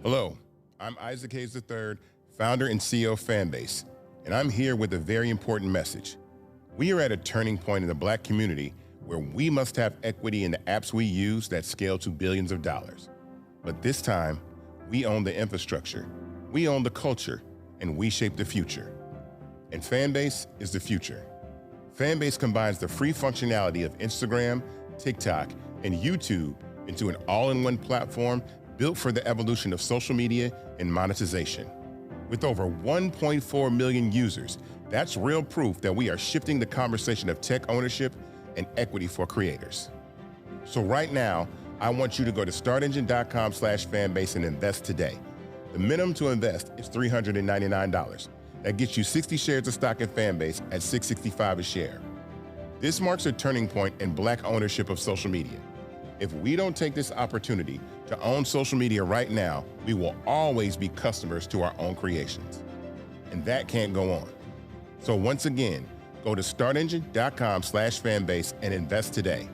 Hello, I'm Isaac Hayes III, founder and CEO of Fanbase, and I'm here with a very important message. We are at a turning point in the Black community where we must have equity in the apps we use that scale to billions of dollars. But this time, we own the infrastructure, we own the culture, and we shape the future. And Fanbase is the future. Fanbase combines the free functionality of Instagram, TikTok, and YouTube into an all-in-one platform built for the evolution of social media and monetization. With over 1.4 million users, that's real proof that we are shifting the conversation of tech ownership and equity for creators. So right now, I want you to go to startengine.com/fanbase and invest today. The minimum to invest is $399. That gets you 60 shares of stock in Fanbase at $665 a share. This marks a turning point in Black ownership of social media. If we don't take this opportunity to own social media right now, we will always be customers to our own creations. And that can't go on. So once again, go to startengine.com/fanbase and invest today.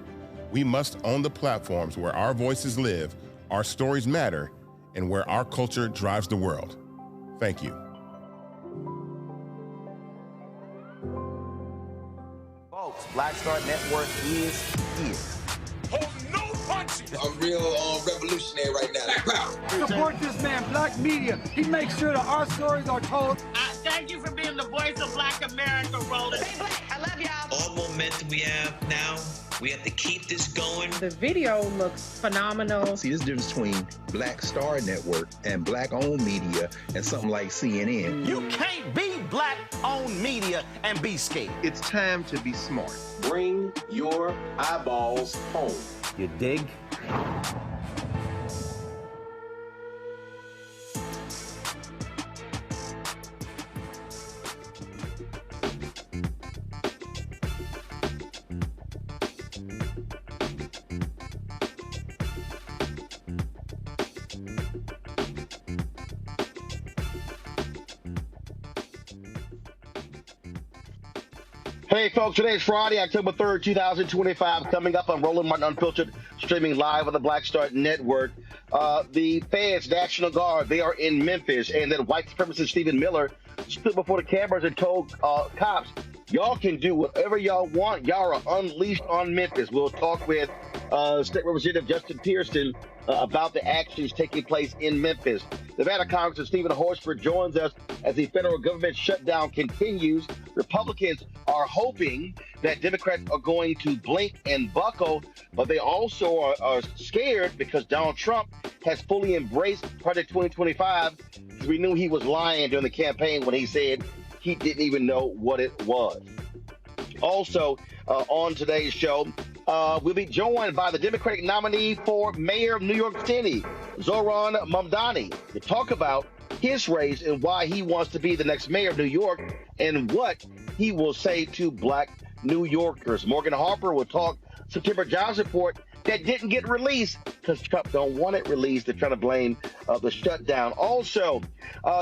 We must own the platforms where our voices live, our stories matter, and where our culture drives the world. Thank you. Folks, Black Star Network is here. Hold no punches. I'm real revolutionary right now. Black power. Support this man, Black media. He makes sure that our stories are told. Thank you for being the voice of Black America, Roland. Stay black. I love y'all. All momentum we have now, we have to keep this going. The video looks phenomenal. See, this difference between Black Star Network and Black-owned media and something like CNN. You can't be Black-owned media and be scared. It's time to be smart. Bring your eyeballs home. You dig? Hey folks, today's Friday, October 3rd, 2025, coming up on Roland Martin Unfiltered, streaming live on the Black Star Network. The Feds, National Guard, they are in Memphis, and then white supremacist Stephen Miller stood before the cameras and told cops, y'all can do whatever y'all want. Y'all are unleashed on Memphis. We'll talk with State Representative Justin Pearson about the actions taking place in Memphis. Nevada Congressman Steven Horsford joins us as the federal government shutdown continues. Republicans are hoping that Democrats are going to blink and buckle, but they also are scared because Donald Trump has fully embraced Project 2025. We knew he was lying during the campaign when he said he didn't even know what it was. Also, on today's show, we'll be joined by the Democratic nominee for mayor of New York City, Zohran Mamdani, to talk about his race and why he wants to be the next mayor of New York and what he will say to Black New Yorkers. Morgan Harper will talk September jobs report that didn't get released because Trump don't want it released. They're trying to blame the shutdown. Also,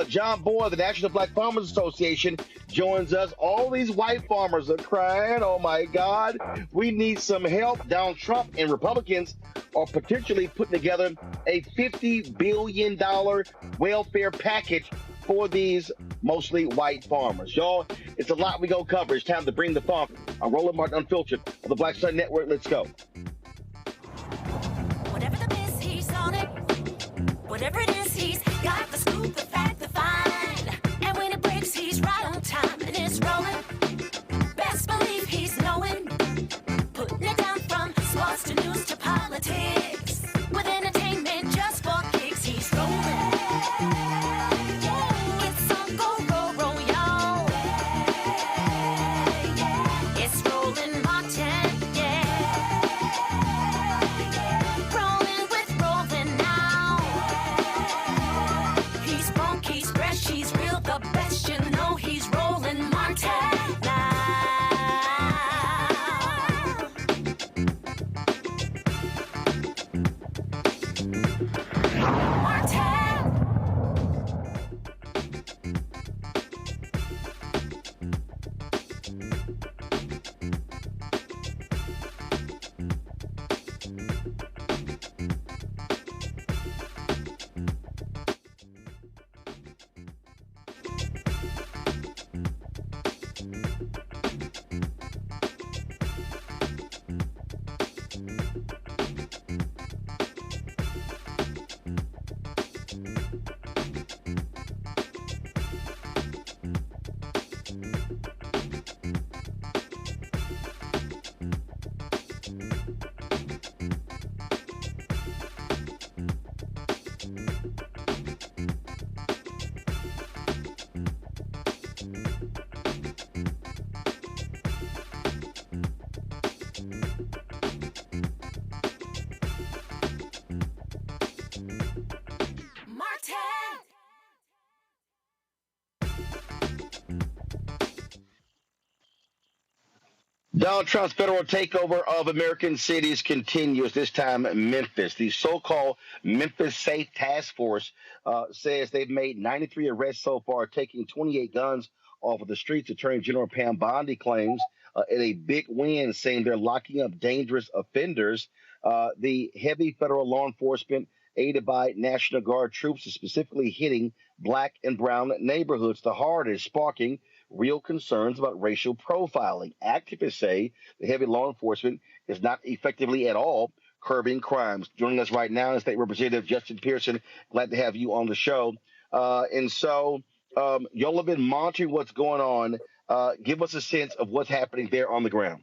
John Boy, the National Black Farmers Association, joins us. All these white farmers are crying, oh my God, we need some help. Donald Trump and Republicans are potentially putting together a $50 billion welfare package for these mostly white farmers. Y'all, it's a lot we go cover. It's time to bring the funk. I'm Roland Martin Unfiltered on the Black Star Network. Let's go. Whatever the biz, he's on it. Whatever it is, he's got the scoop, the fact, the find. And when it breaks, he's right on time and it's rolling. Best believe he's knowing. Putting it down from sports to news to politics. With entertainment just for kicks, he's rolling. It's on go, roll, y'all. It's Roland Martin, Rolling with Roland now. He's funky. Donald Trump's federal takeover of American cities continues, this time Memphis. The so-called Memphis Safe Task Force says they've made 93 arrests so far, taking 28 guns off of the streets. Attorney General Pam Bondi claims in a big win, saying they're locking up dangerous offenders. The heavy federal law enforcement, aided by National Guard troops, is specifically hitting black and brown neighborhoods the hardest, sparking real concerns about racial profiling. Activists say the heavy law enforcement is not effectively at all curbing crimes. Joining us right now is State Representative Justin Pearson. Glad to have you on the show. Y'all have been monitoring what's going on. Give us a sense of what's happening there on the ground.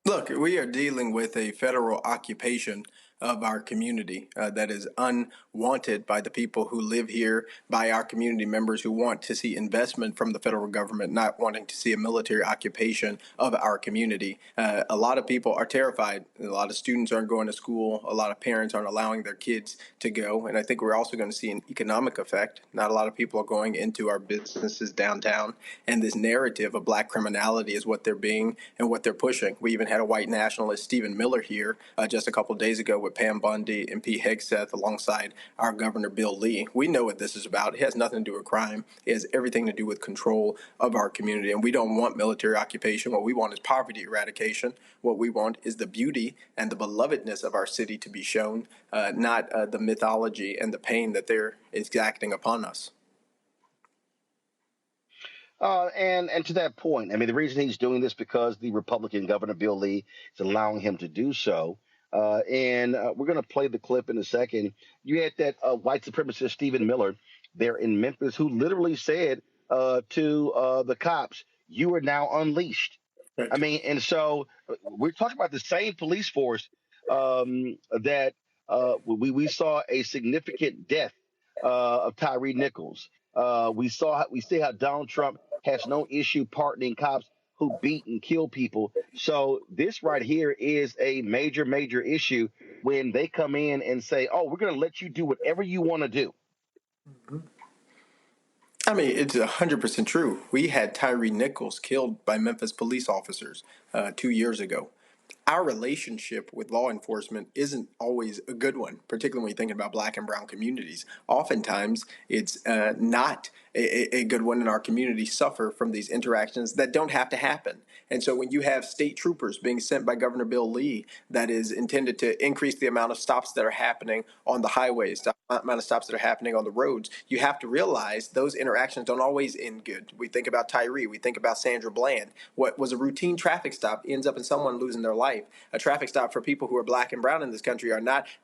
Look, we are dealing with a federal occupation of our community that is unwanted by the people who live here, by our community members who want to see investment from the federal government, not wanting to see a military occupation of our community. A lot of people are terrified. A lot of students aren't going to school. A lot of parents aren't allowing their kids to go. And I think we're also going to see an economic effect. Not a lot of people are going into our businesses downtown. And this narrative of black criminality is what they're being and what they're pushing. We even had a white nationalist, Stephen Miller, here just a couple of days ago with Pam Bondi and P. Hegseth alongside our Governor Bill Lee. We know what this is about. It has nothing to do with crime. It has everything to do with control of our community. And we don't want military occupation. What we want is poverty eradication. What we want is the beauty and the belovedness of our city to be shown, not the mythology and the pain that they're exacting upon us. And to that point, I mean, the reason he's doing this because the Republican Governor Bill Lee is allowing him to do so. And we're going to play the clip in a second. You had that white supremacist Stephen Miller there in Memphis who literally said to the cops, "You are now unleashed." Right. I mean, and so we're talking about the same police force that we saw a significant death of Tyree Nichols. We see how Donald Trump has no issue pardoning cops who beat and kill people. So this right here is a major, major issue when they come in and say, "Oh, we're going to let you do whatever you want to do." I mean, it's 100% true. We had Tyree Nichols killed by Memphis police officers 2 years ago. Our relationship with law enforcement isn't always a good one, particularly when you're thinking about black and brown communities. Oftentimes, it's not a good one, and our communities suffer from these interactions that don't have to happen. And so when you have state troopers being sent by Governor Bill Lee that is intended to increase the amount of stops that are happening on the highways, the amount of stops that are happening on the roads, you have to realize those interactions don't always end good. We think about Tyree. We think about Sandra Bland. What was a routine traffic stop ends up in someone losing their life. A traffic stop for people who are black and brown in this country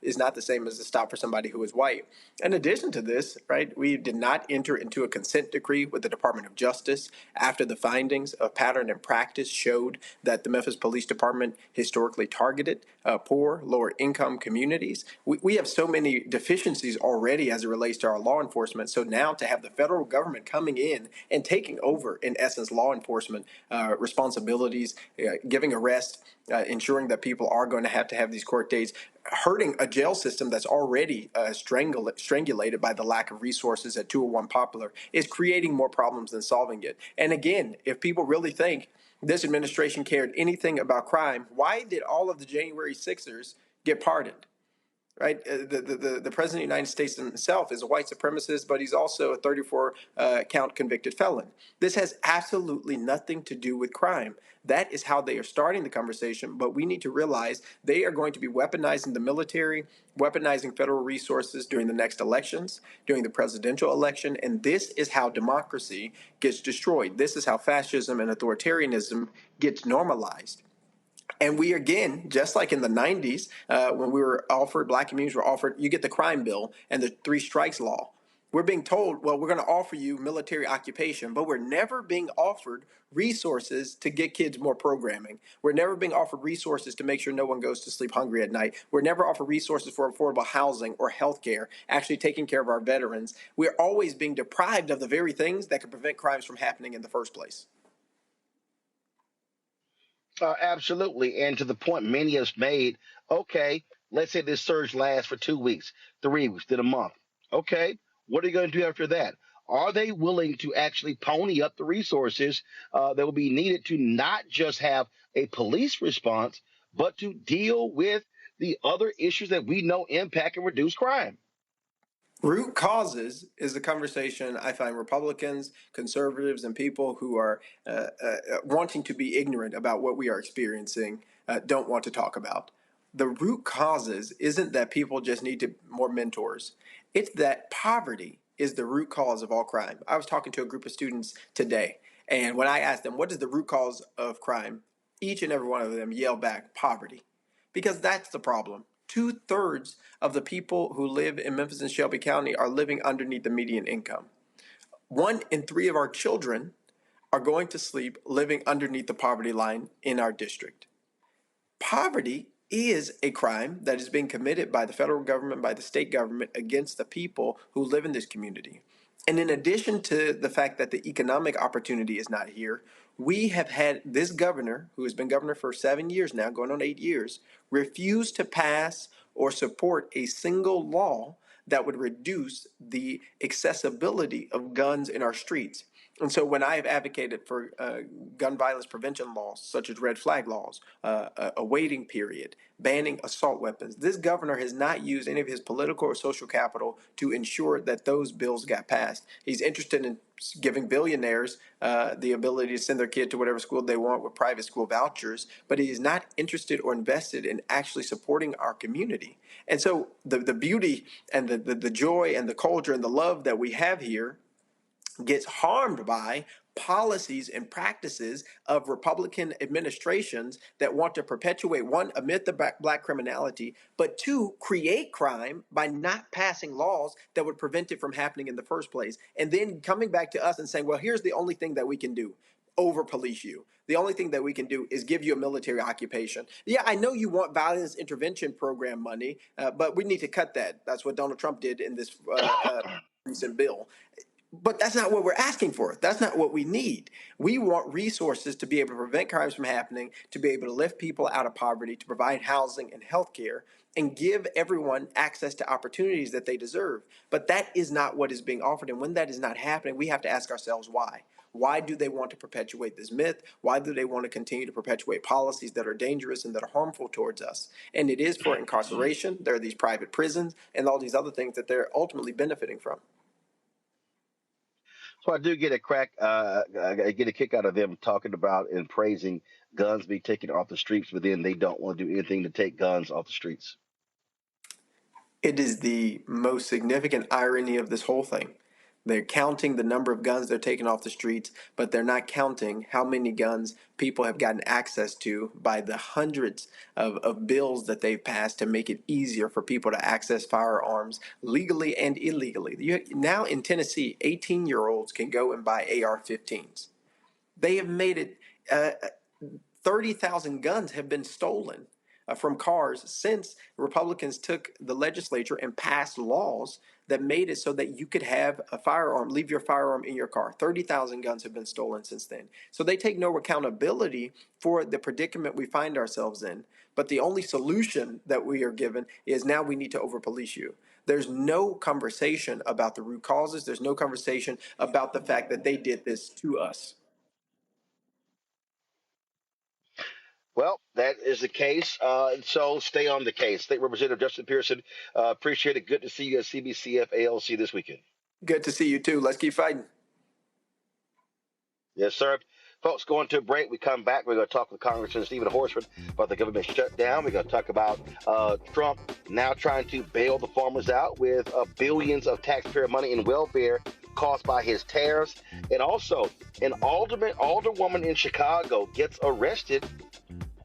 is not the same as a stop for somebody who is white. In addition to this, right, we did not enter into a consent decree with the Department of Justice after the findings of pattern and practice showed that the Memphis Police Department historically targeted poor, lower income communities. We have so many deficiencies already as it relates to our law enforcement. So now to have the federal government coming in and taking over, in essence, law enforcement responsibilities, giving arrests, ensuring that people are going to have these court dates, hurting a jail system that's already strangulated by the lack of resources at 201 Poplar, is creating more problems than solving it. And again, if people really think this administration cared anything about crime, why did all of the January 6ers get pardoned? Right, the president of the United States himself is a white supremacist, but he's also a 34-count convicted felon. This has absolutely nothing to do with crime. That is how they are starting the conversation, but we need to realize they are going to be weaponizing the military, weaponizing federal resources during the next elections, during the presidential election, and this is how democracy gets destroyed. This is how fascism and authoritarianism gets normalized. And we, again, just like in the 90s, when we were offered, black communities were offered, you get the crime bill and the 3 strikes law. We're being told, well, we're going to offer you military occupation, but we're never being offered resources to get kids more programming. We're never being offered resources to make sure no one goes to sleep hungry at night. We're never offered resources for affordable housing or health care, actually taking care of our veterans. We're always being deprived of the very things that could prevent crimes from happening in the first place. Absolutely. And to the point many of us made, okay, let's say this surge lasts for 2 weeks, 3 weeks, then a month. Okay, what are you going to do after that? Are they willing to actually pony up the resources that will be needed to not just have a police response, but to deal with the other issues that we know impact and reduce crime? Root causes is the conversation I find Republicans, conservatives, and people who are wanting to be ignorant about what we are experiencing don't want to talk about. The root causes isn't that people just need more mentors. It's that poverty is the root cause of all crime. I was talking to a group of students today, and when I asked them, what is the root cause of crime? Each and every one of them yelled back, poverty. Because that's the problem. 2/3 of the people who live in Memphis and Shelby County are living underneath the median income. 1 in 3 of our children are going to sleep living underneath the poverty line in our district. Poverty is a crime that is being committed by the federal government, by the state government against the people who live in this community. And in addition to the fact that the economic opportunity is not here, we have had this governor, who has been governor for 7 years now, going on 8 years, refuse to pass or support a single law that would reduce the accessibility of guns in our streets. And so when I have advocated for gun violence prevention laws, such as red flag laws, a waiting period, banning assault weapons, this governor has not used any of his political or social capital to ensure that those bills got passed. He's interested in giving billionaires the ability to send their kid to whatever school they want with private school vouchers, but he is not interested or invested in actually supporting our community. And so the beauty and the joy and the culture and the love that we have here gets harmed by policies and practices of Republican administrations that want to perpetuate, one, a myth of black criminality, but two, create crime by not passing laws that would prevent it from happening in the first place. And then coming back to us and saying, well, here's the only thing that we can do. Over police you. The only thing that we can do is give you a military occupation. Yeah, I know you want violence intervention program money, but we need to cut that. That's what Donald Trump did in this recent bill. But that's not what we're asking for. That's not what we need. We want resources to be able to prevent crimes from happening, to be able to lift people out of poverty, to provide housing and health care, and give everyone access to opportunities that they deserve. But that is not what is being offered. And when that is not happening, we have to ask ourselves why. Why do they want to perpetuate this myth? Why do they want to continue to perpetuate policies that are dangerous and that are harmful towards us? And it is for incarceration. There are these private prisons and all these other things that they're ultimately benefiting from. So I do get I get a kick out of them talking about and praising guns being taken off the streets, but then they don't want to do anything to take guns off the streets. It is the most significant irony of this whole thing. They're counting the number of guns they're taking off the streets, but they're not counting how many guns people have gotten access to by the hundreds of bills that they've passed to make it easier for people to access firearms legally and illegally. Now in Tennessee, 18-year-olds can go and buy AR-15s. They have made it 30,000 guns have been stolen from cars since Republicans took the legislature and passed laws that made it so that you could have a firearm, leave your firearm in your car. 30,000 guns have been stolen since then. So they take no accountability for the predicament we find ourselves in. But the only solution that we are given is now we need to over-police you. There's no conversation about the root causes. There's no conversation about the fact that they did this to us. Well, that is the case. So stay on the case. State Representative Justin Pearson, appreciate it. Good to see you at CBCF ALC this weekend. Good to see you too. Let's keep fighting. Yes, sir. Folks, going to a break. We come back. We're going to talk with Congressman Steven Horsford about the government shutdown. We're going to talk about Trump now trying to bail the farmers out with billions of taxpayer money in welfare caused by his tariffs. And also, an alderwoman in Chicago gets arrested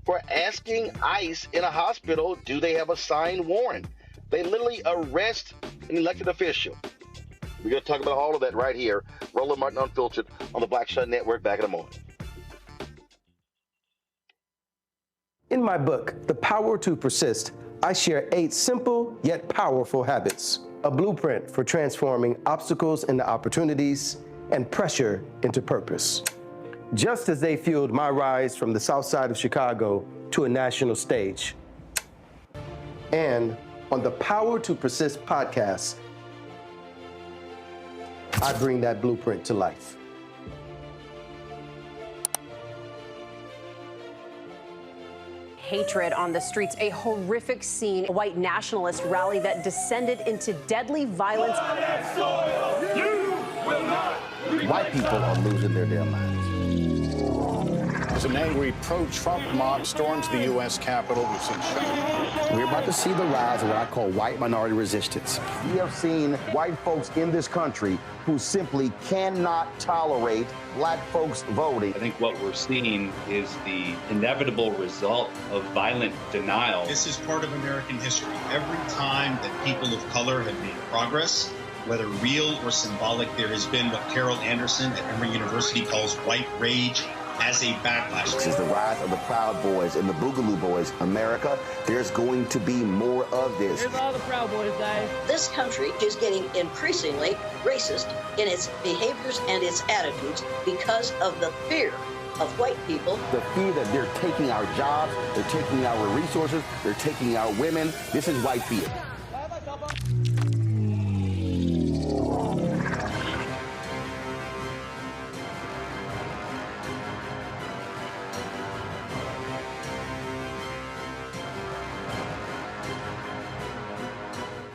for asking ICE in a hospital, do they have a signed warrant? They literally arrest an elected official. We're going to talk about all of that right here. Roland Martin Unfiltered on the Black Shut Network. Back in a moment. In my book, The Power to Persist, I share 8 simple yet powerful habits, a blueprint for transforming obstacles into opportunities and pressure into purpose. Just as they fueled my rise from the south side of Chicago to a national stage. And on the Power to Persist podcast, I bring that blueprint to life. Hatred on the streets, a horrific scene, a white nationalist rally that descended into deadly violence. White people are losing their damn minds. An angry pro-Trump mob storms the U.S. Capitol. We've seen shutdown. We're about to see the rise of what I call white minority resistance. We have seen white folks in this country who simply cannot tolerate black folks voting. I think what we're seeing is the inevitable result of violent denial. This is part of American history. Every time that people of color have made progress, whether real or symbolic, there has been what Carol Anderson at Emory University calls white rage as a backlash. This is the rise of the Proud Boys and the Boogaloo Boys. America, there's going to be more of this. Here's all the Proud Boys, guys. This country is getting increasingly racist in its behaviors and its attitudes because of the fear of white people. The fear that they're taking our jobs, they're taking our resources, they're taking our women. This is white fear.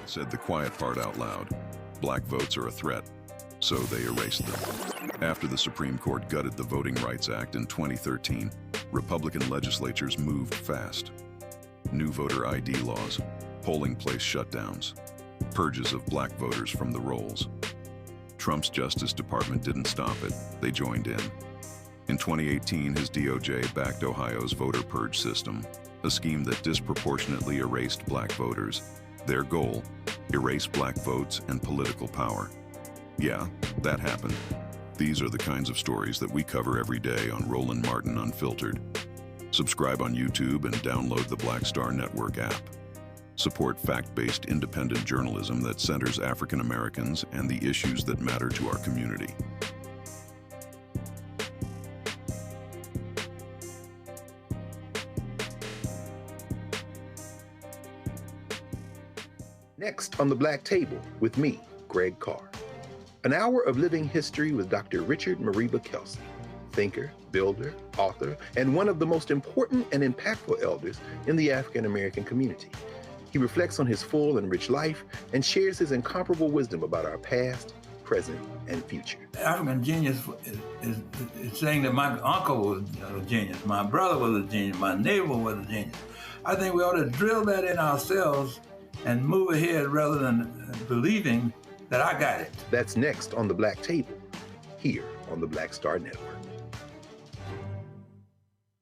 Said the quiet part out loud. Black votes are a threat, so they erased them. After the Supreme Court gutted the Voting Rights Act in 2013, Republican legislatures moved fast. New voter ID laws, polling place shutdowns, purges of black voters from the rolls. Trump's Justice Department didn't stop it, they joined in. In 2018, his DOJ backed Ohio's voter purge system, a scheme that disproportionately erased black voters. Their goal, erase black votes and political power. Yeah, that happened. These are the kinds of stories that we cover every day on Roland Martin Unfiltered. Subscribe on YouTube and download the Black Star Network app. Support fact-based independent journalism that centers African Americans and the issues that matter to our community. Next on the Black Table with me, Greg Carr. An hour of living history with Dr. Richard Mariba Kelsey, thinker, builder, author, and one of the most important and impactful elders in the African American community. He reflects on his full and rich life and shares his incomparable wisdom about our past, present, and future. African genius is saying that my uncle was a genius, my brother was a genius, my neighbor was a genius. I think we ought to drill that in ourselves and move ahead rather than believing that I got it. That's next on the Black Table, here on the Black Star Network.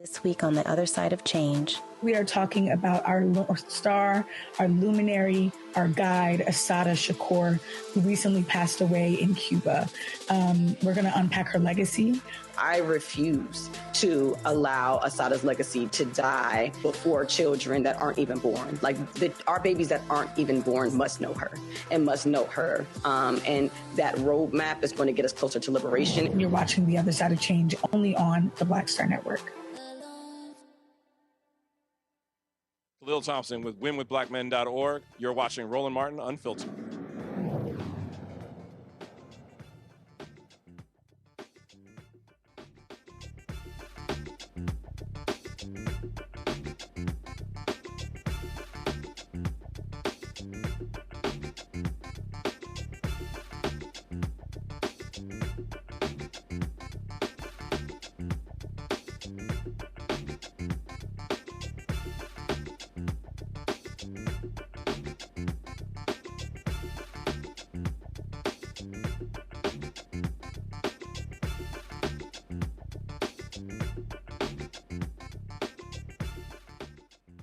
This week on The Other Side of Change, we are talking about our North Star, our luminary, our guide, Assata Shakur, who recently passed away in Cuba. We're going to unpack her legacy. I refuse to allow Assata's legacy to die before children that aren't even born. Like our babies that aren't even born must know her and must know her. And that roadmap is going to get us closer to liberation. You're watching The Other Side of Change only on the Black Star Network. Lil Thompson with winwithblackmen.org. You're watching Roland Martin Unfiltered.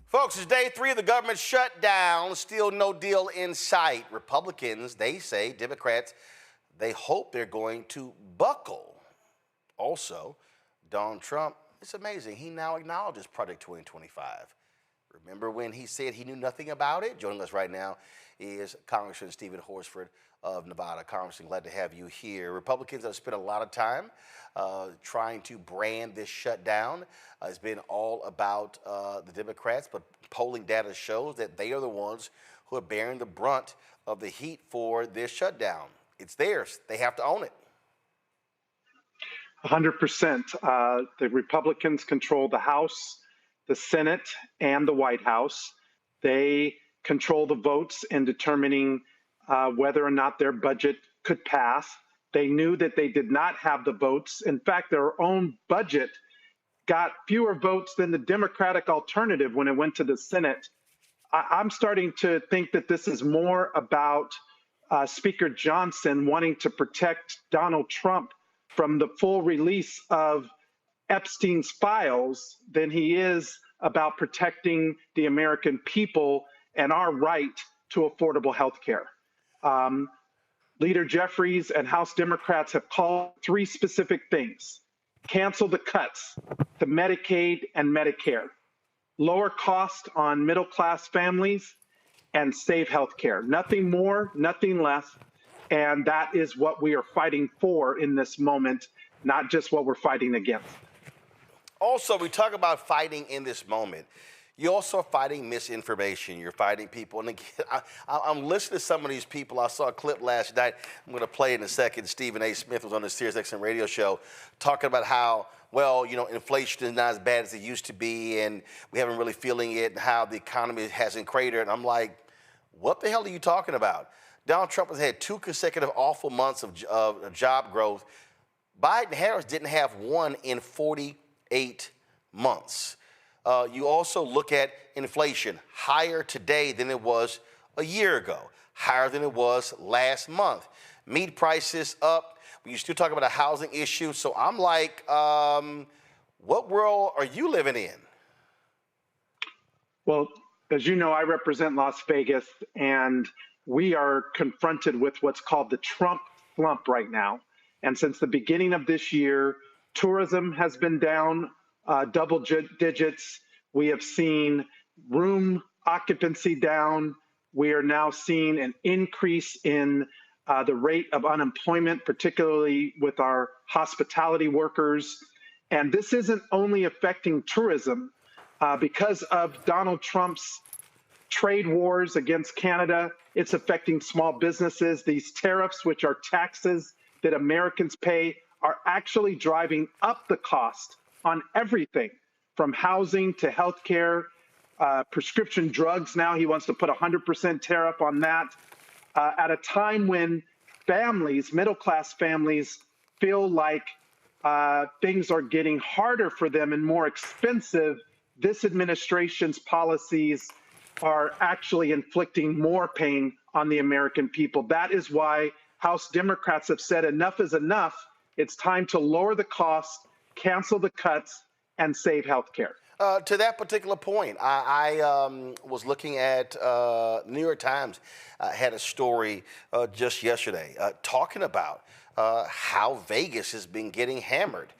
Folks, it's day 3 of the government shutdown. Still no deal in sight. Republicans, they say, Democrats, they hope they're going to buckle. Also, Donald Trump, it's amazing. He now acknowledges Project 2025. Remember when he said he knew nothing about it? Joining us right now is Congressman Steven Horsford of Nevada. Congressman, glad to have you here. Republicans have spent a lot of time trying to brand this shutdown. It's been all about the Democrats, but polling data shows that they are the ones who are bearing the brunt of the heat for this shutdown. it's theirs. They have to own it. 100%. The Republicans control the House, the Senate, and the White House. They control the votes in determining whether or not their budget could pass. They knew that they did not have the votes. In fact, their own budget got fewer votes than the Democratic alternative when it went to the Senate. I'm starting to think that this is more about Speaker Johnson wanting to protect Donald Trump from the full release of Epstein's files than he is about protecting the American people and our right to affordable health care. Leader Jeffries and House Democrats have called 3 specific things: cancel the cuts to Medicaid and Medicare, lower cost on middle-class families, and save health care. Nothing more, nothing less. And that is what we are fighting for in this moment, not just what we're fighting against. Also, we talk about fighting in this moment. You're also fighting misinformation. You're fighting people. And again, I'm listening to some of these people. I saw a clip last night. I'm going to play it in a second. Stephen A. Smith was on the SiriusXM radio show talking about how, well, you know, inflation is not as bad as it used to be, and we haven't really feeling it, and how the economy hasn't cratered. And I'm like, what the hell are you talking about? Donald Trump has had 2 consecutive awful months of job growth. Biden Harris didn't have one in 48 months. You also look at inflation, higher today than it was a year ago, higher than it was last month. Meat prices up. You still talk about a housing issue. So I'm like, what world are you living in? Well, as you know, I represent Las Vegas, and we are confronted with what's called the Trump slump right now. And since the beginning of this year, tourism has been down double digits. We have seen room occupancy down. We are now seeing an increase in the rate of unemployment, particularly with our hospitality workers. And this isn't only affecting tourism. Because of Donald Trump's trade wars against Canada, it's affecting small businesses. These tariffs, which are taxes that Americans pay, are actually driving up the cost on everything from housing to healthcare, prescription drugs. Now he wants to put 100% tariff on that at a time when families, middle-class families, feel like things are getting harder for them and more expensive. This administration's policies are actually inflicting more pain on the American people. That is why House Democrats have said enough is enough. It's time to lower the cost, cancel the cuts, and save health care. To that particular point, I was looking at New York Times had a story just yesterday talking about how Vegas has been getting hammered.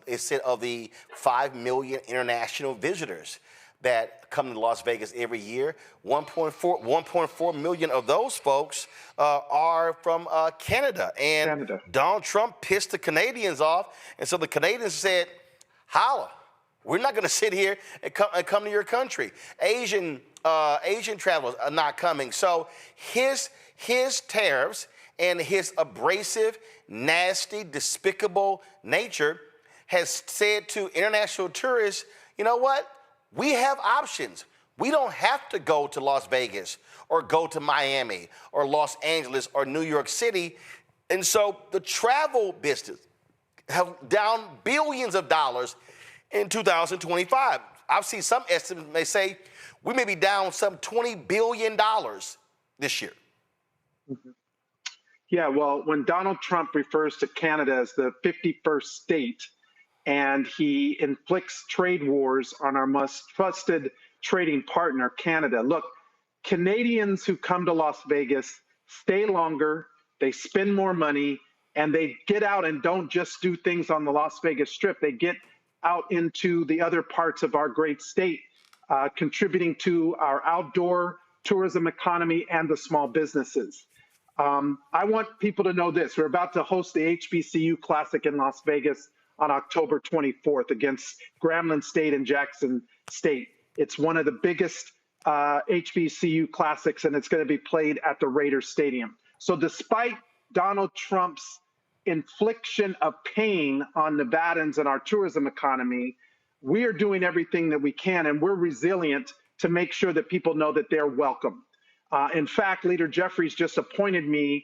It said of the 5 million international visitors that come to Las Vegas every year, 1.4 million of those folks are from Canada. And Donald Trump pissed the Canadians off. And so the Canadians said, holla. We're not going to sit here and come to your country. Asian travelers are not coming. So his tariffs and his abrasive, nasty, despicable nature has said to international tourists, you know what? We have options. We don't have to go to Las Vegas or go to Miami or Los Angeles or New York City. And so the travel business have down billions of dollars in 2025. I've seen some estimates may say we may be down some $20 billion this year. Mm-hmm. Yeah, well, when Donald Trump refers to Canada as the 51st state and he inflicts trade wars on our most trusted trading partner, Canada, look, Canadians who come to Las Vegas stay longer, they spend more money, and they get out and don't just do things on the Las Vegas Strip. They get out into the other parts of our great state, contributing to our outdoor tourism economy and the small businesses. I want people to know this. We're about to host the HBCU Classic in Las Vegas on October 24th against Grambling State and Jackson State. It's one of the biggest HBCU Classics, and it's going to be played at the Raiders Stadium. So despite Donald Trump's infliction of pain on Nevadans and our tourism economy, we are doing everything that we can, and we're resilient to make sure that people know that they're welcome. In fact, Leader Jeffries just appointed me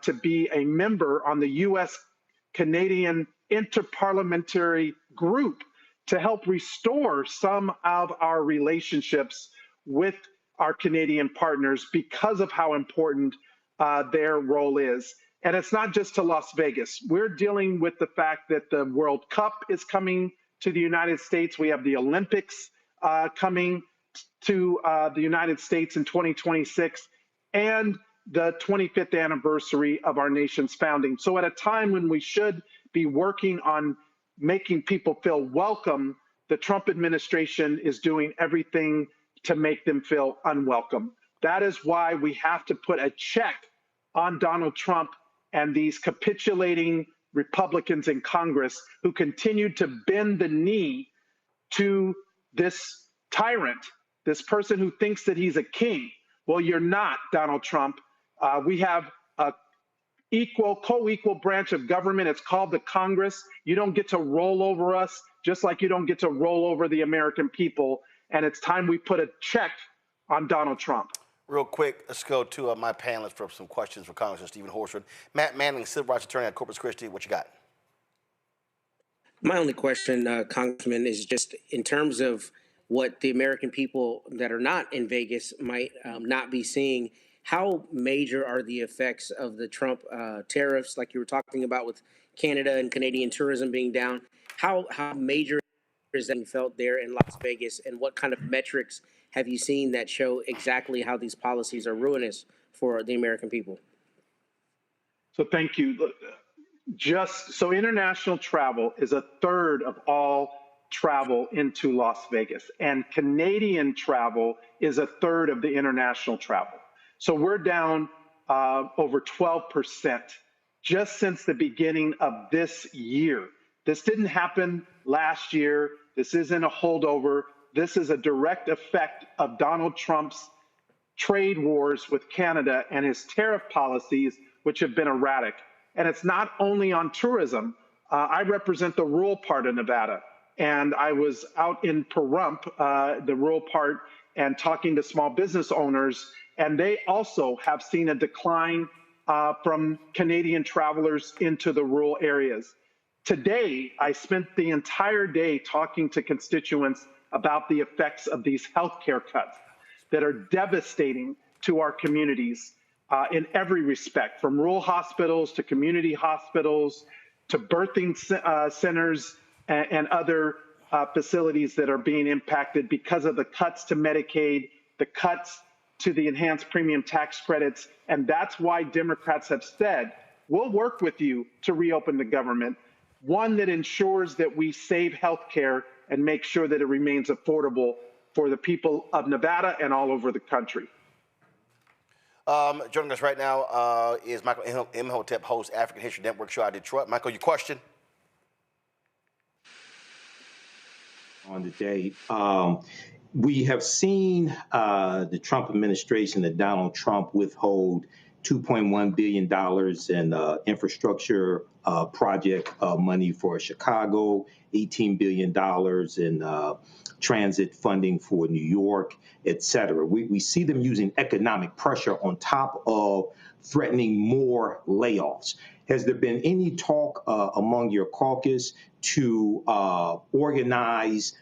to be a member on the U.S.-Canadian Interparliamentary Group to help restore some of our relationships with our Canadian partners because of how important their role is. And it's not just to Las Vegas. We're dealing with the fact that the World Cup is coming to the United States. We have the Olympics coming to the United States in 2026, and the 25th anniversary of our nation's founding. So at a time when we should be working on making people feel welcome, the Trump administration is doing everything to make them feel unwelcome. That is why we have to put a check on Donald Trump and these capitulating Republicans in Congress who continue to bend the knee to this tyrant, this person who thinks that he's a king. Well, you're not, Donald Trump. We have a co-equal branch of government. It's called the Congress. You don't get to roll over us, just like you don't get to roll over the American people. And it's time we put a check on Donald Trump. Real quick, let's go to my panelists for some questions for Congressman Steven Horsford. Matt Manning, civil rights attorney at Corpus Christi. What you got? My only question, Congressman, is just in terms of what the American people that are not in Vegas might not be seeing. How major are the effects of the Trump tariffs, like you were talking about with Canada and Canadian tourism being down? How major is that felt there in Las Vegas, and what kind of metrics have you seen that show exactly how these policies are ruinous for the American people? So thank you. Just so international travel is a third of all travel into Las Vegas, and Canadian travel is a third of the international travel. So we're down over 12% just since the beginning of this year. This didn't happen last year. This isn't a holdover. This is a direct effect of Donald Trump's trade wars with Canada and his tariff policies, which have been erratic. And it's not only on tourism. I represent the rural part of Nevada, and I was out in Pahrump, the rural part, and talking to small business owners, and they also have seen a decline from Canadian travelers into the rural areas. Today, I spent the entire day talking to constituents about the effects of these healthcare cuts that are devastating to our communities in every respect, from rural hospitals to community hospitals to birthing centers and other facilities that are being impacted because of the cuts to Medicaid, the cuts to the enhanced premium tax credits. And that's why Democrats have said, we'll work with you to reopen the government, one that ensures that we save health care and make sure that it remains affordable for the people of Nevada and all over the country. Joining us right now is Michael Imhotep, host African History Network show out of Detroit. Michael, your question? On the day, we have seen the Trump administration and Donald Trump withhold $2.1 billion in infrastructure project money for Chicago, $18 billion in transit funding for New York, et cetera. We see them using economic pressure on top of threatening more layoffs. Has there been any talk among your caucus to organize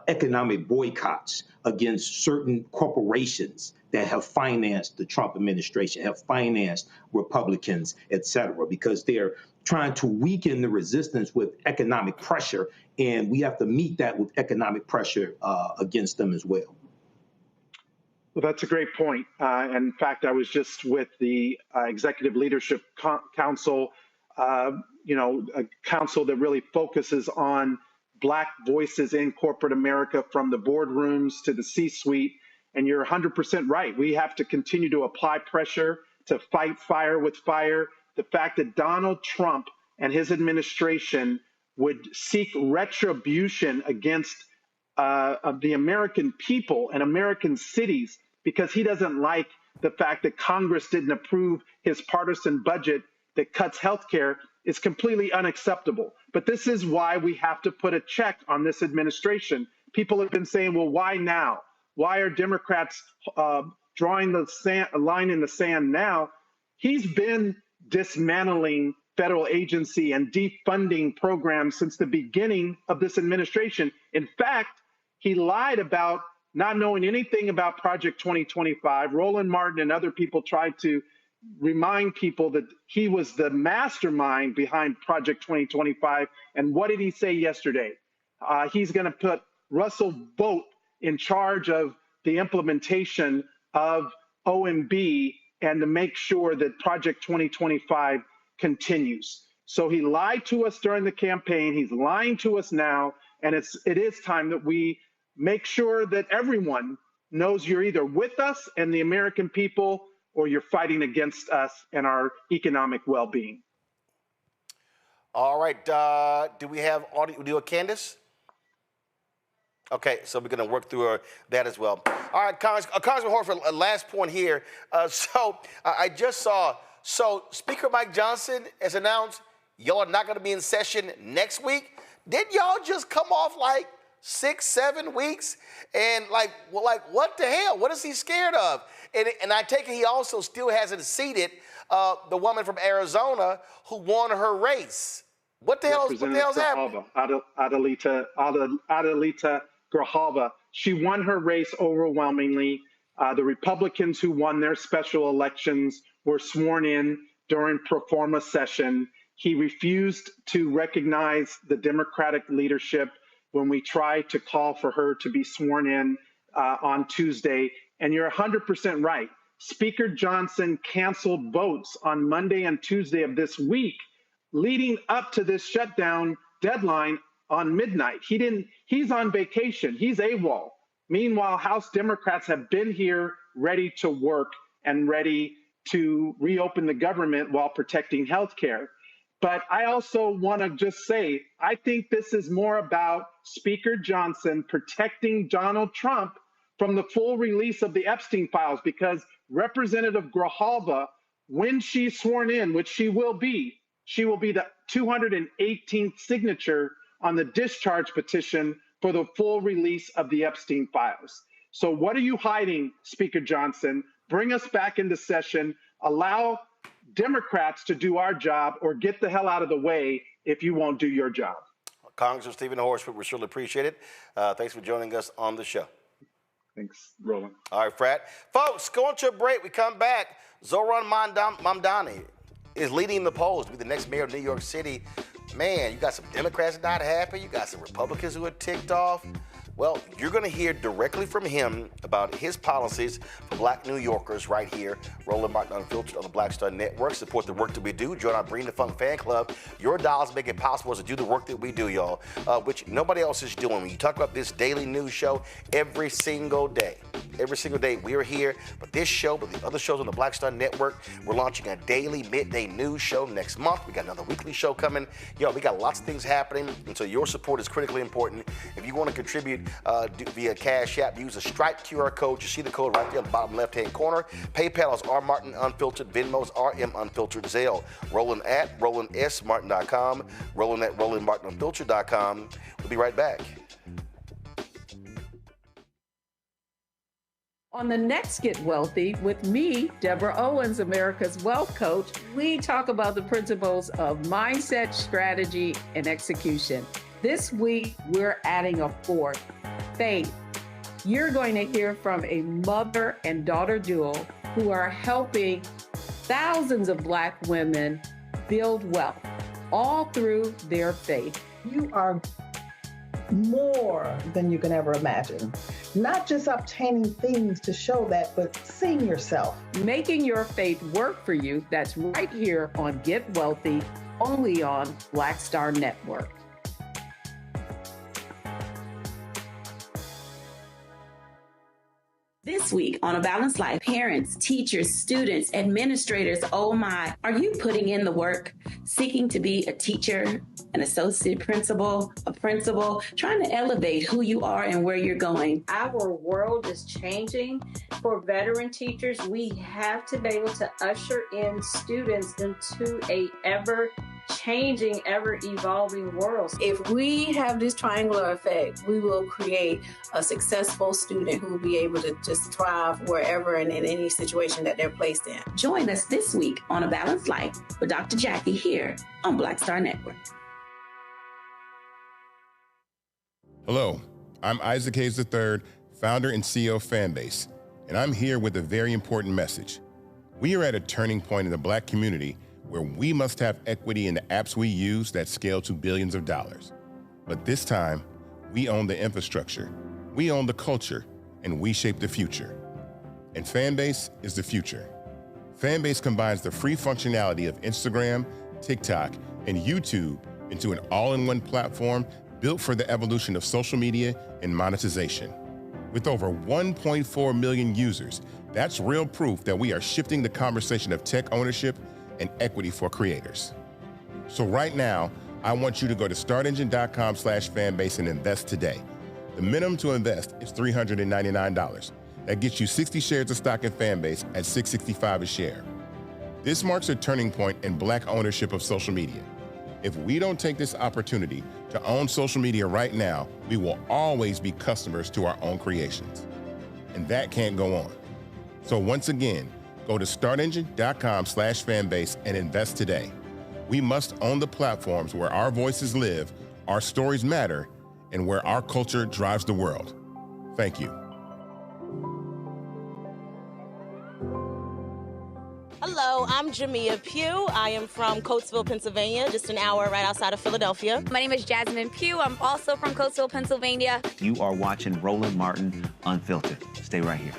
economic boycotts against certain corporations that have financed the Trump administration, have financed Republicans, et cetera, because they're trying to weaken the resistance with economic pressure, and we have to meet that with economic pressure against them as well? Well, that's a great point. In fact, I was just with the Executive Leadership Council, a council that really focuses on Black voices in corporate America, from the boardrooms to the C-suite. And you're 100% right. We have to continue to apply pressure to fight fire with fire. The fact that Donald Trump and his administration would seek retribution against the American people and American cities because he doesn't like the fact that Congress didn't approve his partisan budget that cuts health care is completely unacceptable. But this is why we have to put a check on this administration. People have been saying, well, why now? Why are Democrats drawing a line in the sand now? He's been dismantling federal agency and defunding programs since the beginning of this administration. In fact, he lied about not knowing anything about Project 2025. Roland Martin and other people tried to remind people that he was the mastermind behind Project 2025. And what did he say yesterday? He's going to put Russell Vogt in charge of the implementation of OMB and to make sure that Project 2025 continues. So he lied to us during the campaign. He's lying to us now. And it is time that we make sure that everyone knows you're either with us and the American people, or you're fighting against us and our economic well-being. All right. Do we have audio? Do a Candace? Okay, so we're going to work through that as well. All right, Congressman Horsford, last point here. I just saw, Speaker Mike Johnson has announced y'all are not going to be in session next week. Didn't y'all just come off like 6-7 weeks? And what the hell? What is he scared of? And I take it he also still hasn't seated the woman from Arizona who won her race. What the hell's happening? Adelita Grijalva. She won her race overwhelmingly. The Republicans who won their special elections were sworn in during pro forma session. He refused to recognize the Democratic leadership when we tried to call for her to be sworn in on Tuesday. And you're 100% right. Speaker Johnson canceled votes on Monday and Tuesday of this week, leading up to this shutdown deadline on midnight. He's on vacation. He's AWOL. Meanwhile, House Democrats have been here ready to work and ready to reopen the government while protecting health care. But I also want to just say, I think this is more about Speaker Johnson protecting Donald Trump from the full release of the Epstein files, because Representative Grijalva, when she's sworn in, which she will be the 218th signature on the discharge petition for the full release of the Epstein files. So what are you hiding, Speaker Johnson? Bring us back into session. Allow Democrats to do our job, or get the hell out of the way if you won't do your job. Congressman Steven Horsford, we surely appreciate it. Thanks for joining us on the show. Thanks, Roland. All right, Frat. Folks, going to a break. We come back. Zohran Mamdani is leading the polls to be the next mayor of New York City. Man, you got some Democrats not happy. You got some Republicans who are ticked off. Well, you're going to hear directly from him about his policies for Black New Yorkers right here. Roland Martin Unfiltered on the Black Star Network. Support the work that we do. Join our Bring the Funk fan club. Your dollars make it possible to do the work that we do, y'all, which nobody else is doing. When you talk about this daily news show every single day we are here. But this show, but the other shows on the Black Star Network, we're launching a daily midday news show next month. We got another weekly show coming. Yo, we got lots of things happening, and so your support is critically important. If you want to contribute via Cash App, use a Stripe QR code. You see the code right there on the bottom left-hand corner. PayPal is R Martin Unfiltered. Venmo is RM Unfiltered. Zelle, Roland at RolandSMartin.com. Roland at RolandMartinUnfiltered.com. We'll be right back. On the next Get Wealthy with me, Deborah Owens, America's Wealth Coach, we talk about the principles of mindset, strategy, and execution. This week, we're adding a fourth, faith. You're going to hear from a mother and daughter duo who are helping thousands of Black women build wealth, all through their faith. You are more than you can ever imagine. Not just obtaining things to show that, but seeing yourself. Making your faith work for you. That's right here on Get Wealthy, only on Black Star Network. This week on A Balanced Life, parents, teachers, students, administrators, oh my, are you putting in the work, seeking to be a teacher, an associate principal, a principal, trying to elevate who you are and where you're going. Our world is changing. For veteran teachers, we have to be able to usher in students into a ever-changing, ever-evolving world. If we have this triangular effect, we will create a successful student who will be able to just thrive wherever and in any situation that they're placed in. Join us this week on A Balanced Life with Dr. Jackie here on Black Star Network. Hello, I'm Isaac Hayes III, founder and CEO of Fanbase, and I'm here with a very important message. We are at a turning point in the Black community where we must have equity in the apps we use that scale to billions of dollars. But this time, we own the infrastructure, we own the culture, and we shape the future. And Fanbase is the future. Fanbase combines the free functionality of Instagram, TikTok, and YouTube into an all-in-one platform built for the evolution of social media and monetization. With over 1.4 million users, that's real proof that we are shifting the conversation of tech ownership and equity for creators. So right now, I want you to go to startengine.com/fanbase and invest today. The minimum to invest is $399. That gets you 60 shares of stock in Fanbase at $665 a share. This marks a turning point in Black ownership of social media. If we don't take this opportunity to own social media right now, we will always be customers to our own creations. And that can't go on. So once again, go to startengine.com/fanbase and invest today. We must own the platforms where our voices live, our stories matter, and where our culture drives the world. Thank you. Hello, I'm Jamia Pugh. I am from Coatesville, Pennsylvania, just an hour right outside of Philadelphia. My name is Jasmine Pugh. I'm also from Coatesville, Pennsylvania. You are watching Roland Martin Unfiltered. Stay right here.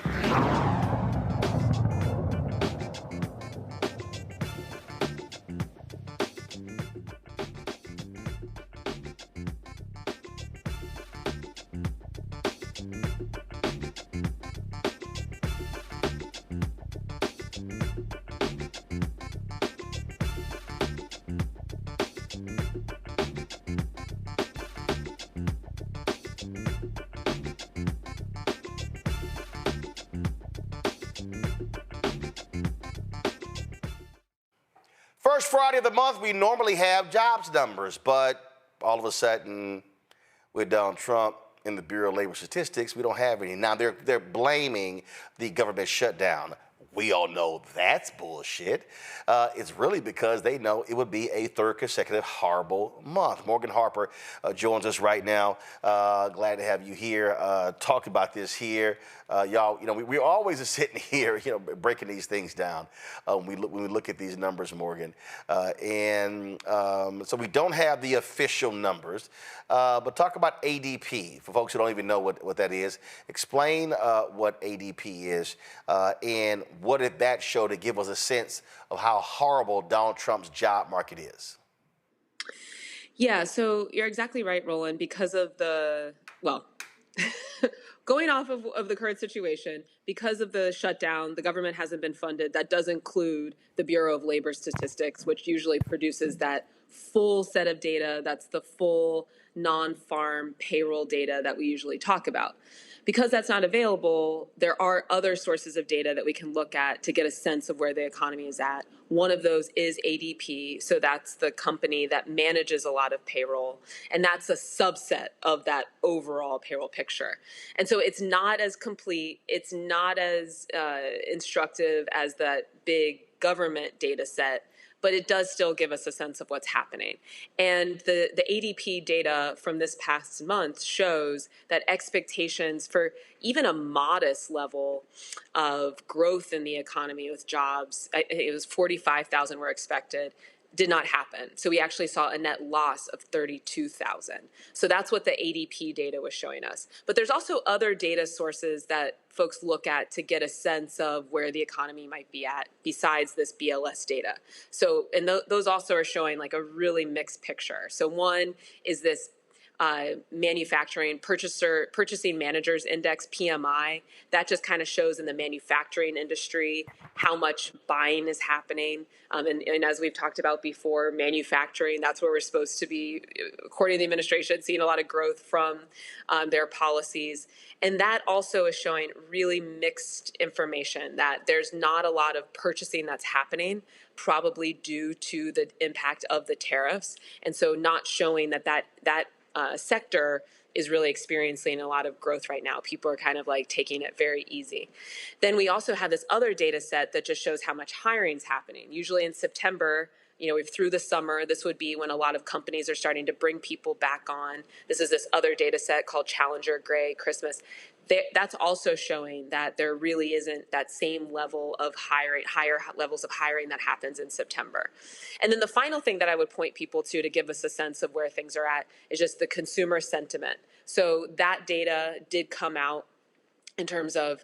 First Friday of the month, we normally have jobs numbers, but all of a sudden, with Donald Trump in the Bureau of Labor Statistics, we don't have any. Now, they're blaming the government shutdown. We all know that's bullshit. It's really because they know it would be a third consecutive horrible month. Morgan Harper joins us right now. Glad to have you here. Talk about this here. Y'all, we're always just sitting here, breaking these things down when we look at these numbers, Morgan. So we don't have the official numbers, but talk about ADP for folks who don't even know what that is. Explain what ADP is and what did that show to give us a sense of how horrible Donald Trump's job market is? Yeah, so you're exactly right, Roland, because of going off of the current situation, because of the shutdown, the government hasn't been funded. That does include the Bureau of Labor Statistics, which usually produces that full set of data. That's the full non-farm payroll data that we usually talk about. Because that's not available, there are other sources of data that we can look at to get a sense of where the economy is at. One of those is ADP. So that's the company that manages a lot of payroll. And that's a subset of that overall payroll picture. And so it's not as complete. It's not as instructive as that big government data set, but it does still give us a sense of what's happening. And the ADP data from this past month shows that expectations for even a modest level of growth in the economy with jobs, it was 45,000 were expected, did not happen. So we actually saw a net loss of 32,000. So that's what the ADP data was showing us. But there's also other data sources that folks look at to get a sense of where the economy might be at besides this BLS data. So, and those also are showing like a really mixed picture. So one is this purchasing managers index, PMI. That just kind of shows in the manufacturing industry how much buying is happening. And as we've talked about before, manufacturing, that's where we're supposed to be, according to the administration, seeing a lot of growth from their policies. And that also is showing really mixed information, that there's not a lot of purchasing that's happening, probably due to the impact of the tariffs. And so not showing that sector is really experiencing a lot of growth right now. People are kind of like taking it very easy. Then we also have this other data set that just shows how much hiring is happening. Usually in September, through the summer, this would be when a lot of companies are starting to bring people back on. This is this other data set called Challenger Gray Christmas. That's also showing that there really isn't that same level of hiring, higher levels of hiring that happens in September. And then the final thing that I would point people to give us a sense of where things are at is just the consumer sentiment. So that data did come out in terms of,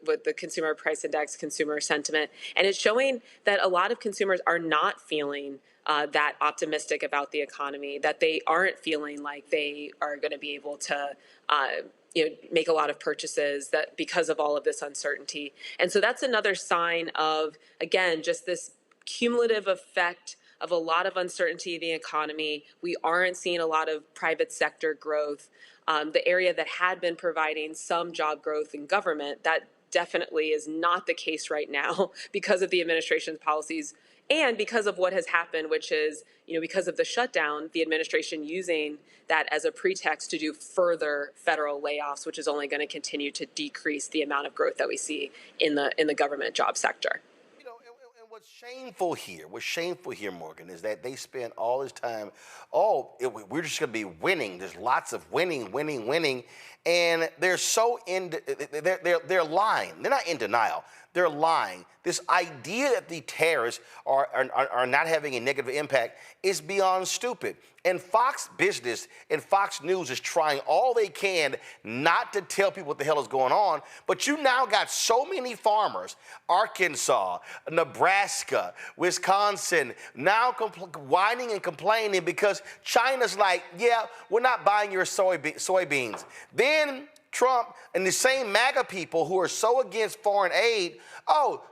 with the consumer price index, consumer sentiment, and it's showing that a lot of consumers are not feeling that optimistic about the economy, that they aren't feeling like they are going to be able to make a lot of purchases that because of all of this uncertainty. And so that's another sign of, again, just this cumulative effect of a lot of uncertainty in the economy. We aren't seeing a lot of private sector growth. The area that had been providing some job growth in government, that definitely is not the case right now because of the administration's policies and because of what has happened, which is, because of the shutdown, the administration using that as a pretext to do further federal layoffs, which is only going to continue to decrease the amount of growth that we see in the government job sector. And what's shameful here, Morgan, is that they spend all this time, we're just going to be winning. There's lots of winning. And they're they're lying. They're not in denial. They're lying. This idea that the tariffs are not having a negative impact is beyond stupid. And Fox Business and Fox News is trying all they can not to tell people what the hell is going on. But you now got so many farmers, Arkansas, Nebraska, Wisconsin, now whining and complaining because China's like, yeah, we're not buying your soybeans. Then Trump and the same MAGA people who are so against foreign aid,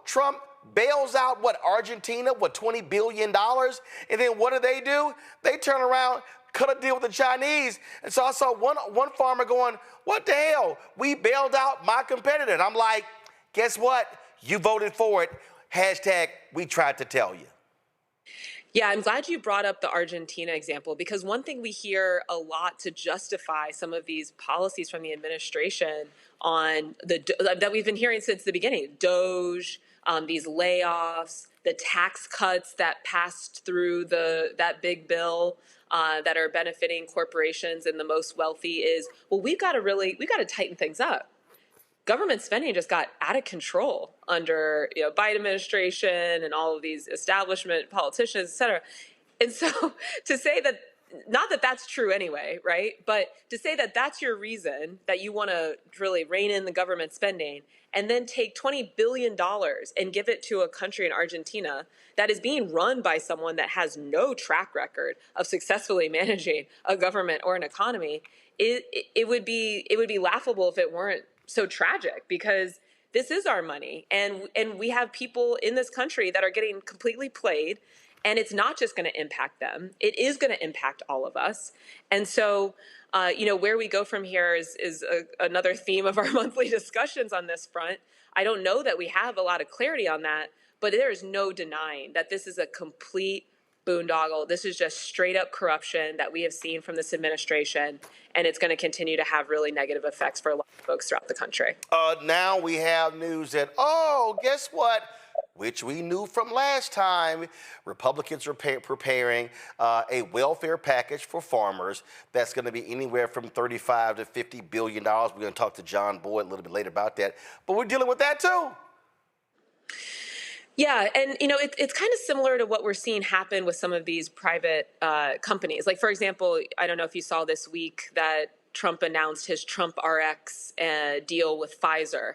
Trump bails out, Argentina, $20 billion? And then what do? They turn around, cut a deal with the Chinese. And so I saw one farmer going, what the hell? We bailed out my competitor. And I'm like, guess what? You voted for it. Hashtag, we tried to tell you. Yeah, I'm glad you brought up the Argentina example, because one thing we hear a lot to justify some of these policies from the administration on that we've been hearing since the beginning, DOGE, these layoffs, the tax cuts that passed through that big bill that are benefiting corporations and the most wealthy is, we got to tighten things up. Government spending just got out of control under Biden administration and all of these establishment politicians, et cetera. And so to say that, not that that's true anyway, right? But to say that that's your reason that you want to really rein in the government spending and then take $20 billion and give it to a country in Argentina that is being run by someone that has no track record of successfully managing a government or an economy, it would be laughable if it weren't so tragic, because this is our money, and we have people in this country that are getting completely played, and it's not just going to impact them, it is going to impact all of us. And so where we go from here is another theme of our monthly discussions on this front. I don't know that we have a lot of clarity on that, but there is no denying that this is a complete boondoggle. This is just straight up corruption that we have seen from this administration, and it's going to continue to have really negative effects for a lot of folks throughout the country. Now we have news that, guess what? Which we knew from last time, Republicans are preparing a welfare package for farmers that's going to be anywhere from $35 to $50 billion. We're going to talk to John Boyd a little bit later about that. But we're dealing with that too. Yeah, and it's kind of similar to what we're seeing happen with some of these private companies. Like, for example, I don't know if you saw this week that Trump announced his Trump RX deal with Pfizer.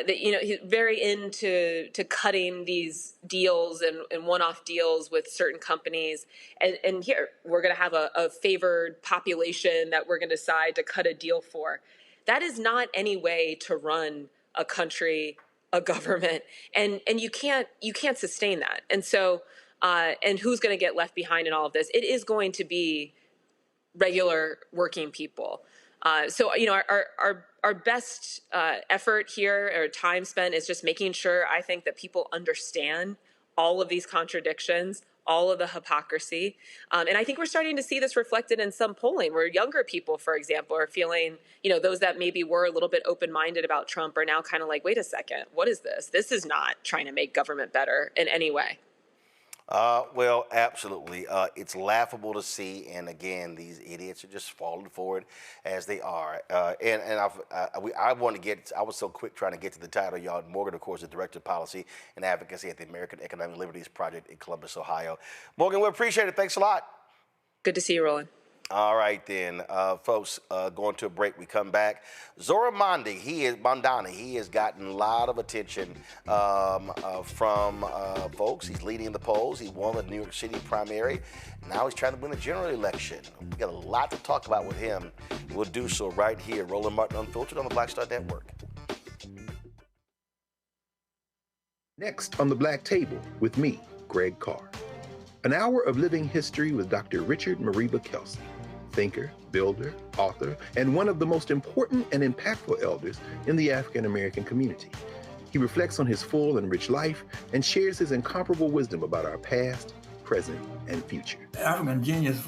He's very into cutting these deals and one-off deals with certain companies. And here, we're going to have a favored population that we're going to decide to cut a deal for. That is not any way to run a country, a government, and you can't sustain that. And so, and who's going to get left behind in all of this? It is going to be regular working people. So, our best effort here, or time spent, is just making sure, I think, that people understand all of these contradictions, all of the hypocrisy. And I think we're starting to see this reflected in some polling where younger people, for example, are feeling, those that maybe were a little bit open-minded about Trump are now kind of like, wait a second, what is this? This is not trying to make government better in any way. Well, absolutely. It's laughable to see, and again, these idiots are just falling for it as they are. I was so quick trying to get to the title, y'all. Morgan, of course, the Director of Policy and Advocacy at the American Economic Liberties Project in Columbus, Ohio. Morgan, we appreciate it. Thanks a lot. Good to see you, Roland. All right, then, folks, going to a break. We come back. Zohran Mamdani, he has gotten a lot of attention from folks. He's leading the polls. He won the New York City primary. Now he's trying to win the general election. We got a lot to talk about with him. We'll do so right here. Roland Martin Unfiltered on the Black Star Network. Next on the Black Table with me, Greg Carr. An hour of living history with Dr. Richard Mariba Kelsey, thinker, builder, author, and one of the most important and impactful elders in the African American community. He reflects on his full and rich life and shares his incomparable wisdom about our past, present, and future. African genius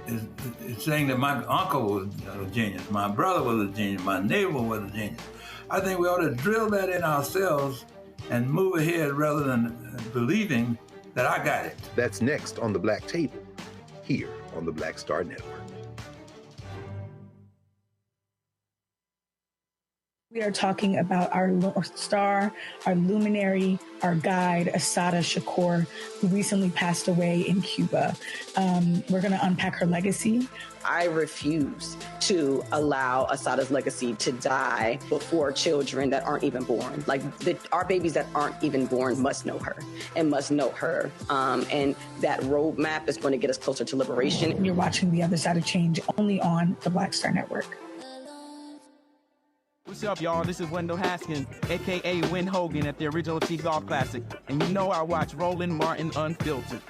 is saying that my uncle was a genius, my brother was a genius, my neighbor was a genius. I think we ought to drill that in ourselves and move ahead rather than believing that I got it. That's next on the Black Table, here on the Black Star Network. We are talking about our North Star, our luminary, our guide, Assata Shakur, who recently passed away in Cuba. We're going to unpack her legacy. I refuse to allow Assata's legacy to die before children that aren't even born. Our babies that aren't even born must know her and must know her. And that roadmap is going to get us closer to liberation. You're watching The Other Side of Change only on the Black Star Network. What's up, y'all? This is Wendell Haskins, a.k.a. Win Hogan at the original T-Golf Classic. And you know I watch Roland Martin Unfiltered.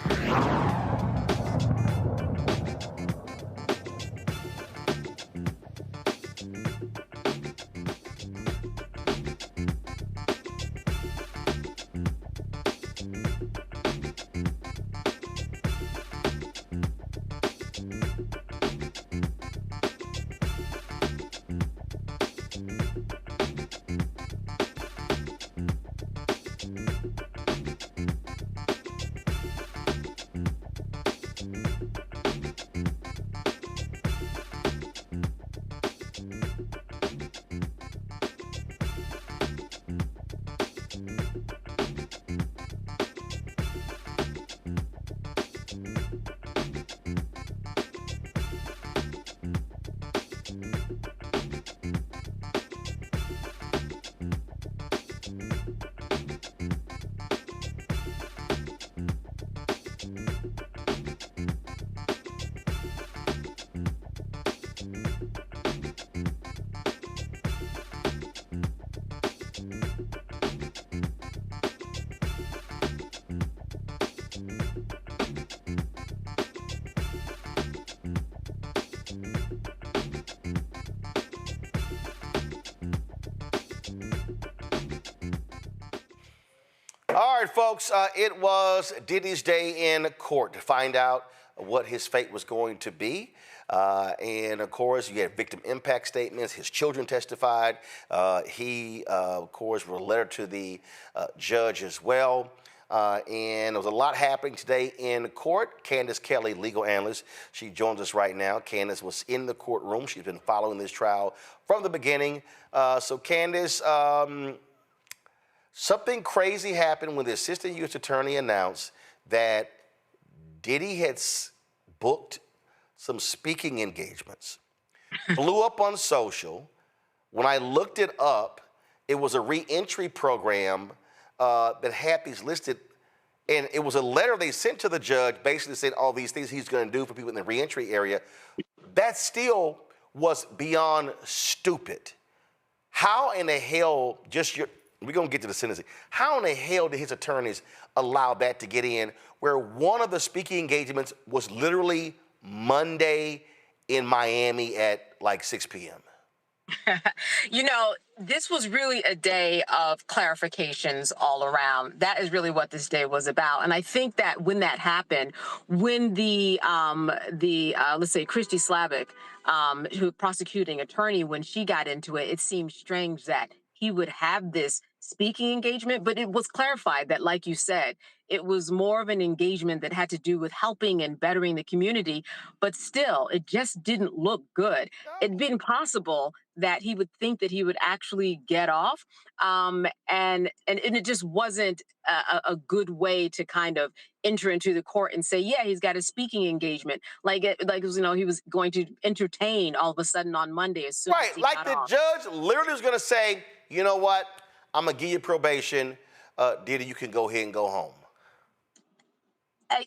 All right, folks, it was Diddy's day in court to find out what his fate was going to be. And, of course, you had victim impact statements. His children testified. He, of course, wrote a letter to the judge as well. And there was a lot happening today in court. Candace Kelly, legal analyst, she joins us right now. Candace was in the courtroom. She's been following this trial from the beginning. So, Candace, something crazy happened when the assistant U.S. attorney announced that Diddy had booked some speaking engagements. Blew up on social. When I looked it up, It was a reentry program that had these listed, and it was a letter they sent to the judge basically saying all these things he's going to do for people in the reentry area. That still was beyond stupid. How in the hell, we're going to get to the sentencing. How in the hell did his attorneys allow that to get in where one of the speaking engagements was literally Monday in Miami at like 6 p.m.? You know, this was really a day of clarifications all around. That is really what this day was about. And I think that when that happened, when the let's say Christy Slavic, who prosecuting attorney, when she got into it, it seemed strange that he would have this speaking engagement, but it was clarified that, like you said, it was more of an engagement that had to do with helping and bettering the community, but still, it just didn't look good. It'd been possible that he would think that he would actually get off, and it just wasn't a good way to kind of enter into the court and say, yeah, he's got a speaking engagement, like he was going to entertain all of a sudden on Monday as soon as he got off. Judge literally was going to say, you know what, I'm going to give you probation, Diddy, you can go ahead and go home.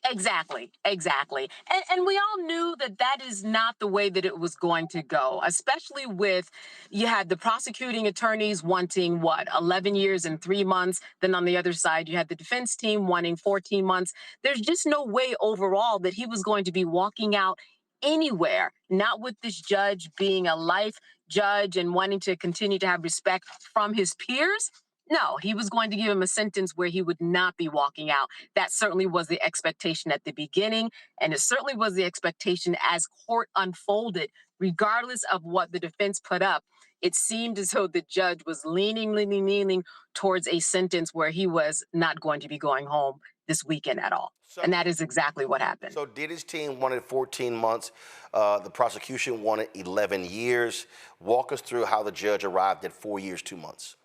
Exactly. And we all knew that that is not the way that it was going to go, especially with, you had the prosecuting attorneys wanting, 11 years and 3 months. Then on the other side, you had the defense team wanting 14 months. There's just no way overall that he was going to be walking out anywhere, not with this judge being a life judge and wanting to continue to have respect from his peers. No, he was going to give him a sentence where he would not be walking out. That certainly was the expectation at the beginning, and it certainly was the expectation as court unfolded, regardless of what the defense put up. It seemed as though the judge was leaning towards a sentence where he was not going to be going home this weekend at all. And that is exactly what happened. So Diddy's team wanted 14 months. The prosecution wanted 11 years. Walk us through how the judge arrived at 4 years, 2 months.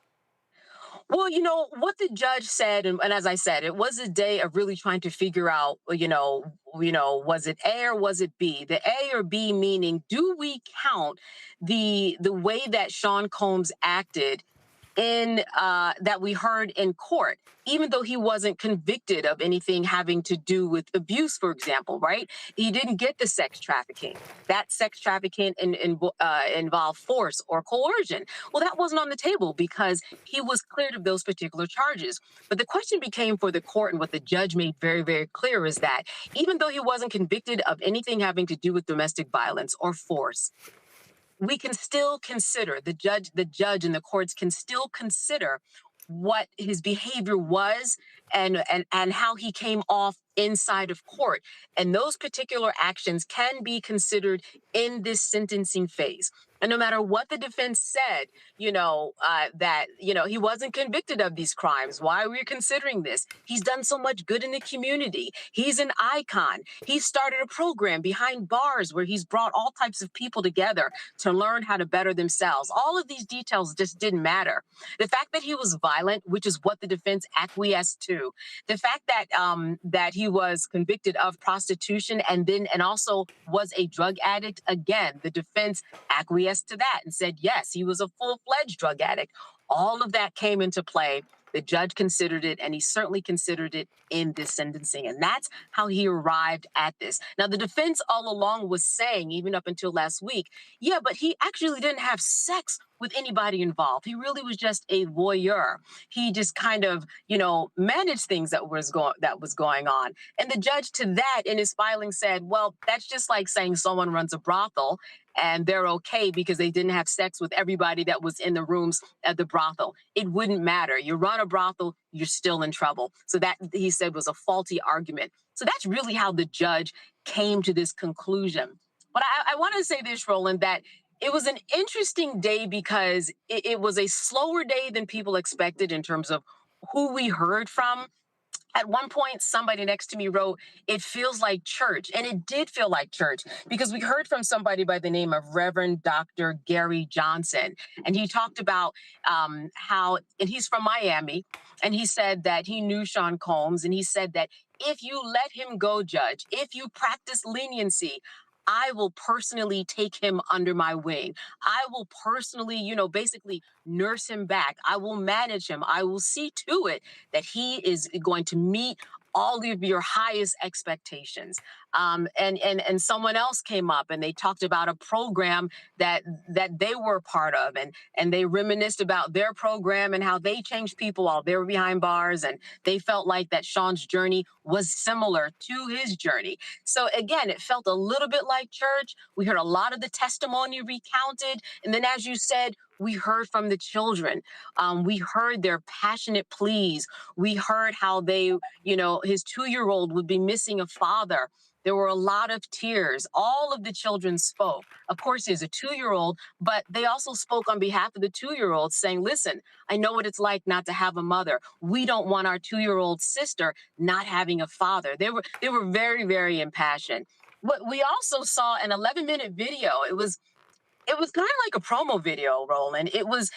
Well, you know, what the judge said, and as I said, it was a day of really trying to figure out, was it A or was it B? The A or B meaning, do we count the way that Sean Combs acted in that we heard in court, even though he wasn't convicted of anything having to do with abuse, for example, right? He didn't get the sex trafficking. That sex trafficking involved force or coercion. Well, that wasn't on the table because he was cleared of those particular charges. But the question became for the court, and what the judge made very, very clear is that even though he wasn't convicted of anything having to do with domestic violence or force, we can still consider, the judge and the courts can still consider what his behavior was and how he came off inside of court. And those particular actions can be considered in this sentencing phase. And no matter what the defense said, that he wasn't convicted of these crimes. Why are we considering this? He's done so much good in the community. He's an icon. He started a program behind bars where he's brought all types of people together to learn how to better themselves. All of these details just didn't matter. The fact that he was violent, which is what the defense acquiesced to, the fact that that he was convicted of prostitution and also was a drug addict, again, the defense acquiesced to that and said, yes, he was a full-fledged drug addict. All of that came into play. The judge considered it, and he certainly considered it in this sentencing. And that's how he arrived at this. Now, the defense all along was saying, even up until last week, yeah, but he actually didn't have sex with anybody involved. He really was just a voyeur. He just kind of, managed things that was going on. And the judge to that in his filing said, well, that's just like saying someone runs a brothel and they're okay because they didn't have sex with everybody that was in the rooms at the brothel. It wouldn't matter. You run a brothel, you're still in trouble. So that, he said, was a faulty argument. So that's really how the judge came to this conclusion. But I want to say this, Roland, that it was an interesting day because it was a slower day than people expected in terms of who we heard from. At one point, somebody next to me wrote, it feels like church. And it did feel like church because we heard from somebody by the name of Reverend Dr. Gary Johnson. And he talked about how, and he's from Miami, and he said that he knew Sean Combs. And he said that if you let him go, Judge, if you practice leniency, I will personally take him under my wing. I will personally, basically nurse him back. I will manage him. I will see to it that he is going to meet all of your highest expectations. And someone else came up and they talked about a program that they were part of, and they reminisced about their program and how they changed people while they were behind bars, and they felt like that Sean's journey was similar to his journey. So again, it felt a little bit like church. We heard a lot of the testimony recounted, and then as you said, we heard from the children. We heard their passionate pleas. We heard how they, his 2-year-old would be missing a father. There were a lot of tears. All of the children spoke. Of course, he's a 2-year-old, but they also spoke on behalf of the 2-year-old saying, listen, I know what it's like not to have a mother. We don't want our 2-year-old sister not having a father. They were very, very impassioned. But we also saw an 11-minute video. It was kind of like a promo video, Roland. It was,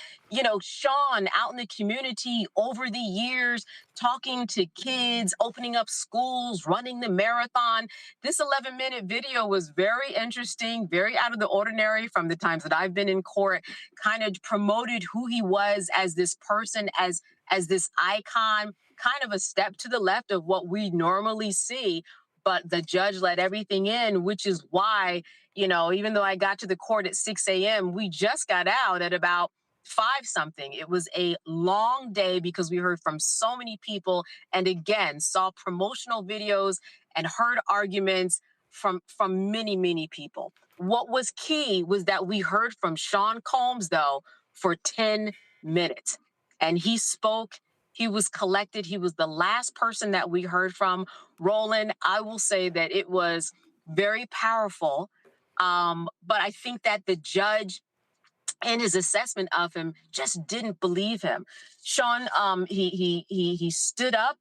Sean out in the community over the years, talking to kids, opening up schools, running the marathon. This 11-minute video was very interesting, very out of the ordinary from the times that I've been in court, kind of promoted who he was as this person, as this icon, kind of a step to the left of what we normally see. But the judge let everything in, which is why, even though I got to the court at 6 a.m., we just got out at about 5-something. It was a long day because we heard from so many people and again, saw promotional videos and heard arguments from many, many people. What was key was that we heard from Sean Combs, though, for 10 minutes. And he spoke. He was collected. He was the last person that we heard from. Roland, I will say that it was very powerful. But I think that the judge and his assessment of him just didn't believe him. Sean, he stood up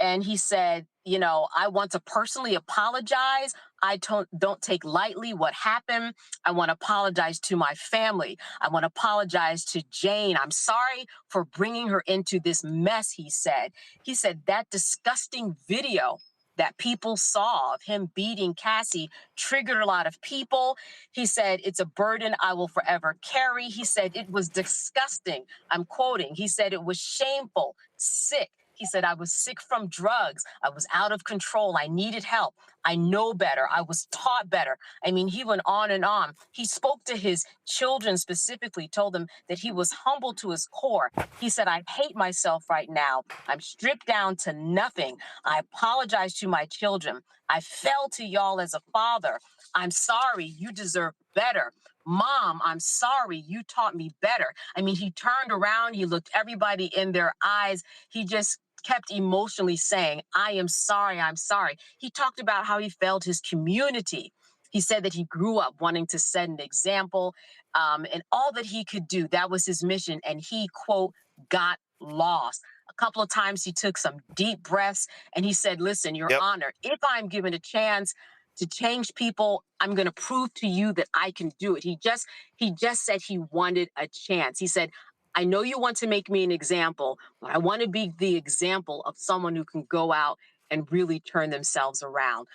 and he said, I want to personally apologize. I don't take lightly what happened. I want to apologize to my family. I want to apologize to Jane. I'm sorry for bringing her into this mess, he said. He said that disgusting video that people saw of him beating Cassie triggered a lot of people. He said, it's a burden I will forever carry. He said, it was disgusting. I'm quoting. He said, it was shameful, sick. He said, I was sick from drugs. I was out of control. I needed help. I know better. I was taught better. I mean, he went on and on. He spoke to his children specifically, told them that he was humble to his core. He said, I hate myself right now. I'm stripped down to nothing. I apologize to my children. I fell to y'all as a father. I'm sorry. You deserve better. Mom, I'm sorry. You taught me better. I mean, he turned around. He looked everybody in their eyes. He just kept emotionally saying, I am sorry, I'm sorry. He talked about how he felt his community. He said that he grew up wanting to set an example and all that he could do. That was his mission. And he, quote, got lost. A couple of times he took some deep breaths and he said, listen, Your Honor, if I'm given a chance to change people, I'm going to prove to you that I can do it. He just said he wanted a chance. He said, I know you want to make me an example, but I want to be the example of someone who can go out and really turn themselves around.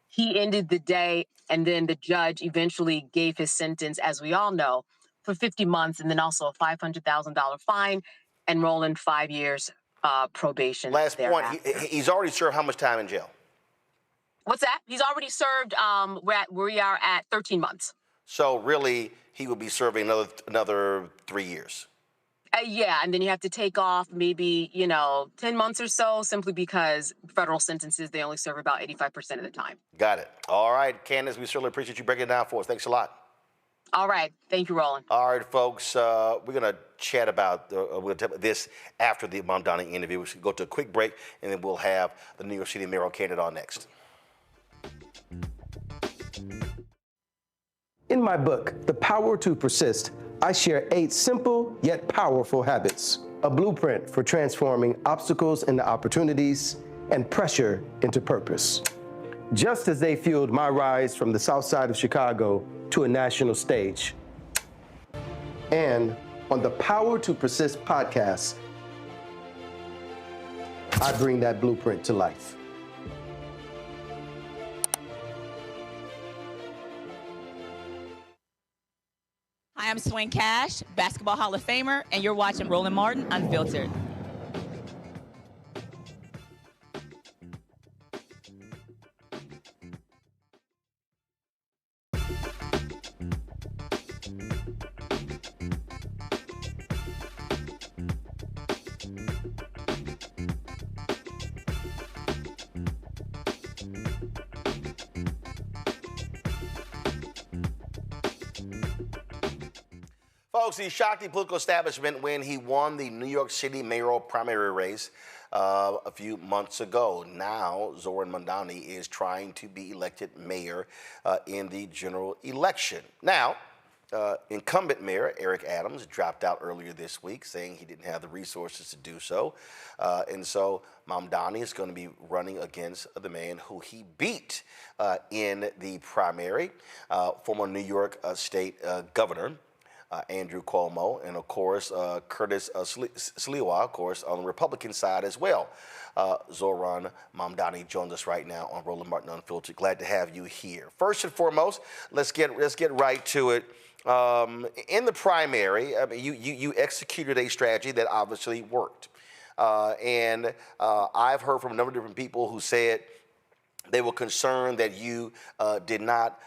He ended the day, and then the judge eventually gave his sentence, as we all know, for 50 months, and then also a $500,000 fine, and Roland 5 years probation. Last point, he's already served how much time in jail? What's that? He's already served, we are at 13 months. So really, he will be serving another 3 years. Yeah, and then you have to take off maybe, 10 months or so, simply because federal sentences, they only serve about 85% of the time. Got it. All right, Candace, we certainly appreciate you breaking it down for us. Thanks a lot. All right. Thank you, Roland. All right, folks, we're going to chat about this after the Mamdani interview. We should go to a quick break, and then we'll have the New York City mayoral candidate on next. In my book, The Power to Persist, I share 8 simple yet powerful habits, a blueprint for transforming obstacles into opportunities and pressure into purpose. Just as they fueled my rise from the South Side of Chicago to a national stage. And on the Power to Persist podcast, I bring that blueprint to life. Hi, I'm Swing Cash, Basketball Hall of Famer, and you're watching Roland Martin Unfiltered. Folks, he shocked the political establishment when he won the New York City mayoral primary race a few months ago. Now, Zohran Mamdani is trying to be elected mayor in the general election. Now, incumbent mayor Eric Adams dropped out earlier this week, saying he didn't have the resources to do so. And so Mamdani is going to be running against the man who he beat in the primary, former New York State Governor Andrew Cuomo, and of course Curtis Sliwa, of course, on the Republican side as well. Zohran Mamdani joins us right now on Roland Martin Unfiltered. Glad to have you here. First and foremost, let's get right to it. In the primary, I mean, you executed a strategy that obviously worked, and I've heard from a number of different people who said they were concerned that you did not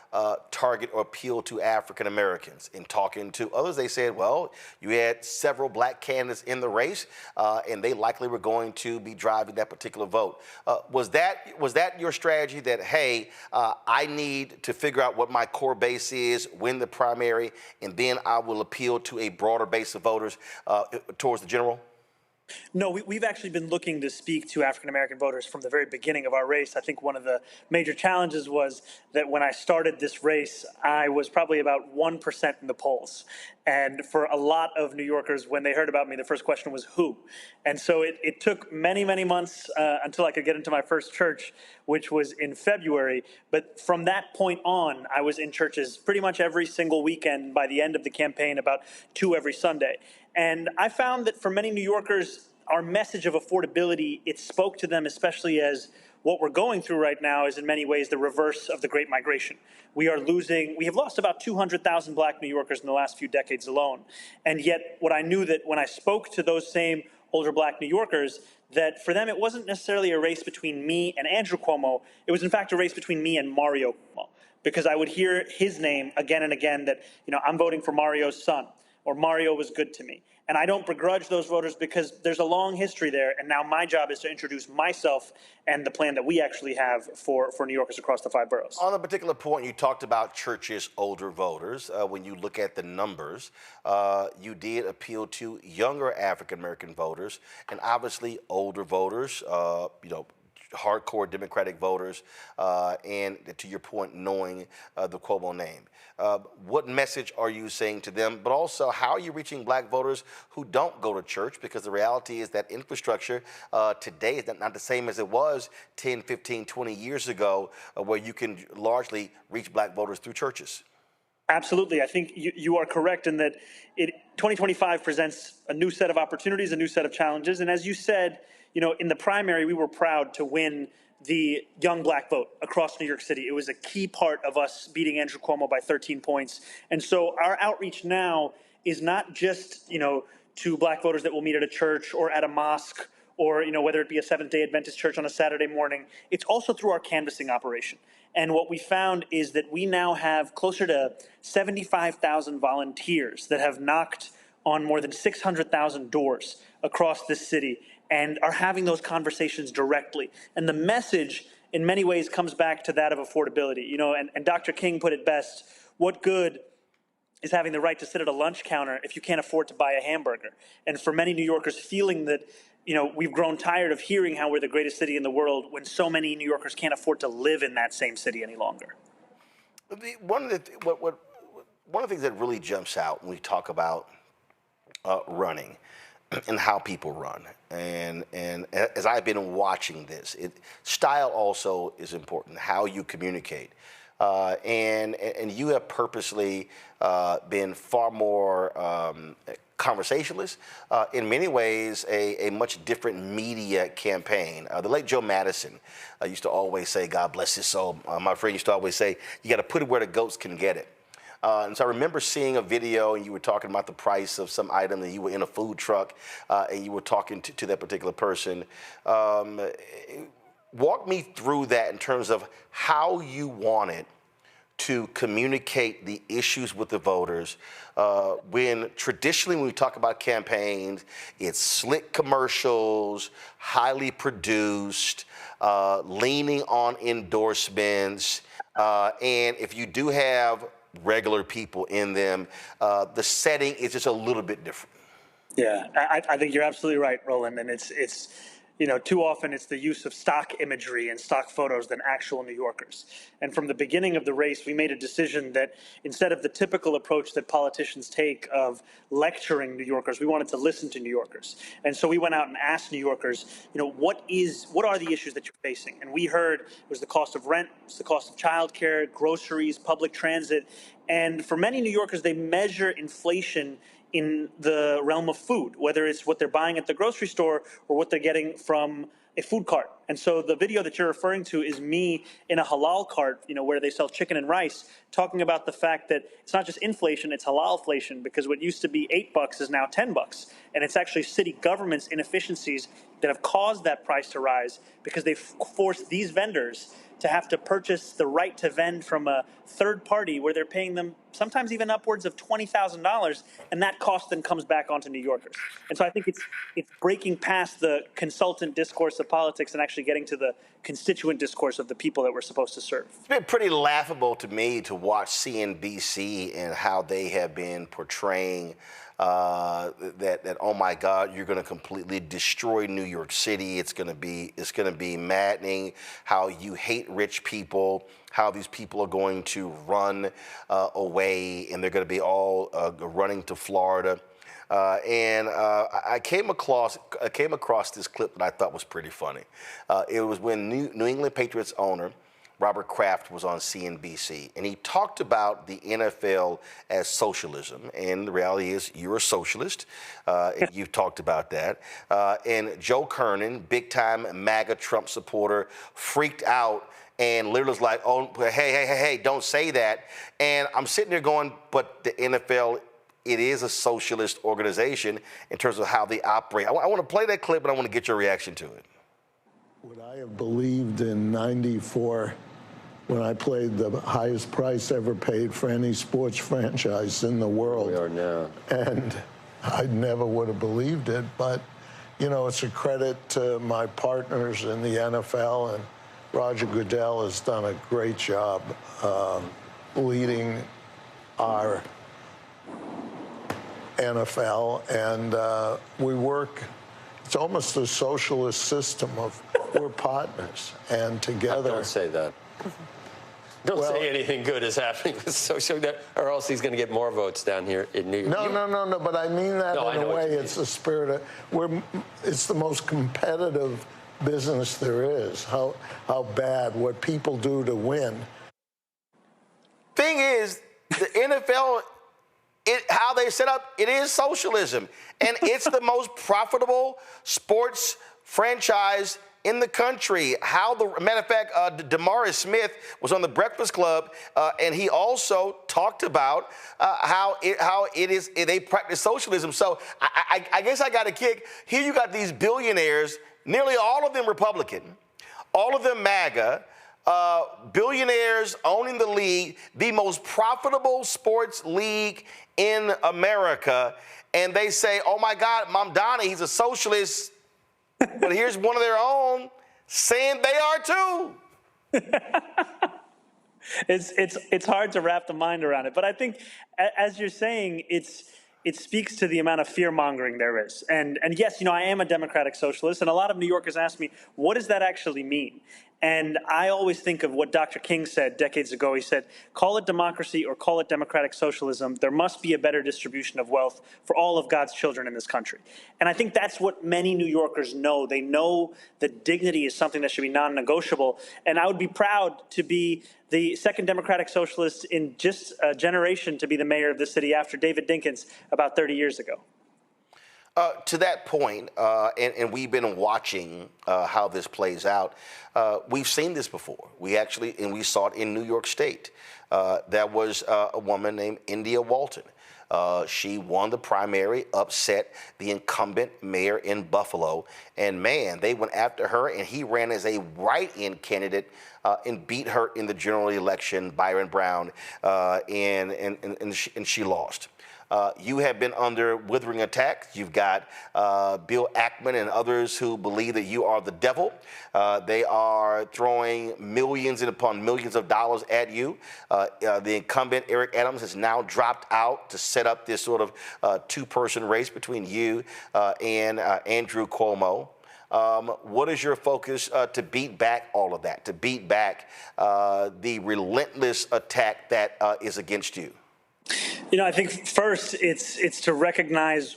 target or appeal to African Americans. In talking to others, they said, well, you had several black candidates in the race, and they likely were going to be driving that particular vote. Was that your strategy that, hey, I need to figure out what my core base is, win the primary, and then I will appeal to a broader base of voters towards the general? No, we've actually been looking to speak to African-American voters from the very beginning of our race. I think one of the major challenges was that when I started this race, I was probably about 1% in the polls. And for a lot of New Yorkers, when they heard about me, the first question was who? And so it took many, many months until I could get into my first church, which was in February. But from that point on, I was in churches pretty much every single weekend. By the end of the campaign, about 2 every Sunday. And I found that for many New Yorkers, our message of affordability, it spoke to them, especially as what we're going through right now is in many ways the reverse of the Great Migration. We have lost about 200,000 black New Yorkers in the last few decades alone. And yet what I knew that when I spoke to those same older black New Yorkers, that for them it wasn't necessarily a race between me and Andrew Cuomo, it was in fact a race between me and Mario Cuomo. Because I would hear his name again and again that, I'm voting for Mario's son, or Mario was good to me. And I don't begrudge those voters because there's a long history there. And now my job is to introduce myself and the plan that we actually have for New Yorkers across the 5 boroughs. On a particular point, you talked about churches' older voters. When you look at the numbers, you did appeal to younger African-American voters and obviously older voters, hardcore Democratic voters, and to your point, knowing the Cuomo name. What message are you saying to them? But also, how are you reaching black voters who don't go to church? Because the reality is that infrastructure today is not the same as it was 10, 15, 20 years ago, where you can largely reach black voters through churches. Absolutely. I think you are correct in that 2025 presents a new set of opportunities, a new set of challenges. And as you said, in the primary, we were proud to win the young black vote across New York City. It was a key part of us beating Andrew Cuomo by 13 points. And so our outreach now is not just, to black voters that will meet at a church or at a mosque or, whether it be a Seventh-day Adventist church on a Saturday morning. It's also through our canvassing operation. And what we found is that we now have closer to 75,000 volunteers that have knocked on more than 600,000 doors across this city and are having those conversations directly. And the message, in many ways, comes back to that of affordability. And Dr. King put it best, what good is having the right to sit at a lunch counter if you can't afford to buy a hamburger? And for many New Yorkers feeling that, we've grown tired of hearing how we're the greatest city in the world when so many New Yorkers can't afford to live in that same city any longer. One of the things that really jumps out when we talk about running and how people run, and as I've been watching this, style also is important, how you communicate. And you have purposely been far more conversationalist, in many ways a much different media campaign. The late Joe Madison used to always say, God bless his soul, my friend used to always say, you got to put it where the goats can get it. And so I remember seeing a video, and you were talking about the price of some item, and you were in a food truck, and you were talking to that particular person. Walk me through that in terms of how you wanted to communicate the issues with the voters when traditionally when we talk about campaigns, it's slick commercials, highly produced, leaning on endorsements, and if you do have regular people in them, the setting is just a little bit different. Yeah, I think you're absolutely right, Roland, and it's too often it's the use of stock imagery and stock photos than actual New Yorkers. And from the beginning of the race, we made a decision that instead of the typical approach that politicians take of lecturing New Yorkers, we wanted to listen to New Yorkers. And so we went out and asked New Yorkers, what are the issues that you're facing? And we heard it was the cost of rent, it was the cost of childcare, groceries, public transit. And for many New Yorkers, they measure inflation in the realm of food, whether it's what they're buying at the grocery store or what they're getting from a food cart. And so the video that you're referring to is me in a halal cart, where they sell chicken and rice, talking about the fact that it's not just inflation, it's halalflation, because what used to be $8 is now $10. And it's actually city government's inefficiencies that have caused that price to rise because they've forced these vendors to have to purchase the right to vend from a third party where they're paying them sometimes even upwards of $20,000, and that cost then comes back onto New Yorkers. And so I think it's breaking past the consultant discourse of politics and actually getting to the constituent discourse of the people that we're supposed to serve. It's been pretty laughable to me to watch CNBC and how they have been portraying that oh my God, you're going to completely destroy New York City. It's going to be maddening. How you hate rich people. How these people are going to run away, and they're going to be all running to Florida. I came across this clip that I thought was pretty funny. It was when New England Patriots owner Robert Kraft was on CNBC, and he talked about the NFL as socialism. And the reality is, you're a socialist. You've talked about that. And Joe Kernan, big-time MAGA Trump supporter, freaked out and literally was like, "Oh, hey, don't say that." And I'm sitting there going, but the NFL, it is a socialist organization in terms of how they operate. I want to play that clip, and I want to get your reaction to it. Would I have believed in '94 when I played the highest price ever paid for any sports franchise in the world? We are now. And I never would have believed it, but, it's a credit to my partners in the NFL, and Roger Goodell has done a great job leading our NFL, and we work. It's almost a socialist system of we're partners, and together. Don't say that. Don't say anything good is happening with social, or else he's going to get more votes down here in New York. No. But I mean that in a way. It's the spirit of it's the most competitive business there is. How bad what people do to win. Thing is, the NFL. How they set up, it is socialism. And it's the most profitable sports franchise in the country. Matter of fact, DeMaurice Smith was on the Breakfast Club, and he also talked about how they practice socialism. So I guess I got a kick. Here you got these billionaires, nearly all of them Republican, all of them MAGA, billionaires owning the league, the most profitable sports league in America, and they say, oh my God, Mamdani, he's a socialist, but here's one of their own saying they are too. It's hard to wrap the mind around it, but I think, as you're saying, it speaks to the amount of fear-mongering there is. And yes, I am a democratic socialist, and a lot of New Yorkers ask me, what does that actually mean? And I always think of what Dr. King said decades ago. He said, call it democracy or call it democratic socialism. There must be a better distribution of wealth for all of God's children in this country. And I think that's what many New Yorkers know. They know that dignity is something that should be non-negotiable. And I would be proud to be the second democratic socialist in just a generation to be the mayor of the city after David Dinkins about 30 years ago. To that point, and we've been watching how this plays out, we've seen this before. We saw it in New York State. There was a woman named India Walton. She won the primary, upset the incumbent mayor in Buffalo, and man, they went after her, and he ran as a write-in candidate and beat her in the general election, Byron Brown, and she lost. You have been under withering attacks. You've got Bill Ackman and others who believe that you are the devil. They are throwing millions and upon millions of dollars at you. The incumbent, Eric Adams, has now dropped out to set up this sort of two-person race between you and Andrew Cuomo. What is your focus to beat back all of that, to beat back the relentless attack that is against you? I think first it's to recognize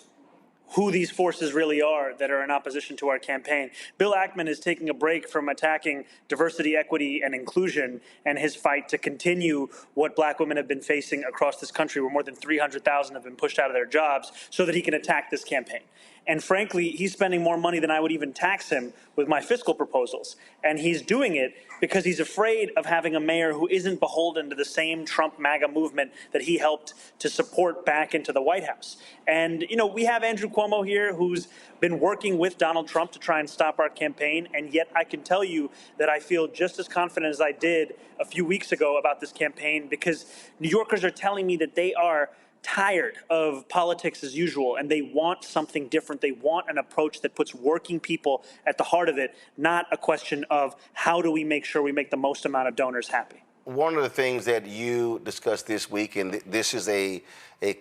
who these forces really are that are in opposition to our campaign. Bill Ackman is taking a break from attacking diversity, equity, and inclusion and his fight to continue what black women have been facing across this country, where more than 300,000 have been pushed out of their jobs, so that he can attack this campaign. And frankly, he's spending more money than I would even tax him with my fiscal proposals. And he's doing it because he's afraid of having a mayor who isn't beholden to the same Trump MAGA movement that he helped to support back into the White House. And, we have Andrew Cuomo here who's been working with Donald Trump to try and stop our campaign. And yet I can tell you that I feel just as confident as I did a few weeks ago about this campaign, because New Yorkers are telling me that they are tired of politics as usual, and they want something different. They want an approach that puts working people at the heart of it, not a question of how do we make sure we make the most amount of donors happy. One of the things that you discussed this week, and this is a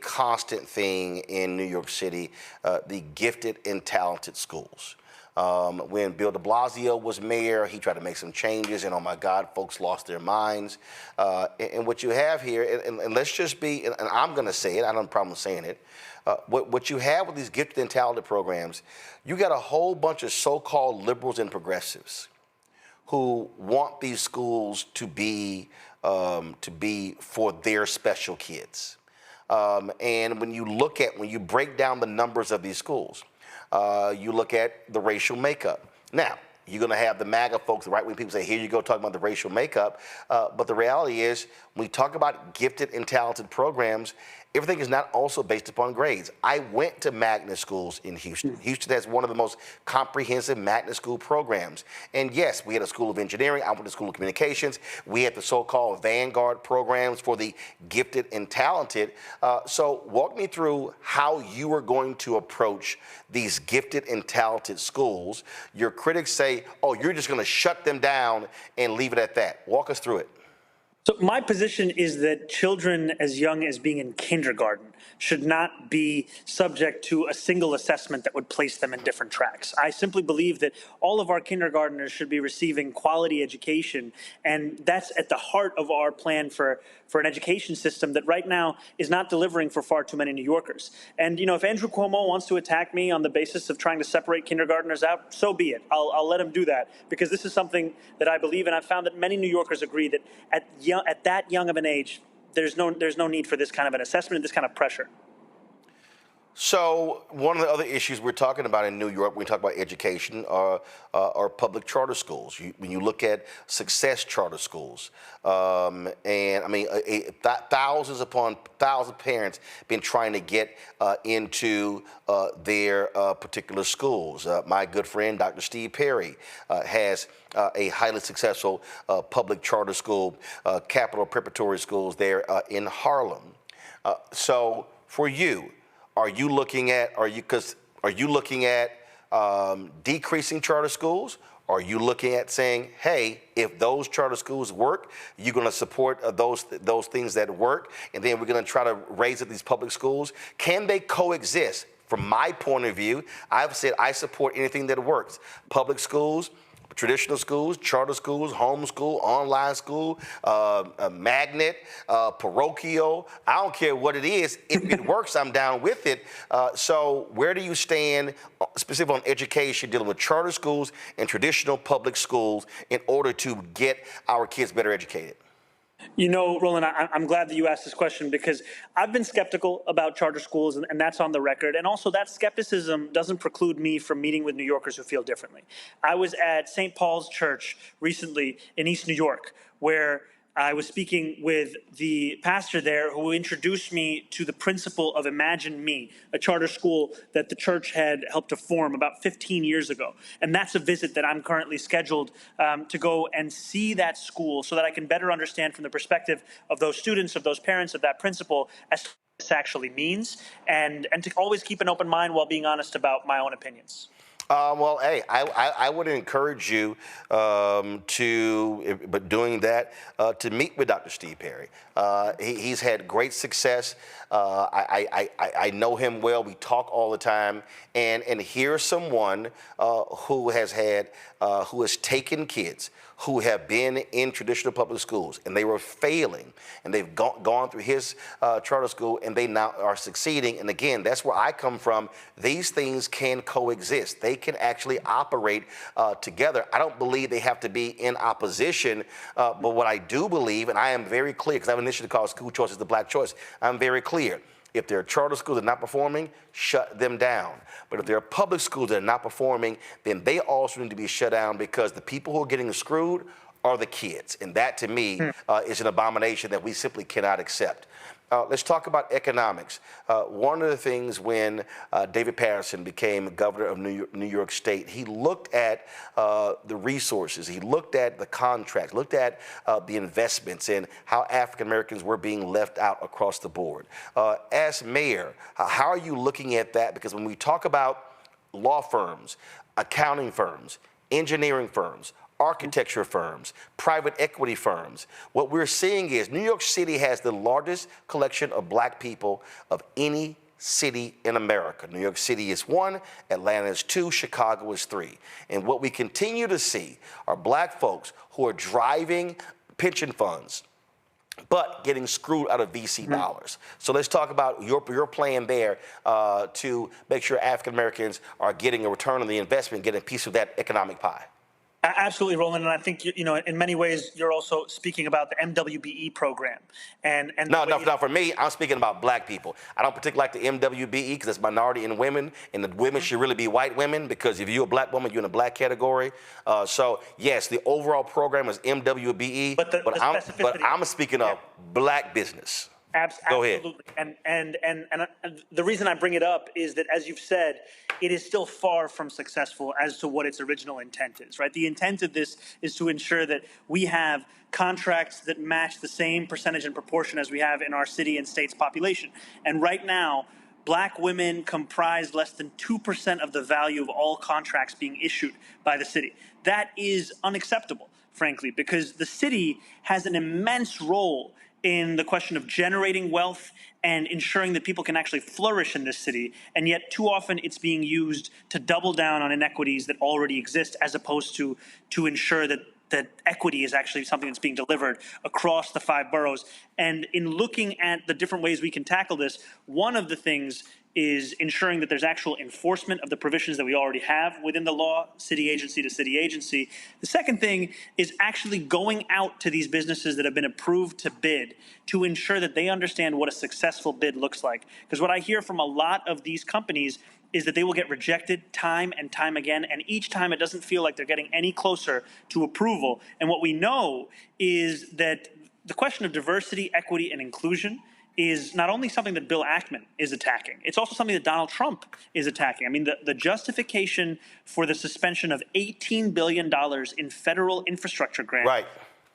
constant thing in New York City, the gifted and talented schools. When Bill de Blasio was mayor, he tried to make some changes, and oh my God, folks lost their minds. And what you have here, and let's just be, and I'm going to say it, I don't have a problem saying it, what you have with these gifted and talented programs, you got a whole bunch of so-called liberals and progressives who want these schools to be for their special kids. And when you break down the numbers of these schools, you look at the racial makeup. Now, you're going to have the MAGA folks, the right-wing people say, here you go, talking about the racial makeup. But the reality is, when we talk about gifted and talented programs, everything is not also based upon grades. I went to magnet schools in Houston. Houston has one of the most comprehensive magnet school programs. And yes, we had a school of engineering. I went to school of communications. We had the so-called Vanguard programs for the gifted and talented. So walk me through how you are going to approach these gifted and talented schools. Your critics say, oh, you're just going to shut them down and leave it at that. Walk us through it. So my position is that children as young as being in kindergarten should not be subject to a single assessment that would place them in different tracks. I simply believe that all of our kindergartners should be receiving quality education, and that's at the heart of our plan for an education system that right now is not delivering for far too many New Yorkers. And, if Andrew Cuomo wants to attack me on the basis of trying to separate kindergartners out, so be it. I'll let him do that, because this is something that I believe, and I've found that many New Yorkers agree that at that young of an age, there's no need for this kind of an assessment and this kind of pressure. So one of the other issues we're talking about in New York when we talk about education are public charter schools. When you look at success charter schools, and I mean, thousands upon thousands of parents been trying to get into their particular schools. My good friend, Dr. Steve Perry, has a highly successful public charter school, Capital Preparatory Schools there in Harlem. So for you, are you looking at decreasing charter schools? Are you looking at saying, hey, if those charter schools work, you're going to support those things that work, and then we're going to try to raise up these public schools? Can they coexist? From my point of view, I've said I support anything that works. Public schools, traditional schools, charter schools, homeschool, online school, magnet, parochial. I don't care what it is. If it works, I'm down with it. So where do you stand specifically on education, dealing with charter schools and traditional public schools in order to get our kids better educated? You know, Roland, I'm glad that you asked this question because I've been skeptical about charter schools, and that's on the record. And also, that skepticism doesn't preclude me from meeting with New Yorkers who feel differently. I was at St. Paul's Church recently in East New York, where I was speaking with the pastor there who introduced me to the principal of Imagine Me, a charter school that the church had helped to form about 15 years ago. And that's a visit that I'm currently scheduled to go and see that school so that I can better understand from the perspective of those students, of those parents, of that principal, as to what this actually means, and to always keep an open mind while being honest about my own opinions. Well, hey, I would encourage you but doing that, to meet with Dr. Steve Perry. He's had great success. I know him well. We talk all the time. And here's someone who has taken kids who have been in traditional public schools, and they were failing, and they've gone through his charter school, and they now are succeeding. And again, that's where I come from. These things can coexist. They can actually operate together. I don't believe they have to be in opposition, but what I do believe, and I am very clear, because I have an initiative called School Choice is the Black Choice, I'm very clear. If there are charter schools that are not performing, shut them down. But if there are public schools that are not performing, then they also need to be shut down, because the people who are getting screwed are the kids. And that, to me, is an abomination that we simply cannot accept. Let's talk about economics. One of the things when David Paterson became governor of New York State, he looked at the resources, he looked at the contracts, looked at the investments, and how African Americans were being left out across the board. As mayor, how are you looking at that? Because when we talk about law firms, accounting firms, engineering firms, architecture firms, private equity firms, what we're seeing is New York City has the largest collection of black people of any city in America. New York City is 1, Atlanta is 2, Chicago is 3. And what we continue to see are black folks who are driving pension funds, but getting screwed out of VC dollars. So let's talk about your plan there to make sure African Americans are getting a return on the investment, getting a piece of that economic pie. Absolutely, Roland, and I think in many ways you're also speaking about the MWBE program. No, for me, I'm speaking about black people. I don't particularly like the MWBE because it's minority in women, and the women should really be white women, because if you're a black woman, you're in a black category. So yes, the overall program is MWBE, but I'm speaking of black business. Go ahead. Absolutely. And the reason I bring it up is that, as you've said, it is still far from successful as to what its original intent is, right? The intent of this is to ensure that we have contracts that match the same percentage and proportion as we have in our city and state's population. And right now, black women comprise less than 2% of the value of all contracts being issued by the city. That is unacceptable, frankly, because the city has an immense role in the question of generating wealth and ensuring that people can actually flourish in this city. And yet too often it's being used to double down on inequities that already exist, as opposed to ensure that equity is actually something that's being delivered across the 5 boroughs. And in looking at the different ways we can tackle this, one of the things is ensuring that there's actual enforcement of the provisions that we already have within the law, city agency to city agency. The second thing is actually going out to these businesses that have been approved to bid to ensure that they understand what a successful bid looks like. Because what I hear from a lot of these companies is that they will get rejected time and time again, and each time it doesn't feel like they're getting any closer to approval. And what we know is that the question of diversity, equity, and inclusion is not only something that Bill Ackman is attacking, it's also something that Donald Trump is attacking. I mean, the justification for the suspension of $18 billion in federal infrastructure grants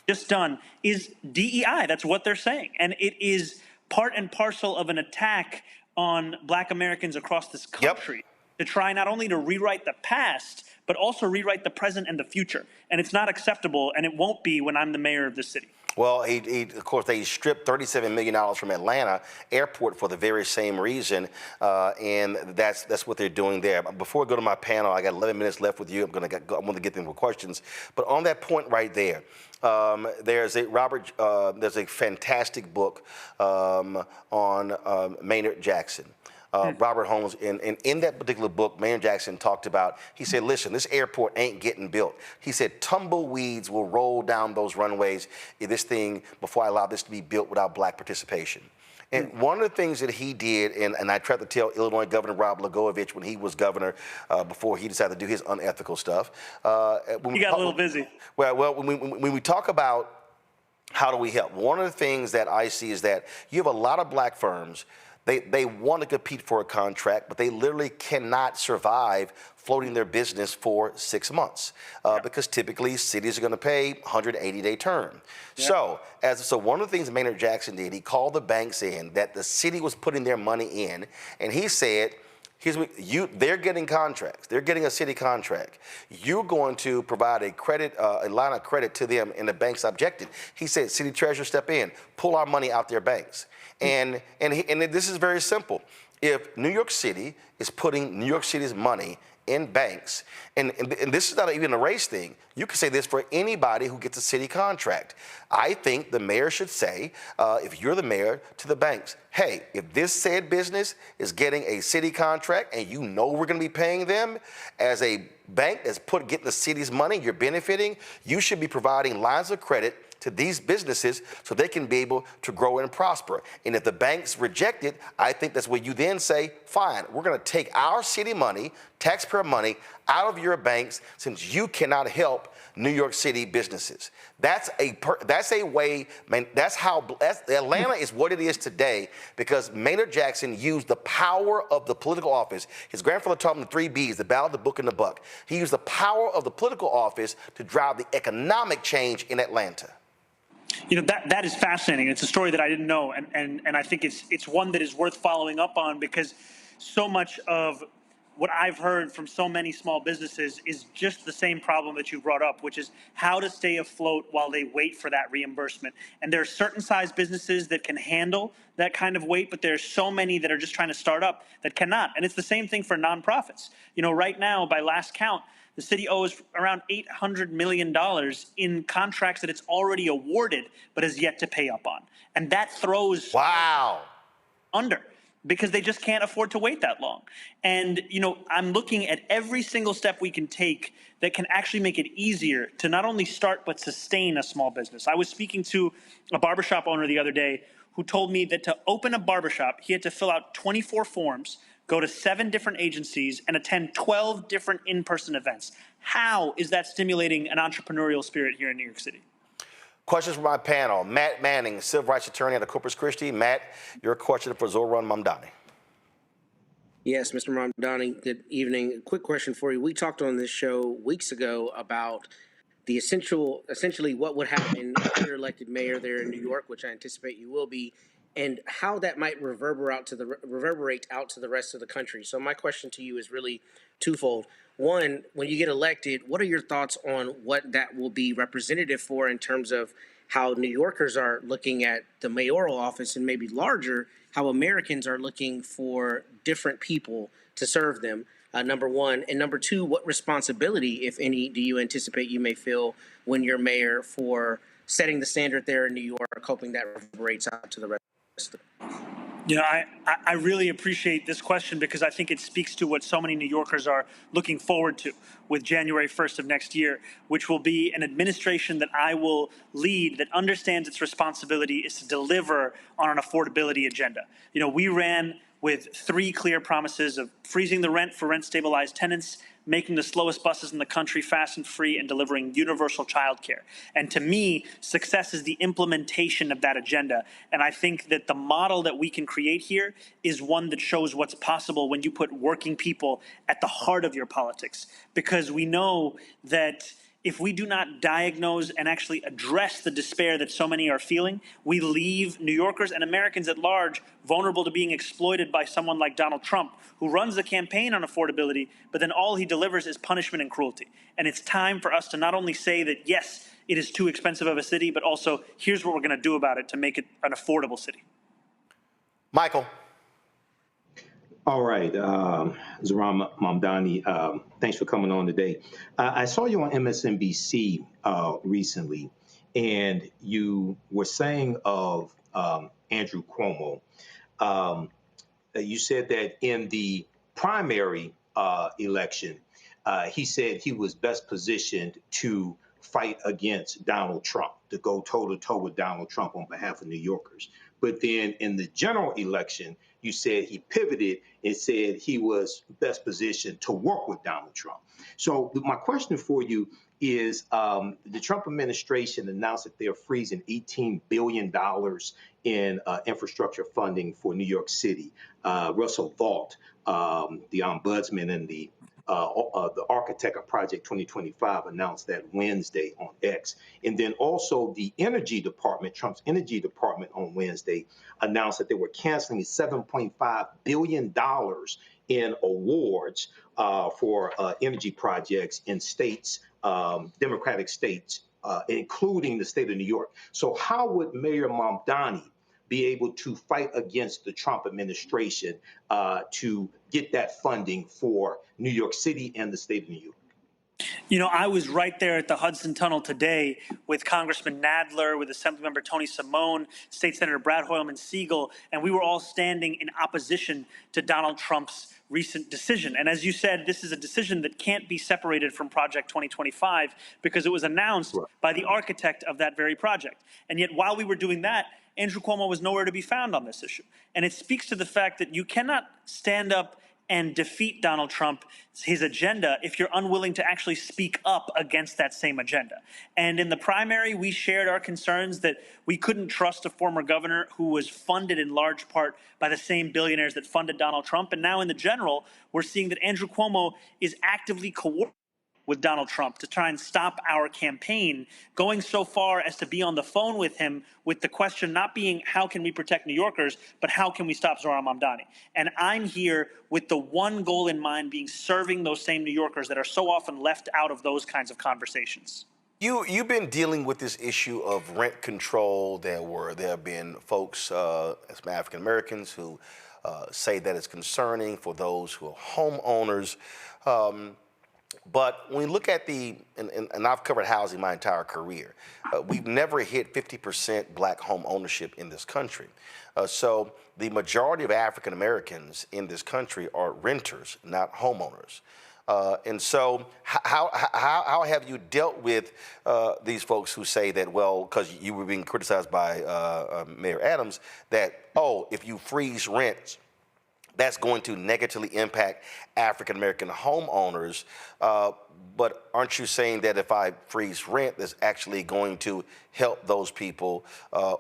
just done is DEI. That's what they're saying. And it is part and parcel of an attack on black Americans across this country to try not only to rewrite the past, but also rewrite the present and the future. And it's not acceptable, and it won't be when I'm the mayor of this city. Well, of course, they stripped $37 million from Atlanta Airport for the very same reason, and that's what they're doing there. Before I go to my panel, I got 11 minutes left with you. I want to get them with questions. But on that point right there, there's a fantastic book on Maynard Jackson. Robert Holmes. And in that particular book, Mayor Jackson talked about, he said, listen, this airport ain't getting built. He said, tumbleweeds will roll down those runways if this thing, before I allow this to be built without black participation. And one of the things that he did, and I tried to tell Illinois Governor Rob Blagojevich when he was governor, before he decided to do his unethical stuff. He got a little busy. Well, when we talk about how do we help, one of the things that I see is that you have a lot of black firms. They want to compete for a contract, but they literally cannot survive floating their business for 6 months because typically cities are going to pay 180-day term. So one of the things Maynard Jackson did, he called the banks in that the city was putting their money in, and he said, they're getting contracts. They're getting a city contract. You're going to provide a line of credit to them, and the banks objected. He said, city treasurer, step in, pull our money out their banks. And this is very simple. If New York City is putting New York City's money in banks, and this is not even a race thing, you can say this for anybody who gets a city contract. I think the mayor should say, if you're the mayor, to the banks, hey, if this said business is getting a city contract and you know we're going to be paying them, as a bank that's getting the city's money, you're benefiting, you should be providing lines of credit to these businesses so they can be able to grow and prosper. And if the banks reject it, I think that's where you then say, fine, we're going to take our city money, taxpayer money, out of your banks since you cannot help New York City businesses. That's a way, man, Atlanta is what it is today because Maynard Jackson used the power of the political office. His grandfather taught him the 3 B's, the ballot, the book, and the buck. He used the power of the political office to drive the economic change in Atlanta. You know, that is fascinating. It's a story that I didn't know, and I think it's one that is worth following up on because so much of what I've heard from so many small businesses is just the same problem that you brought up, which is how to stay afloat while they wait for that reimbursement. And there are certain size businesses that can handle that kind of weight, but there's so many that are just trying to start up that cannot. And it's the same thing for nonprofits. You know, right now, by last count, the city owes around $800 million in contracts that it's already awarded but has yet to pay up on. And that throws under because they just can't afford to wait that long. And, you know, I'm looking at every single step we can take that can actually make it easier to not only start but sustain a small business. I was speaking to a barbershop owner the other day who told me that to open a barbershop, he had to fill out 24 forms, go to 7 different agencies, and attend 12 different in-person events. How is that stimulating an entrepreneurial spirit here in New York City? Questions from my panel. Matt Manning, civil rights attorney out of Corpus Christi. Matt, your question for Zohran Mamdani. Yes, Mr. Mamdani, good evening. A quick question for you. We talked on this show weeks ago about the essentially what would happen if you're elected mayor there in New York, which I anticipate you will be, and how that might reverberate out to the rest of the country. So my question to you is really twofold. One, when you get elected, what are your thoughts on what that will be representative for in terms of how New Yorkers are looking at the mayoral office and maybe larger, how Americans are looking for different people to serve them, number one. And number two, what responsibility, if any, do you anticipate you may feel when you're mayor for setting the standard there in New York, hoping that reverberates out to the rest of the country? You know, I really appreciate this question because I think it speaks to what so many New Yorkers are looking forward to with January 1st of next year, which will be an administration that I will lead that understands its responsibility is to deliver on an affordability agenda. You know, we ran with 3 clear promises of freezing the rent for rent-stabilized tenants, making the slowest buses in the country fast and free, and delivering universal childcare. And to me, success is the implementation of that agenda. And I think that the model that we can create here is one that shows what's possible when you put working people at the heart of your politics. Because we know that if we do not diagnose and actually address the despair that so many are feeling, we leave New Yorkers and Americans at large vulnerable to being exploited by someone like Donald Trump, who runs the campaign on affordability, but then all he delivers is punishment and cruelty. And it's time for us to not only say that, yes, it is too expensive of a city, but also here's what we're going to do about it to make it an affordable city. Michael. All right, Zohran Mamdani, thanks for coming on today. I saw you on MSNBC recently, and you were saying of Andrew Cuomo you said that in the primary election, he said he was best positioned to fight against Donald Trump, to go toe-to-toe with Donald Trump on behalf of New Yorkers. But then in the general election, you said he pivoted and said he was best positioned to work with Donald Trump. So my question for you is, the Trump administration announced that they're freezing $18 billion in infrastructure funding for New York City. Russell Vought, the ombudsman and the architect of Project 2025, announced that Wednesday on X. And then also the Energy Department, Trump's Energy Department on Wednesday announced that they were canceling $7.5 billion in awards for energy projects in states, Democratic states, including the state of New York. So how would Mayor Mamdani be able to fight against the Trump administration to get that funding for New York City and the state of New York? You know, I was right there at the Hudson Tunnel today with Congressman Nadler, with Assemblymember Tony Simone, State Senator Brad Hoylman Siegel, and we were all standing in opposition to Donald Trump's recent decision. And as you said, this is a decision that can't be separated from Project 2025 because it was announced by the architect of that very project. And yet while we were doing that, Andrew Cuomo was nowhere to be found on this issue. And it speaks to the fact that you cannot stand up and defeat Donald Trump, his agenda, if you're unwilling to actually speak up against that same agenda. And in the primary, we shared our concerns that we couldn't trust a former governor who was funded in large part by the same billionaires that funded Donald Trump. And now in the general, we're seeing that Andrew Cuomo is actively coordinating with Donald Trump to try and stop our campaign, going so far as to be on the phone with him with the question not being how can we protect New Yorkers, but how can we stop Zohran Mamdani? And I'm here with the one goal in mind, being serving those same New Yorkers that are so often left out of those kinds of conversations. You've been dealing with this issue of rent control. There have been folks, as African Americans, who say that it's concerning for those who are homeowners. But when we look at and I've covered housing my entire career, we've never hit 50% black home ownership in this country. So the majority of African Americans in this country are renters, not homeowners. And so how have you dealt with these folks who say that, well, because you were being criticized by Mayor Adams, that, oh, if you freeze rents, that's going to negatively impact African American homeowners. But aren't you saying that if I freeze rent, that's actually going to help those people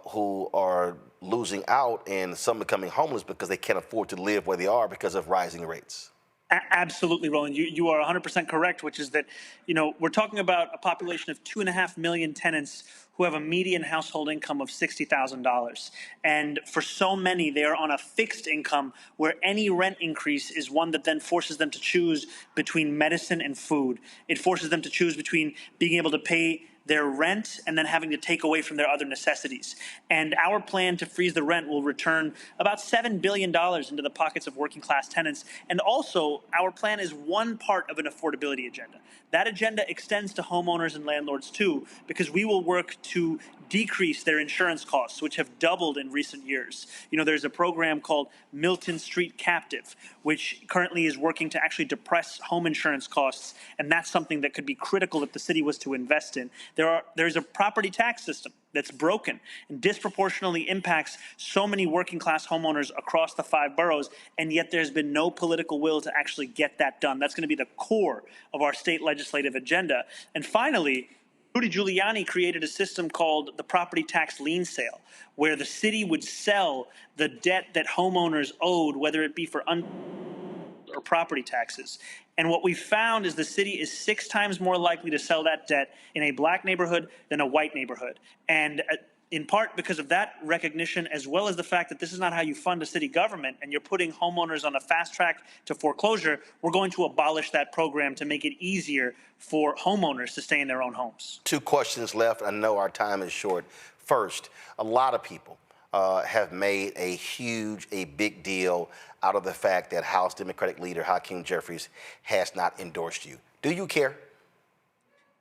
who are losing out and some becoming homeless because they can't afford to live where they are because of rising rates? Absolutely, Roland. You are 100% correct, which is that, you know, we're talking about a population of 2.5 million tenants who have a median household income of $60,000. And for so many, they are on a fixed income where any rent increase is one that then forces them to choose between medicine and food. It forces them to choose between being able to pay their rent and then having to take away from their other necessities. And our plan to freeze the rent will return about $7 billion into the pockets of working class tenants. And also, our plan is one part of an affordability agenda. That agenda extends to homeowners and landlords too, because we will work to decrease their insurance costs, which have doubled in recent years. You know, there's a program called Milton Street Captive, which currently is working to actually depress home insurance costs, and that's something that could be critical if the city was to invest in. There's a property tax system that's broken and disproportionately impacts so many working class homeowners across the 5 boroughs, and yet there's been no political will to actually get that done. That's going to be the core of our state legislative agenda. And finally, Rudy Giuliani created a system called the property tax lien sale, where the city would sell the debt that homeowners owed, whether it be for or property taxes. And what we found is the city is 6 times more likely to sell that debt in a black neighborhood than a white neighborhood. And in part because of that recognition, as well as the fact that this is not how you fund a city government and you're putting homeowners on a fast track to foreclosure, we're going to abolish that program to make it easier for homeowners to stay in their own homes. 2 questions left. I know our time is short. First, a lot of people have made a big deal out of the fact that House Democratic leader Hakeem Jeffries has not endorsed you. Do you care?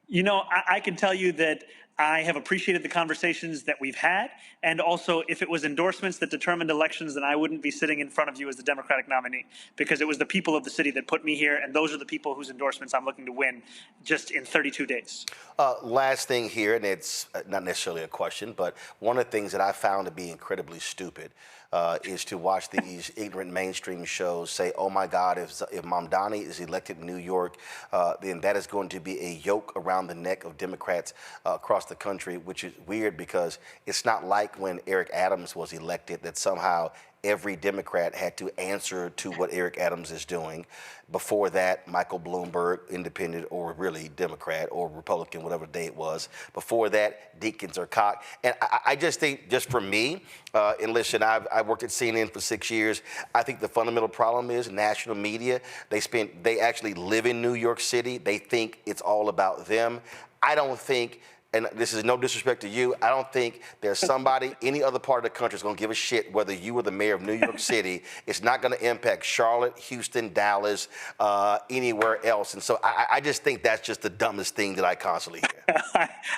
You know, I can tell you that I have appreciated the conversations that we've had, and also if it was endorsements that determined elections, then I wouldn't be sitting in front of you as the Democratic nominee, because it was the people of the city that put me here, and those are the people whose endorsements I'm looking to win just in 32 days. Last thing here, and it's not necessarily a question, but one of the things that I found to be incredibly stupid is to watch these ignorant mainstream shows say, oh my God, if Mamdani is elected in New York, then that is going to be a yoke around the neck of Democrats across the country, which is weird because it's not like when Eric Adams was elected that somehow every Democrat had to answer to what Eric Adams is doing. Before that, Michael Bloomberg, independent or really Democrat or Republican, whatever day it was. Before that, Deakins or Koch. And I just think, just for me, and listen, I worked at CNN for 6 years. I think the fundamental problem is national media. They actually live in New York City. They think it's all about them. I don't think, and this is no disrespect to you, I don't think there's somebody, any other part of the country is going to give a shit whether you were the mayor of New York City. It's not going to impact Charlotte, Houston, Dallas, anywhere else. And so I just think that's just the dumbest thing that I constantly hear.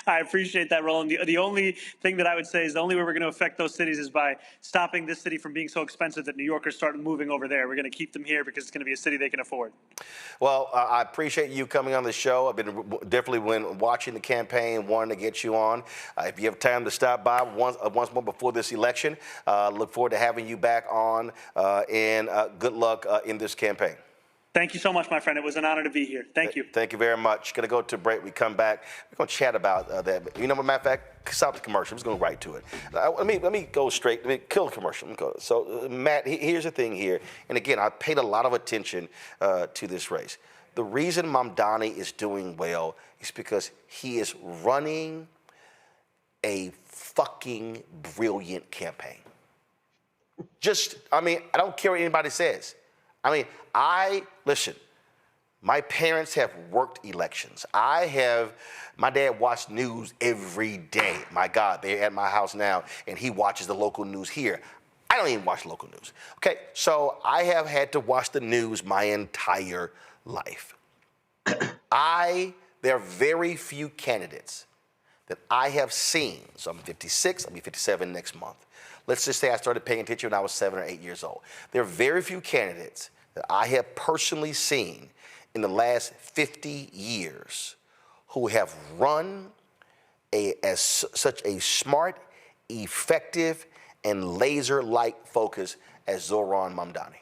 I appreciate that, Roland. The only thing that I would say is the only way we're going to affect those cities is by stopping this city from being so expensive that New Yorkers start moving over there. We're going to keep them here because it's going to be a city they can afford. Well, I appreciate you coming on the show. I've been definitely watching the campaign, wanting to get you on. If you have time to stop by once more before this election, look forward to having you back on, and good luck in this campaign. Thank you so much, my friend. It was an honor to be here. Thank you. Thank you very much. Going to go to a break. We come back. We're going to chat about that. You know, as a matter of fact, stop the commercial. I'm just going right to it. Let me go straight. Let me kill the commercial. So, Matt, here's the thing here. And again, I paid a lot of attention to this race. The reason Mamdani is doing well is because he is running a fucking brilliant campaign. I don't care what anybody says. Listen, my parents have worked elections. My dad watched news every day. My God, they're at my house now, and he watches the local news here. I don't even watch local news. Okay, so I have had to watch the news my entire life. There are very few candidates that I have seen. So I'm 56, I'll be 57 next month. Let's just say I started paying attention when I was 7 or 8 years old. There are very few candidates that I have personally seen in the last 50 years who have run such a smart, effective, and laser-like focus as Zohran Mamdani.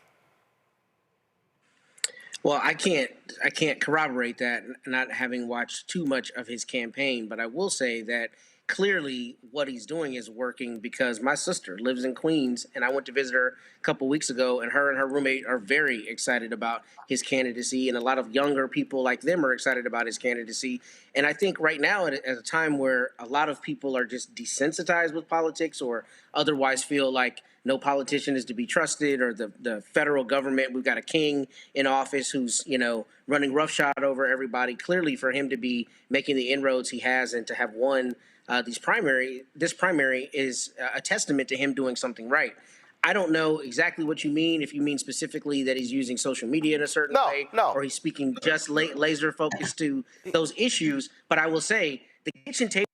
Well, I can't corroborate that, not having watched too much of his campaign, but I will say that clearly what he's doing is working, because my sister lives in Queens, and I went to visit her a couple weeks ago, and her roommate are very excited about his candidacy, and a lot of younger people like them are excited about his candidacy. And I think right now, at a time where a lot of people are just desensitized with politics or otherwise feel like no politician is to be trusted, or the federal government, we've got a king in office who's, running roughshod over everybody. Clearly, for him to be making the inroads he has and to have won this primary is a testament to him doing something right. I don't know exactly what you mean, if you mean specifically that he's using social media in a certain way, or he's speaking just laser focused to those issues. But I will say the kitchen table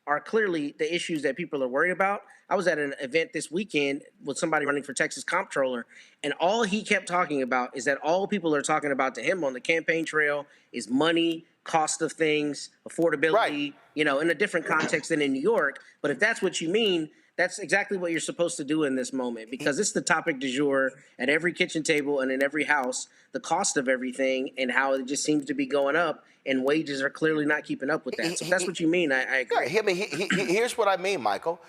are clearly the issues that people are worried about. I was at an event this weekend with somebody running for Texas comptroller, and all he kept talking about is that all people are talking about to him on the campaign trail is money, cost of things, affordability, in a different context than in New York. But if that's what you mean, that's exactly what you're supposed to do in this moment, because it's the topic du jour at every kitchen table and in every house, the cost of everything and how it just seems to be going up, and wages are clearly not keeping up with that. So if that's what you mean, I agree. Here's what I mean, Michael.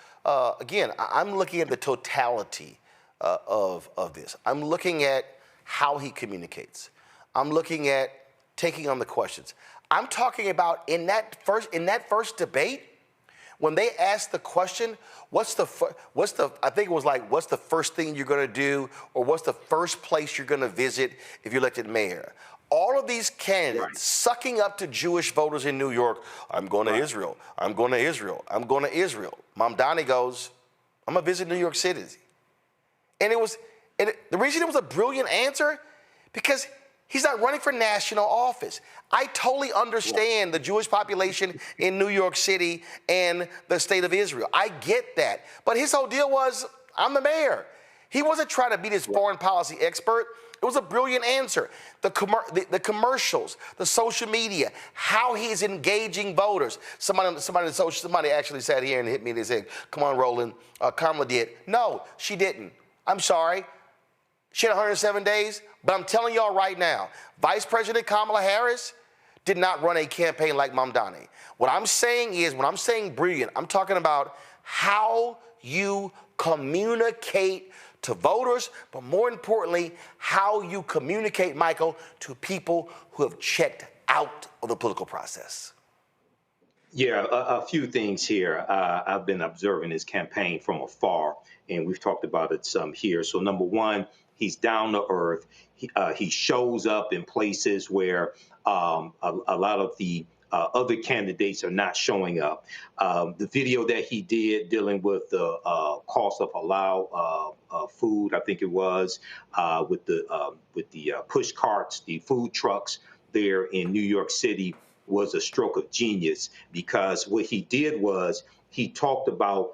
Again, I'm looking at the totality of this. I'm looking at how he communicates. I'm looking at taking on the questions. I'm talking about in that first debate, when they asked the question, what's the first thing you're going to do, or what's the first place you're going to visit if you're elected mayor? All of these candidates sucking up to Jewish voters in New York. I'm going to Israel. I'm going to Israel. I'm going to Israel. Mamdani goes, I'm going to visit New York City. And the reason it was a brilliant answer, because He's not running for national office. I totally understand the Jewish population in New York City and the state of Israel. I get that. But his whole deal was, I'm the mayor. He wasn't trying to be this foreign policy expert. It was a brilliant answer. The commercials, the social media, how he's engaging voters. Somebody actually sat here and hit me and said, come on, Roland, Kamala did. No, she didn't. I'm sorry. She had 107 days, but I'm telling y'all right now, Vice President Kamala Harris did not run a campaign like Mamdani. What I'm saying is, when I'm saying brilliant, I'm talking about how you communicate to voters, but more importantly, how you communicate, Michael, to people who have checked out of the political process. Yeah, a few things here. I've been observing his campaign from afar, and we've talked about it some here. So number one, he's down to earth. He shows up in places where a lot of the other candidates are not showing up. The video that he did dealing with the cost of halal food, I think it was, with the push carts, the food trucks there in New York City, was a stroke of genius, because what he did was he talked about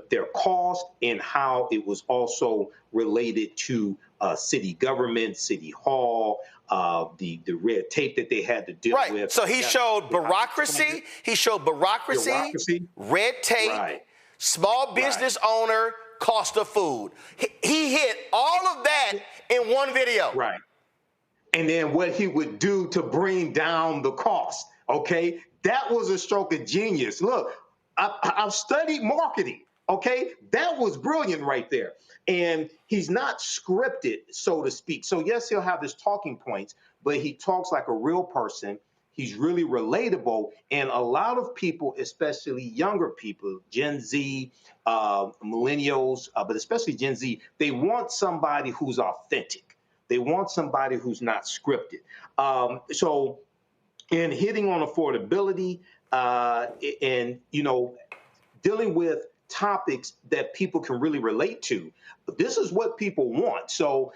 their cost and how it was also related to city government, city hall, the red tape that they had to deal with. Right. So he showed bureaucracy. Red tape, small business owner, cost of food. He hit all of that in one video. Right. And then what he would do to bring down the cost. Okay, that was a stroke of genius. Look, I've studied marketing. Okay, that was brilliant right there. And he's not scripted, so to speak. So yes, he'll have his talking points, but he talks like a real person. He's really relatable. And a lot of people, especially younger people, Gen Z, millennials, but especially Gen Z, they want somebody who's authentic. They want somebody who's not scripted. So in hitting on affordability and, dealing with topics that people can really relate to, this is what people want. So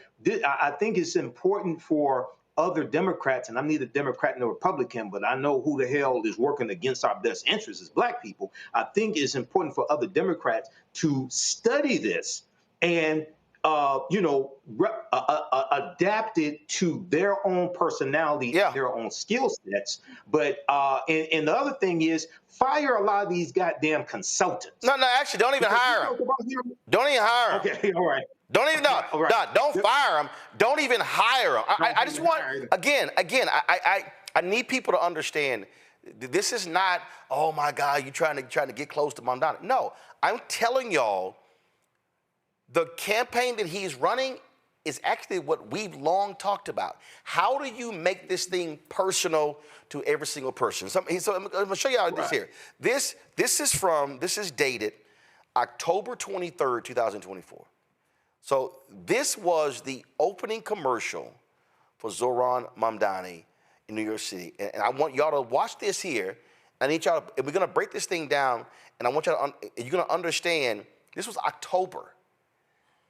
I think it's important for other Democrats, and I'm neither Democrat nor Republican, but I know who the hell is working against our best interests as Black people. I think it's important for other Democrats to study this and adapt it to their own personality, and their own skill sets. But and the other thing is, fire a lot of these goddamn consultants. No, actually, don't even hire them. Don't even hire them. Okay, all right. Don't even don't fire them. Don't even hire them. I just want again. I need people to understand. This is not, oh my God, you trying to get close to Mamdani. No, I'm telling y'all, the campaign that he's running is actually what we've long talked about. How do you make this thing personal to every single person? So I'm going to show you how this here. This is dated October 23rd, 2024. So this was the opening commercial for Zohran Mamdani in New York City. And I want y'all to watch this here. I need y'all to, and we're going to break this thing down, and I want y'all to, you're going to understand, this was October.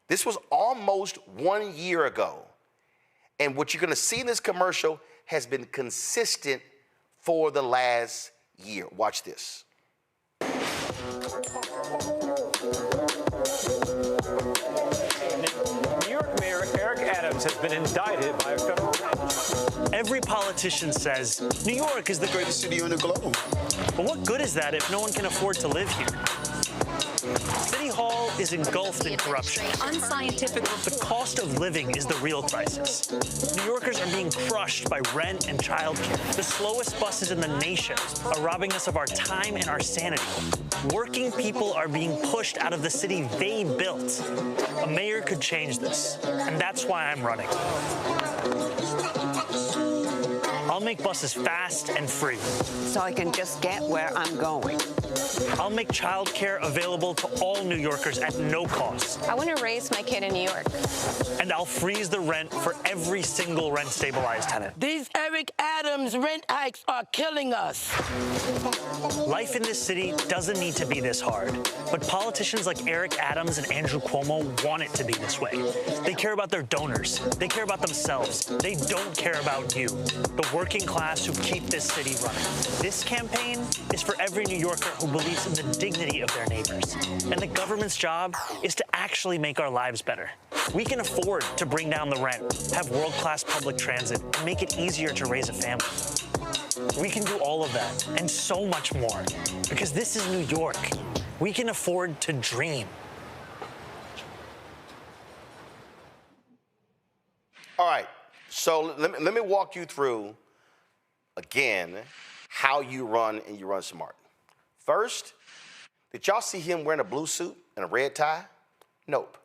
This was almost 1 year ago. And what you're going to see in this commercial has been consistent for the last year. Watch this. New York Mayor Eric Adams has been indicted by a federal judge. Every politician says New York is the greatest city on the globe. But what good is that if no one can afford to live here? City Hall is engulfed in corruption. Unscientific. The cost of living is the real crisis. New Yorkers are being crushed by rent and childcare. The slowest buses in the nation are robbing us of our time and our sanity. Working people are being pushed out of the city they built. A mayor could change this, and that's why I'm running. I'll make buses fast and free. So I can just get where I'm going. I'll make childcare available to all New Yorkers at no cost. I want to raise my kid in New York. And I'll freeze the rent for every single rent-stabilized tenant. These Eric Adams rent hikes are killing us. Life in this city doesn't need to be this hard, but politicians like Eric Adams and Andrew Cuomo want it to be this way. They care about their donors. They care about themselves. They don't care about you, the working class who keep this city running. This campaign is for every New Yorker who believes in the dignity of their neighbors. And the government's job is to actually make our lives better. We can afford to bring down the rent, have world-class public transit, and make it easier to raise a family. We can do all of that and so much more because this is New York. We can afford to dream. All right, so let me walk you through, again, how you run and you run smart. First, did y'all see him wearing a blue suit and a red tie? Nope.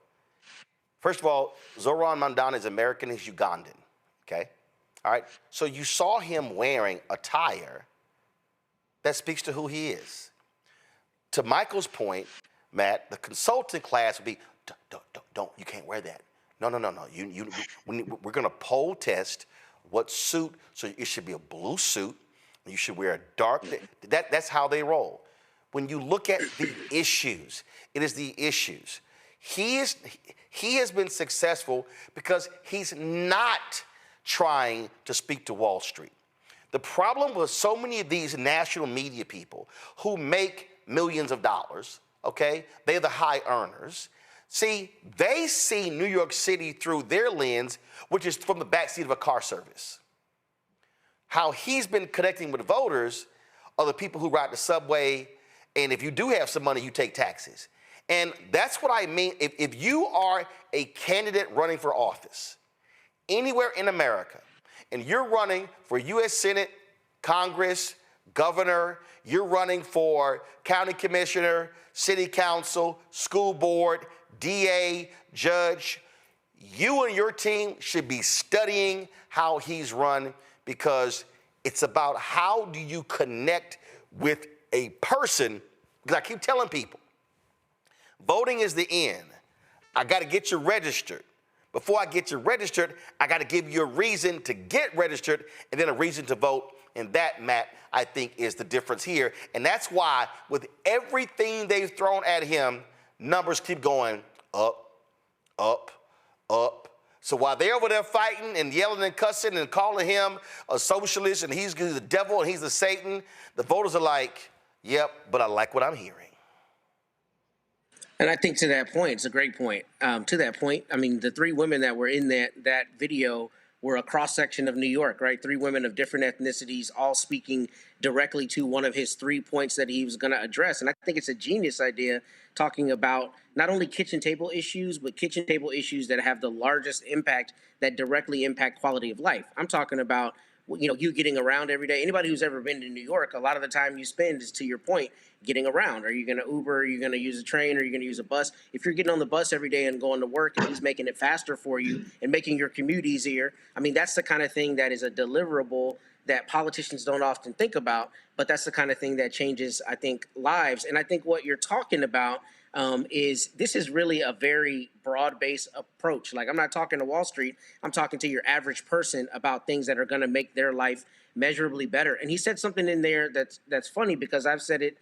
First of all, Zohran Mamdani is American, he's Ugandan, okay? All right, so you saw him wearing attire that speaks to who he is. To Michael's point, Matt, the consultant class would be, don't, you can't wear that. No. We're gonna poll test what suit, so it should be a blue suit, you should wear a dark, that's how they roll. When you look at the issues, it is the issues. He has been successful because he's not trying to speak to Wall Street. The problem with so many of these national media people who make millions of dollars, okay, they're the high earners. See, they see New York City through their lens, which is from the backseat of a car service. How he's been connecting with voters are the people who ride the subway, and if you do have some money, you take taxis. And that's what I mean. If you are a candidate running for office anywhere in America, and you're running for U.S. Senate, Congress, governor, you're running for county commissioner, city council, school board, DA, judge, you and your team should be studying how he's run, because it's about how do you connect with a person. Because I keep telling people, voting is the end. I got to get you registered. Before I get you registered, I got to give you a reason to get registered and then a reason to vote. And that, Matt, I think is the difference here. And that's why with everything they've thrown at him, numbers keep going up, up, up. So while they're over there fighting and yelling and cussing and calling him a socialist and he's the devil and he's the Satan, the voters are like, yep, but I like what I'm hearing. And I think to that point, it's a great point. To that point, I mean, the three women that were in that video were a cross-section of New York, right? Three women of different ethnicities, all speaking directly to one of his 3 points that he was going to address. And I think it's a genius idea, talking about not only kitchen table issues, but kitchen table issues that have the largest impact, that directly impact quality of life. I'm talking about, you know, you getting around every day. Anybody who's ever been to New York, a lot of the time you spend is, to your point, getting around. Are you going to Uber? Are you going to use a train? Are you going to use a bus? If you're getting on the bus every day and going to work and he's making it faster for you and making your commute easier, I mean, that's the kind of thing that is a deliverable that politicians don't often think about, but that's the kind of thing that changes, I think, lives. And I think what you're talking about is this is really a very broad-based approach. Like, I'm not talking to Wall Street. I'm talking to your average person about things that are going to make their life measurably better. And he said something in there that's funny, because I've said it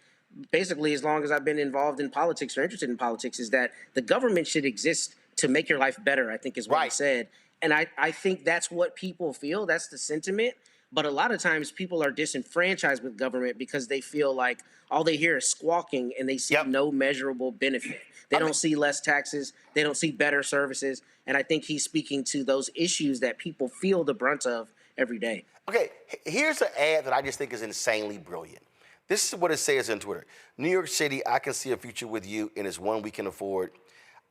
basically as long as I've been involved in politics or interested in politics, is that the government should exist to make your life better, I think is what he said. And I think that's what people feel. That's the sentiment. But a lot of times people are disenfranchised with government because they feel like all they hear is squawking and they see no measurable benefit. They don't see less taxes. They don't see better services. And I think he's speaking to those issues that people feel the brunt of every day. Okay, here's an ad that I just think is insanely brilliant. This is what it says on Twitter. New York City, I can see a future with you, and it's one we can afford.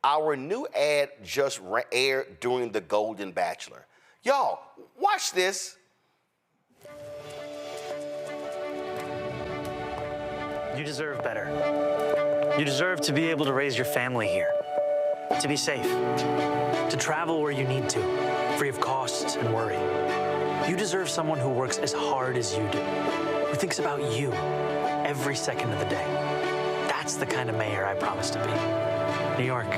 Our new ad just aired during The Golden Bachelor. Y'all, watch this. You deserve better. You deserve to be able to raise your family here, to be safe, to travel where you need to, free of costs and worry. You deserve someone who works as hard as you do, who thinks about you, every second of the day. That's the kind of mayor I promise to be. New York,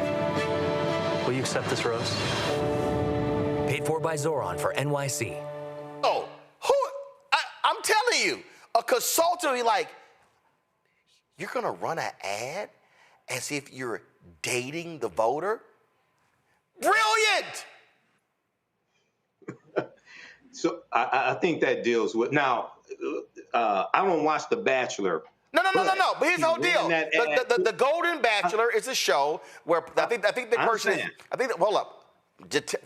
will you accept this rose? Paid for by Zohran for NYC. Oh, I'm telling you, a consultant will be like, you're going to run an ad as if you're dating the voter? Brilliant! So I think that deals with, now, I don't watch The Bachelor. No. But here's the whole deal. The Golden Bachelor is a show where I think the person hold up,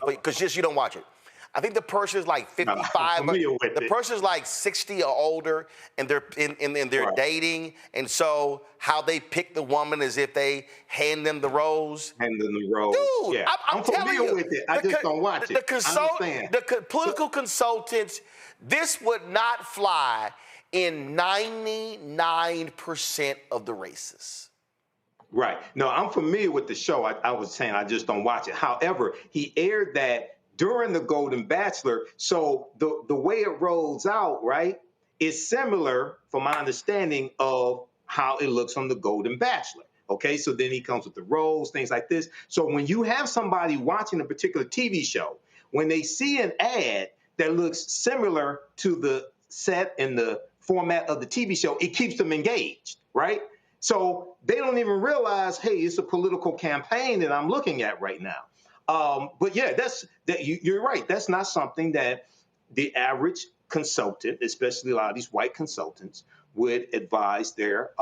because just you don't watch it. I think the person is like 55. The person is like 60 or older, and they're they're dating, and so how they pick the woman is if they hand them the rose. Hand them the rose. Dude, yeah. I'm telling you, with it. I just don't watch it. The political consultants, this would not fly in 99% of the races. Right. No, I'm familiar with the show. I was saying I just don't watch it. However, he aired that during the Golden Bachelor. So the way it rolls out, right, is similar, from my understanding, of how it looks on the Golden Bachelor. Okay, so then he comes with the rose, things like this. So when you have somebody watching a particular TV show, when they see an ad that looks similar to the set and the format of the TV show, it keeps them engaged, right? So they don't even realize, hey, it's a political campaign that I'm looking at right now. But yeah, you're right. That's not something that the average consultant, especially a lot of these white consultants, would advise their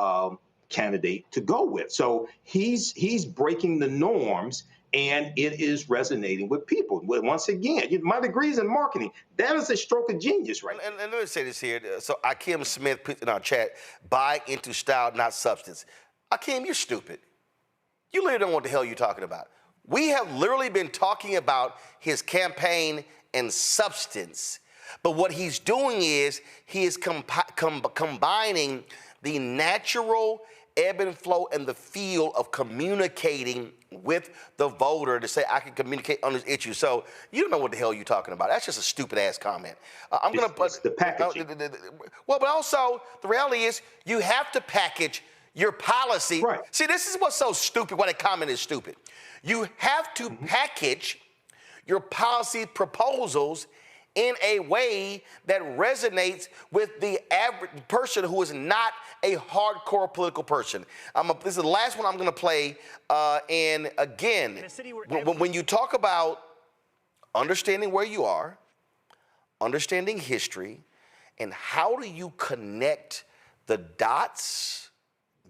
candidate to go with. So he's breaking the norms, and it is resonating with people. Once again, my degree's in marketing. That is a stroke of genius, right? And let me say this here. So Akim Smith put in our chat, buy into style, not substance. Akim, you're stupid. You literally don't know what the hell you're talking about. We have literally been talking about his campaign and substance. But what he's doing is he is combining the natural ebb and flow and the feel of communicating with the voter to say, I can communicate on this issue. So you don't know what the hell you're talking about. That's just a stupid ass comment. It's the packaging. Well, but also the reality is you have to package your policy. Right. See, this is what's so stupid, why the comment is stupid. You have to package your policy proposals in a way that resonates with the average person who is not a hardcore political person. This is the last one I'm going to play. And again, when you talk about understanding where you are, understanding history, and how do you connect the dots,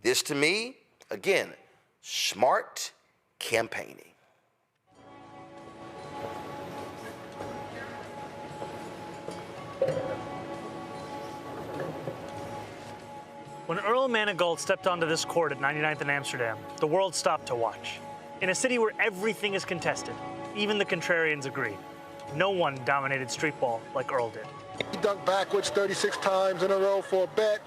this to me, again, smart campaigning. When Earl Manigault stepped onto this court at 99th and Amsterdam, the world stopped to watch. In a city where everything is contested, even the contrarians agree. No one dominated street ball like Earl did. He dunked backwards 36 times in a row for a bet.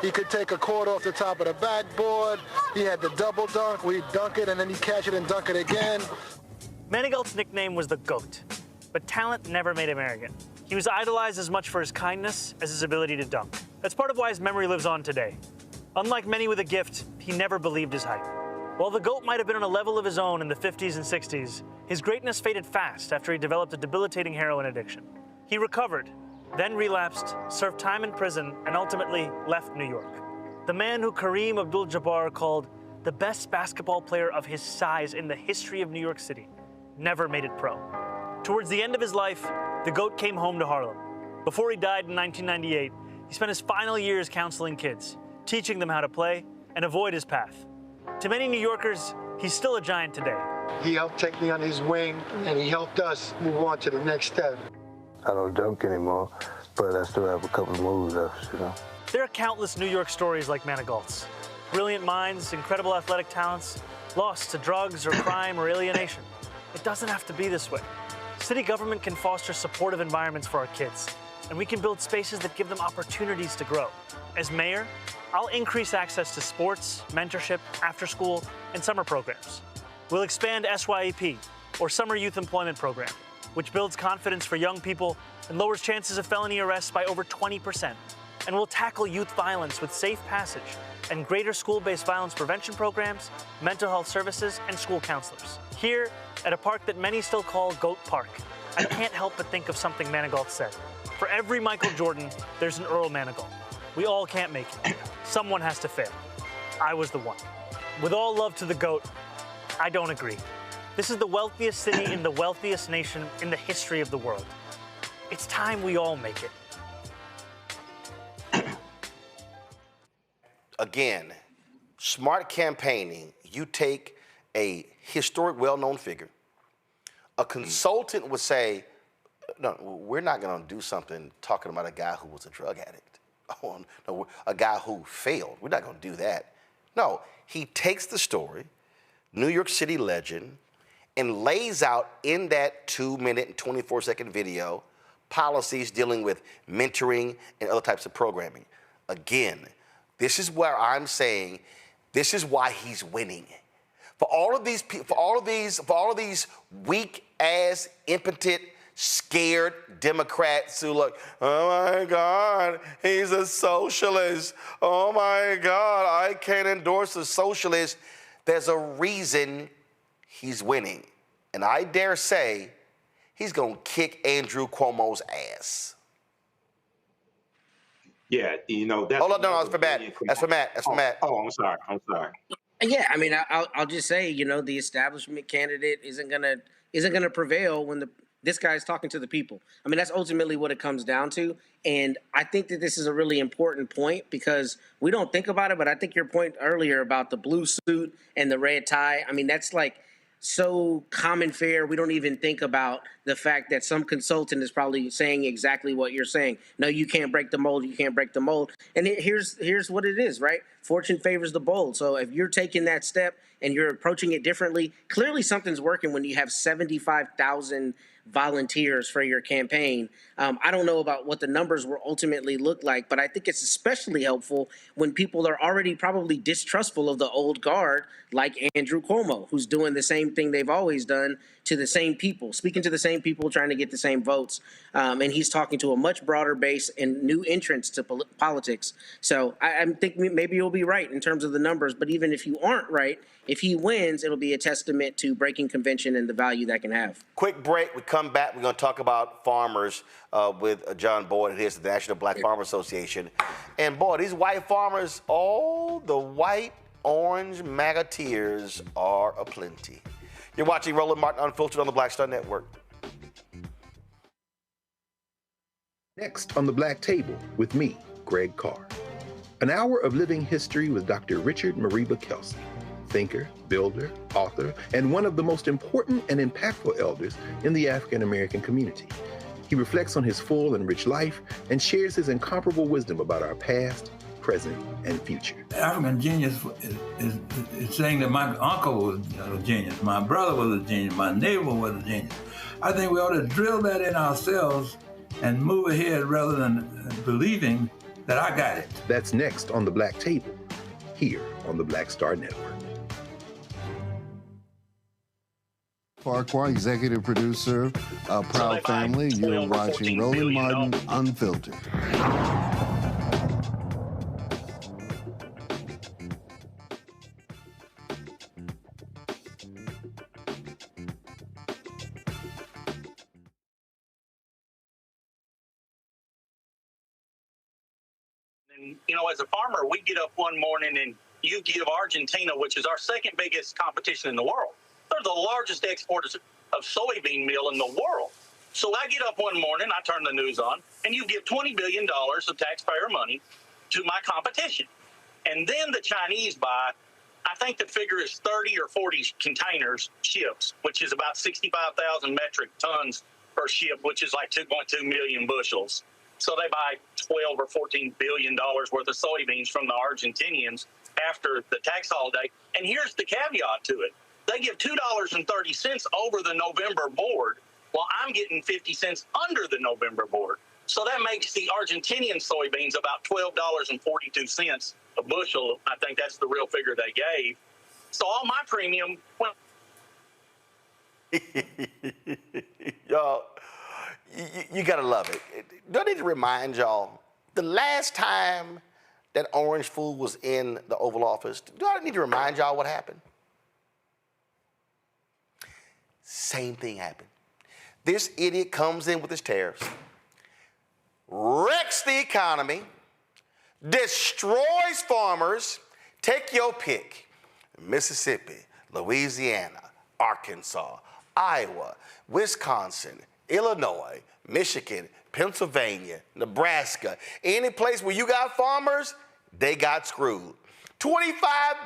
He could take a quarter off the top of the backboard. He had the double dunk where he'd dunk it and then he'd catch it and dunk it again. Manigault's nickname was the GOAT, but talent never made him arrogant. He was idolized as much for his kindness as his ability to dunk. That's part of why his memory lives on today. Unlike many with a gift, he never believed his hype. While the GOAT might have been on a level of his own in the 50s and 60s, his greatness faded fast after he developed a debilitating heroin addiction. He recovered, then relapsed, served time in prison, and ultimately left New York. The man who Kareem Abdul-Jabbar called the best basketball player of his size in the history of New York City never made it pro. Towards the end of his life, the GOAT came home to Harlem. Before he died in 1998, he spent his final years counseling kids, teaching them how to play and avoid his path. To many New Yorkers, he's still a giant today. He helped take me on his wing, and he helped us move on to the next step. I don't dunk anymore, but I still have a couple of moves left, you know. There are countless New York stories like Manigault's. Brilliant minds, incredible athletic talents, lost to drugs or crime or alienation. It doesn't have to be this way. City government can foster supportive environments for our kids, and we can build spaces that give them opportunities to grow. As mayor, I'll increase access to sports, mentorship, after-school, and summer programs. We'll expand SYEP, or Summer Youth Employment Program, which builds confidence for young people and lowers chances of felony arrests by over 20%. And we'll tackle youth violence with safe passage and greater school-based violence prevention programs, mental health services, and school counselors. Here, at a park that many still call Goat Park, I can't help but think of something Manigault said. For every Michael Jordan, there's an Earl Manigault. We all can't make it. Someone has to fail. I was the one. With all love to the GOAT, I don't agree. This is the wealthiest city in the wealthiest nation in the history of the world. It's time we all make it. Again, smart campaigning, you take a historic, well-known figure. A consultant would say, no, we're not going to do something talking about a guy who was a drug addict. Oh, no, a guy who failed. We're not going to do that. No, he takes the story, New York City legend, and lays out in that 2-minute and 24-second video policies dealing with mentoring and other types of programming. Again, this is where I'm saying this is why he's winning. For all of these weak-ass, impotent, scared Democrats who look, oh my God, he's a socialist. Oh my God, I can't endorse a socialist. There's a reason he's winning. And I dare say he's going to kick Andrew Cuomo's ass. Yeah, you know, that's... Hold on, no, that's for Matt. That's for Matt. That's for Matt. Oh, I'm sorry. Yeah, I mean, I'll just say, you know, the establishment candidate isn't gonna prevail when this guy is talking to the people. I mean, that's ultimately what it comes down to. And I think that this is a really important point because we don't think about it, but I think your point earlier about the blue suit and the red tie, I mean, that's like so common fare. We don't even think about the fact that some consultant is probably saying exactly what you're saying. No, you can't break the mold. You can't break the mold. And here's what it is, right? Fortune favors the bold. So if you're taking that step and you're approaching it differently, clearly something's working when you have 75,000 volunteers for your campaign. I don't know about what the numbers will ultimately look like, but I think it's especially helpful when people are already probably distrustful of the old guard, like Andrew Cuomo, who's doing the same thing they've always done to the same people, speaking to the same people, trying to get the same votes. And he's talking to a much broader base and new entrants to politics. So I think maybe you'll be right in terms of the numbers, but even if you aren't right, if he wins, it'll be a testament to breaking convention and the value that can have. Quick break. We come back. We're going to talk about farmers with John Boyd. Here's the National Black Farmer Association. And boy, these white farmers, all the white, orange MAGAteers are aplenty. You're watching Roland Martin Unfiltered on the Black Star Network. Next on the Black Table with me, Greg Carr. An hour of living history with Dr. Richard Mariba Kelsey, thinker, builder, author, and one of the most important and impactful elders in the African American community. He reflects on his full and rich life and shares his incomparable wisdom about our past, present, and future. African genius is saying that my uncle was a genius, my brother was a genius, my neighbor was a genius. I think we ought to drill that in ourselves and move ahead rather than believing that I got it. That's next on the Black Table, here on the Black Star Network. Farquhar, executive producer of Proud Family. You're watching Roland Martin Unfiltered. You know, as a farmer, we get up one morning and you give Argentina, which is our second biggest competition in the world. They're the largest exporters of soybean meal in the world. So I get up one morning, I turn the news on, and you give $20 billion of taxpayer money to my competition. And then the Chinese buy, I think the figure is 30 or 40 containers, ships, which is about 65,000 metric tons per ship, which is like 2.2 million bushels. So they buy 12 or 14 billion dollars worth of soybeans from the Argentinians after the tax holiday. And here's the caveat to it. They give $2.30 over the November board, while I'm getting 50 cents under the November board. So that makes the Argentinian soybeans about $12.42 a bushel. I think that's the real figure they gave. So all my premium went. Y'all, you gotta love it. Do I need to remind y'all the last time that orange fool was in the Oval Office, do I need to remind y'all what happened? Same thing happened. This idiot comes in with his tariffs, wrecks the economy, destroys farmers. Take your pick. Mississippi, Louisiana, Arkansas, Iowa, Wisconsin, Illinois, Michigan, Pennsylvania, Nebraska. Any place where you got farmers, they got screwed. $25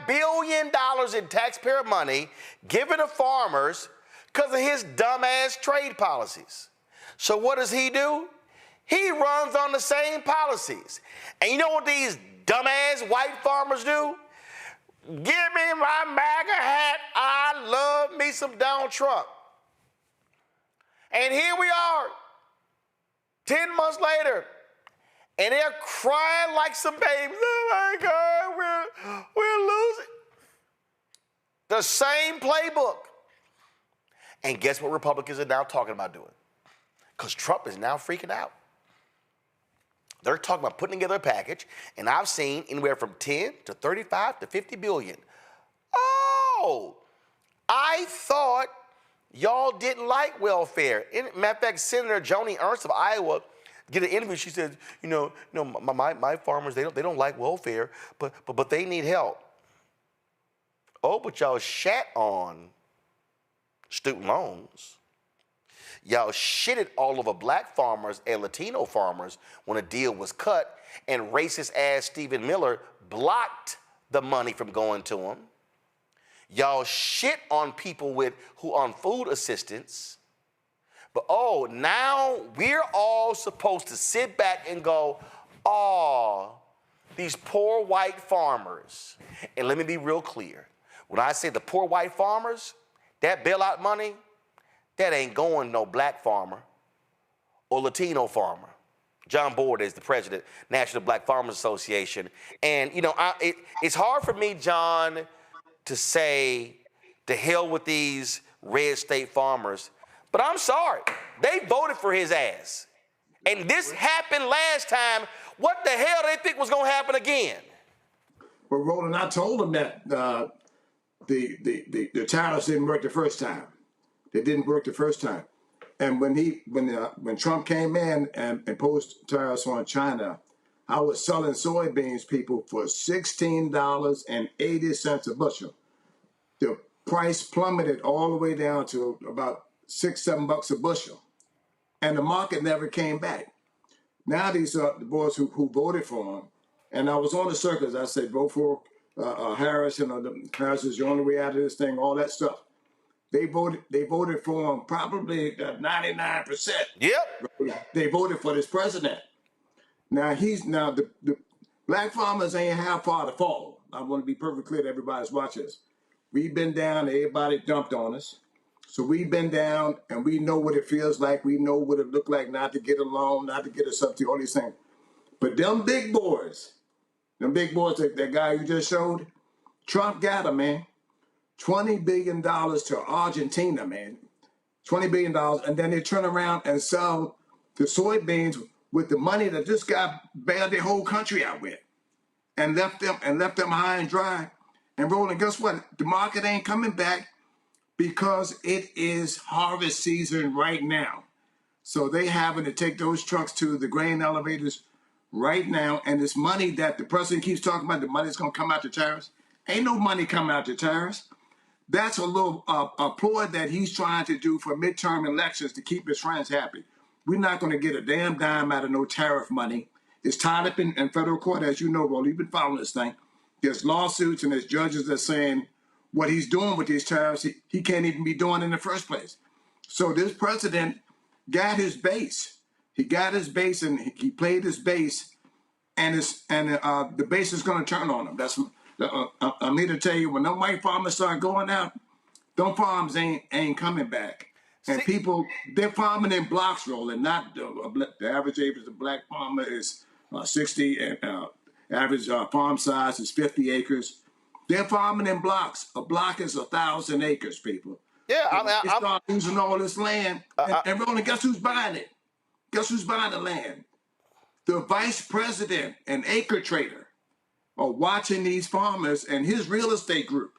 billion in taxpayer money given to farmers because of his dumbass trade policies. So what does he do? He runs on the same policies. And you know what these dumbass white farmers do? Give me my MAGA hat. I love me some Donald Trump. And here we are, 10 months later, and they're crying like some babies. Oh my God, we're losing. The same playbook. And guess what Republicans are now talking about doing? Because Trump is now freaking out. They're talking about putting together a package, and I've seen anywhere from 10 to 35 to 50 billion. Oh, I thought y'all didn't like welfare. Matter of fact, Senator Joni Ernst of Iowa did an interview. She said, my farmers, they don't like welfare, but they need help. Oh, but y'all shat on student loans. Y'all shitted all over black farmers and Latino farmers when a deal was cut, and racist ass Stephen Miller blocked the money from going to them. Y'all shit on people who on food assistance. But now we're all supposed to sit back and go, these poor white farmers. And let me be real clear. When I say the poor white farmers, that bailout money, that ain't going no black farmer or Latino farmer. John Board is the president, National Black Farmers Association. And, it's hard for me, John, to say to hell with these red state farmers. But I'm sorry, they voted for his ass. And this happened last time. What the hell they think was going to happen again? Well, Roland, I told him that the tariffs didn't work the first time. They didn't work the first time. And when Trump came in and imposed tariffs on China, I was selling soybeans, people, for $16.80 a bushel. The price plummeted all the way down to about $6-7 a bushel, and the market never came back. Now these are the boys who voted for him, and I was on the circus. I said, vote for Harris. Harris is the only way out of this thing. All that stuff. They voted for him probably 99%. Yep. They voted for this president. Now the black farmers ain't how far to fall. I want to be perfectly clear to everybody that's watching this. We've been down, everybody dumped on us. So we've been down, and we know what it feels like. We know what it looked like not to get a loan, not to get a subsidy, all these things. But them big boys, that guy you just showed, Trump got him, man. $20 billion to Argentina, man. $20 billion, and then they turn around and sell the soybeans with the money that this guy bailed their whole country out with, and left them high and dry. And Roland, guess what? The market ain't coming back because it is harvest season right now. So they having to take those trucks to the grain elevators right now. And this money that the president keeps talking about, the money's going to come out to tariffs. Ain't no money coming out to tariffs. That's a little a ploy that he's trying to do for midterm elections to keep his friends happy. We're not going to get a damn dime out of no tariff money. It's tied up in federal court, as you know, Roland. You've been following this thing. There's lawsuits and there's judges that are saying what he's doing with these tariffs, he can't even be doing in the first place. So this president got his base. He got his base and he played his base, and the base is going to turn on him. I'm here to tell you, when them white farmers start going out, them farms ain't coming back. And people, they're farming in blocks, Roland. Not the average age of the black farmer is 60, and average farm size is 50 acres. They're farming in blocks. A block is 1,000 acres, people. Yeah, they start losing all this land. And Roland, guess who's buying it? Guess who's buying the land? The vice president and acre trader are watching these farmers, and his real estate group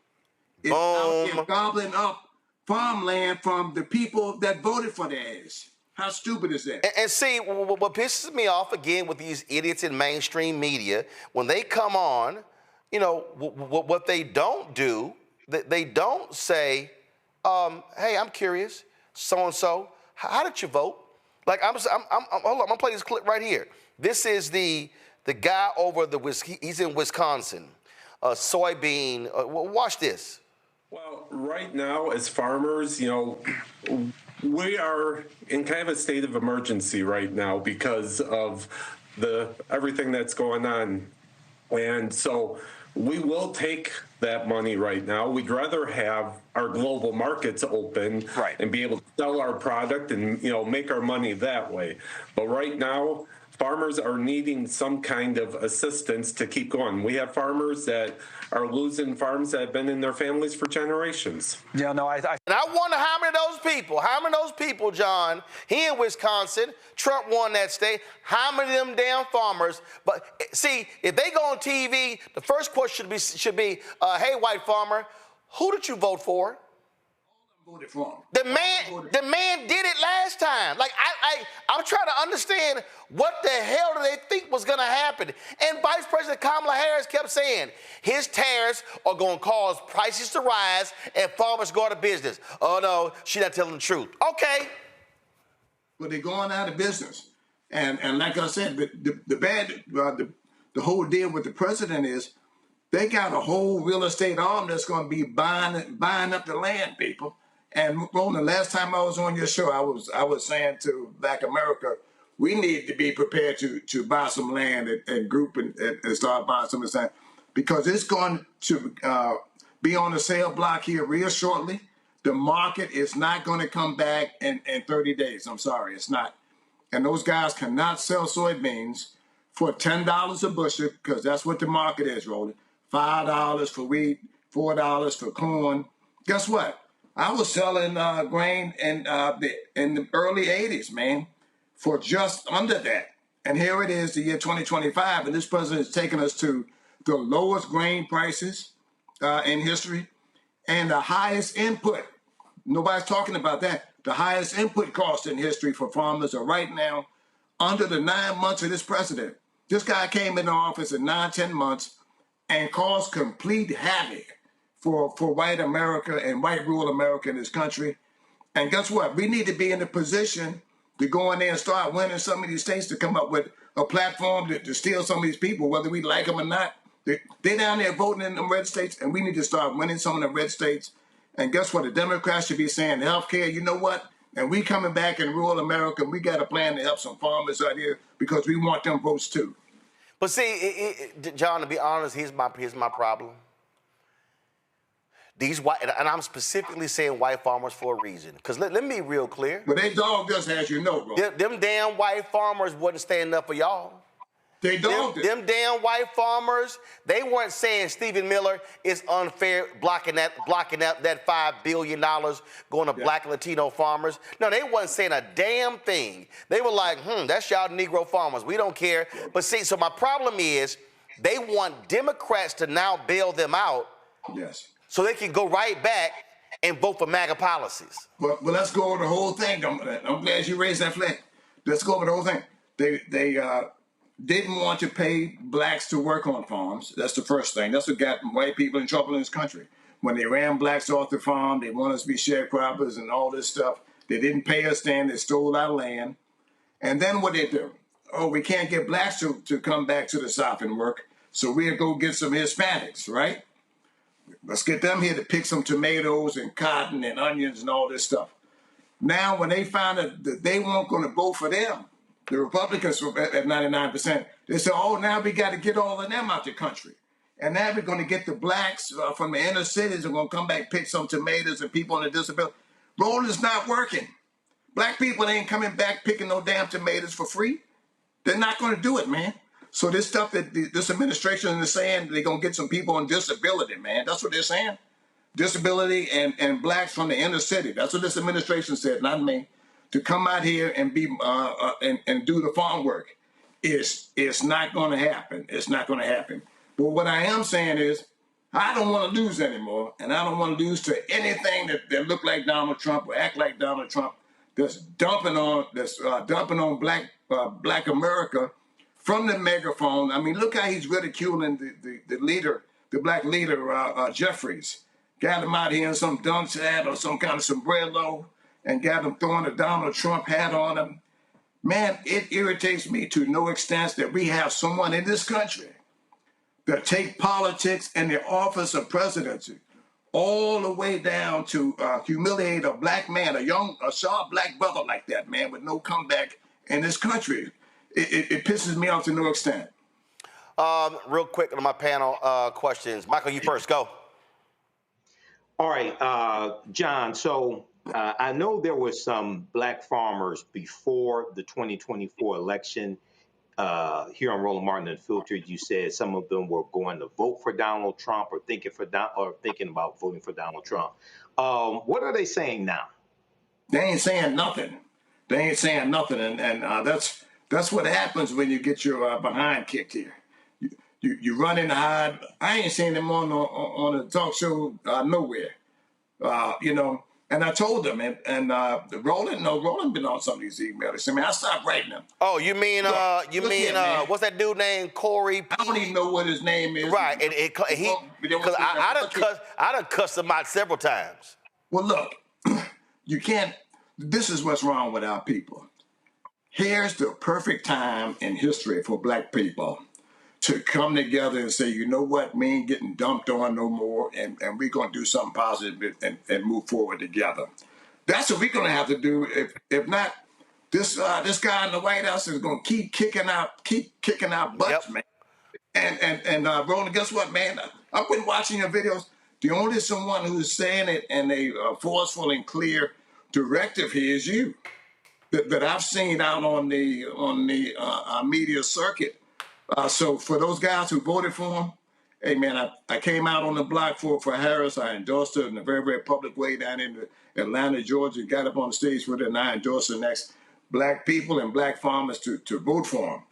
is out there gobbling up farmland from the people that voted for their ass. How stupid is that? And see, what pisses me off again with these idiots in mainstream media, when they come on, you know, what they don't do, they don't say, hey, I'm curious, so-and-so, how did you vote? Like, hold on, I'm gonna play this clip right here. This is the guy over he's in Wisconsin, soybean, watch this. Well, right now, as farmers, you know, we are in kind of a state of emergency right now because of everything that's going on. And so we will take that money right now. We'd rather have our global markets open and be able to sell our product and, you know, make our money that way. But right now, farmers are needing some kind of assistance to keep going. We have farmers that are losing farms that have been in their families for generations. Yeah, no, and I wonder how many of those people, John, here in Wisconsin, Trump won that state, how many of them damn farmers, but see, if they go on TV, the first question should be, hey, white farmer, who did you vote for? Voted for him. The man did it last time. Like, I'm trying to understand what the hell do they think was going to happen. And Vice President Kamala Harris kept saying his tariffs are going to cause prices to rise and farmers go out of business. Oh, no, she's not telling the truth. Okay. But they're going out of business. And like I said, the whole deal with the president is they got a whole real estate arm that's going to be buying up the land, people. And Roland, last time I was on your show, I was saying to Black America, we need to be prepared to buy some land and group and start buying some of this land, because it's going to be on the sale block here real shortly. The market is not going to come back in 30 days. I'm sorry, it's not. And those guys cannot sell soybeans for $10 a bushel, because that's what the market is, Roland. $5 for wheat, $4 for corn. Guess what? I was selling grain in the early 80s, man, for just under that. And here it is, the year 2025, and this president is taking us to the lowest grain prices in history and the highest input. Nobody's talking about that. The highest input cost in history for farmers are right now under the 9 months of this president. This guy came into office in 9-10 months and caused complete havoc for white America and white rural America in this country. And guess what? We need to be in a position to go in there and start winning some of these states, to come up with a platform to steal some of these people, whether we like them or not. They're down there voting in them red states, and we need to start winning some of the red states. And guess what? The Democrats should be saying healthcare, you know what? And we coming back in rural America, we got a plan to help some farmers out here because we want them votes too. But see, John, to be honest, here's my problem. These white, and I'm specifically saying white farmers for a reason. Because let me be real clear. But they dogged us, as you know, bro. Them damn white farmers wasn't standing up for y'all. They dogged it. Them damn white farmers, they weren't saying Stephen Miller is unfair, blocking out that $5 billion going to black and Latino farmers. No, they wasn't saying a damn thing. They were like, that's y'all Negro farmers. We don't care. But see, so my problem is they want Democrats to now bail them out. Yes. So they can go right back and vote for MAGA policies. Well, let's go over the whole thing. I'm glad you raised that flag. Let's go over the whole thing. They didn't want to pay blacks to work on farms. That's the first thing. That's what got white people in trouble in this country. When they ran blacks off the farm, they wanted us to be sharecroppers and all this stuff. They didn't pay us then. They stole our land. And then what they do? Oh, we can't get blacks to come back to the South and work, so we'll go get some Hispanics, right? Let's get them here to pick some tomatoes and cotton and onions and all this stuff. Now, when they found that they weren't going to vote for them, the Republicans were at 99%, they said, oh, now we got to get all of them out the country. And now we're going to get the blacks from the inner cities who are going to come back, pick some tomatoes, and people on the disability. Roland's not working. Black people ain't coming back picking no damn tomatoes for free. They're not going to do it, man. So this stuff that this administration is saying, they're going to get some people on disability, man. That's what they're saying. Disability and blacks from the inner city. That's what this administration said, not me, to come out here and be and do the farm work. It's not going to happen. It's not going to happen. But what I am saying is, I don't want to lose anymore, and I don't want to lose to anything that look like Donald Trump or act like Donald Trump. That's dumping on Black America from the megaphone. I mean, look how he's ridiculing the leader, the Black leader, Jeffries. Got him out here in some dunce hat or some kind of sombrero, and got him throwing a Donald Trump hat on him. Man, it irritates me to no extent that we have someone in this country that take politics and the office of presidency all the way down to humiliate a black man, a sharp black brother like that, man, with no comeback in this country. It pisses me off to no extent. Real quick on my panel questions. Michael, you first. Go. All right, John. So I know there were some black farmers before the 2024 election. Here on Roland Martin Unfiltered, you said some of them were going to vote for Donald Trump or thinking about voting for Donald Trump. What are they saying now? They ain't saying nothing. They ain't saying nothing, and that's what happens when you get your behind kicked here. You run and hide. I ain't seen them on a talk show nowhere. And I told them, and Roland been on some of these emails. I mean, I stopped writing them. Oh, you mean what's that dude named Corey? I don't even know what his name is. Right, because I done cussed him out several times. Well, look, you can't. This is what's wrong with our people. Here's the perfect time in history for black people to come together and say, you know what, we ain't getting dumped on no more, and we're going to do something positive and move forward together. That's what we're going to have to do. If not, this guy in the White House is going to keep kicking out butts, man. And Roland, guess what, man? I've been watching your videos. The only someone who's saying it in a forceful and clear directive here is you, that I've seen out on the media circuit. So for those guys who voted for him, hey man, I came out on the block for Harris. I endorsed her in a very, very public way down in Atlanta, Georgia. Got up on the stage with her, and I endorsed the next black people and black farmers to vote for him.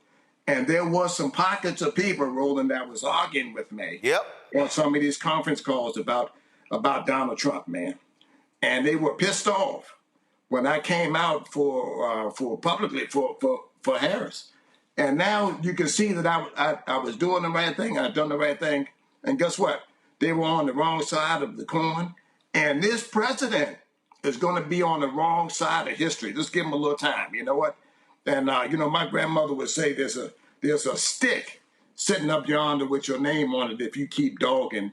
And there was some pockets of people, Roland, that was arguing with me on some of these conference calls about Donald Trump, man. And they were pissed off when I came out for publicly for Harris. And now you can see that I was doing the right thing. I've done the right thing. And guess what? They were on the wrong side of the coin. And this president is going to be on the wrong side of history. Just give him a little time. You know what? And, my grandmother would say there's a stick sitting up yonder with your name on it if you keep dogging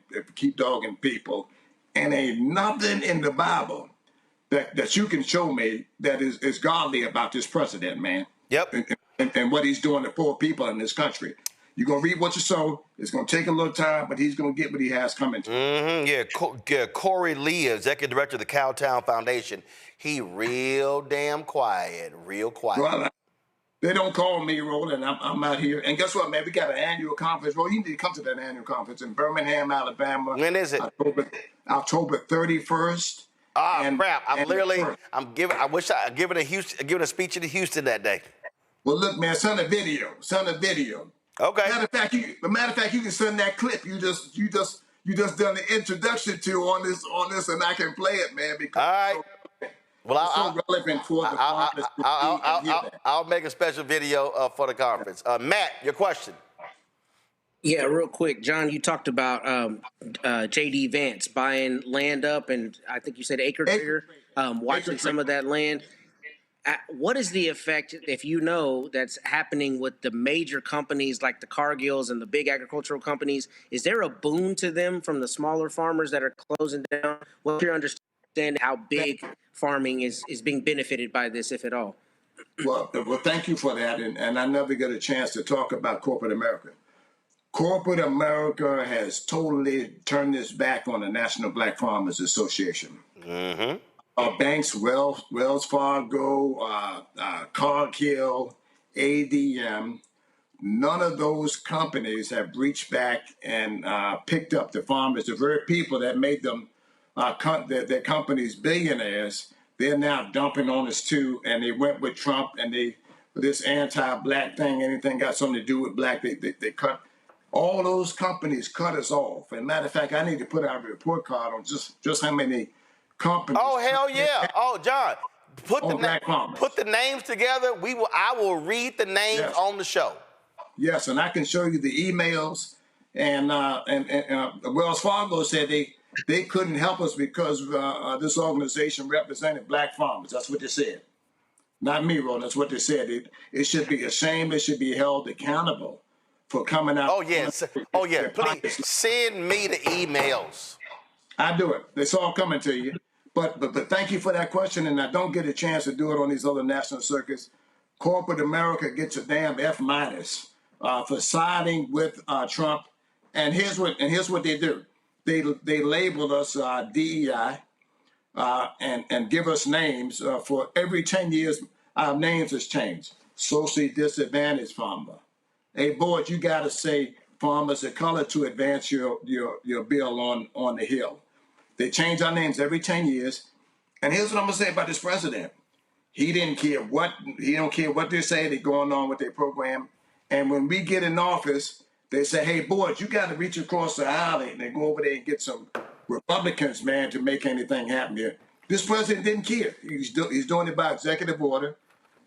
people. And ain't nothing in the Bible that you can show me that is godly about this president, man. Yep. And what he's doing to poor people in this country. You're going to reap what you sow. It's going to take a little time, but he's going to get what he has coming to him. Yeah, Corey Lee, Executive Director of the Cowtown Foundation. He real damn quiet, Well, they don't call me, Roland. I'm out here. And guess what, man? We got an annual conference. Well, you need to come to that annual conference in Birmingham, Alabama. When is it? October 31st. Crap. I wish I given a speech in Houston that day. Well, look, man, send a video. Okay. Matter of fact, you can send that clip. You just done the introduction to on this, and I can play it, man. Because all right. Well, it's so relevant for the conference. I'll make a special video for the conference. Matt, your question. Yeah, real quick, John. You talked about J.D. Vance buying land up, and I think you said acre trader, watching some of that land. What is the effect, if you know, that's happening with the major companies like the Cargills and the big agricultural companies? Is there a boon to them from the smaller farmers that are closing down? What's your understanding how big farming is being benefited by this, if at all? Well, thank you for that. And I never get a chance to talk about corporate America. Corporate America has totally turned its back on the National Black Farmers Association. Mm-hmm. Banks, Wells Fargo, Cargill, ADM, none of those companies have reached back and picked up the farmers, the very people that made them their companies billionaires. They're now dumping on us too, and they went with Trump and they this anti-black thing, anything got something to do with black, they cut. All those companies cut us off. And matter of fact, I need to put out a report card on just how many companies. Oh, hell yeah. Oh, John, put the names together. I will read the names on the show. Yes, and I can show you the emails. And Wells Fargo said they couldn't help us because this organization represented black farmers. That's what they said. Not me, Roland. That's what they said. It should be a shame. It should be held accountable for coming out. Oh, yes. Oh, yeah. Please send me the emails. I do it. It's all coming to you. But thank you for that question, and I don't get a chance to do it on these other national circuits. Corporate America gets a damn F- for siding with Trump. And here's what they do. They label us DEI and give us names for every 10 years. Our names has changed. Socially disadvantaged farmer. Hey, board, you got to say farmers of color to advance your bill on the Hill. They change our names every 10 years. And here's what I'm going to say about this president. He don't care what they say. They're going on with their program. And when we get in office, they say, hey, boys, you got to reach across the aisle and go over there and get some Republicans, man, to make anything happen here. This president didn't care. He's doing it by executive order.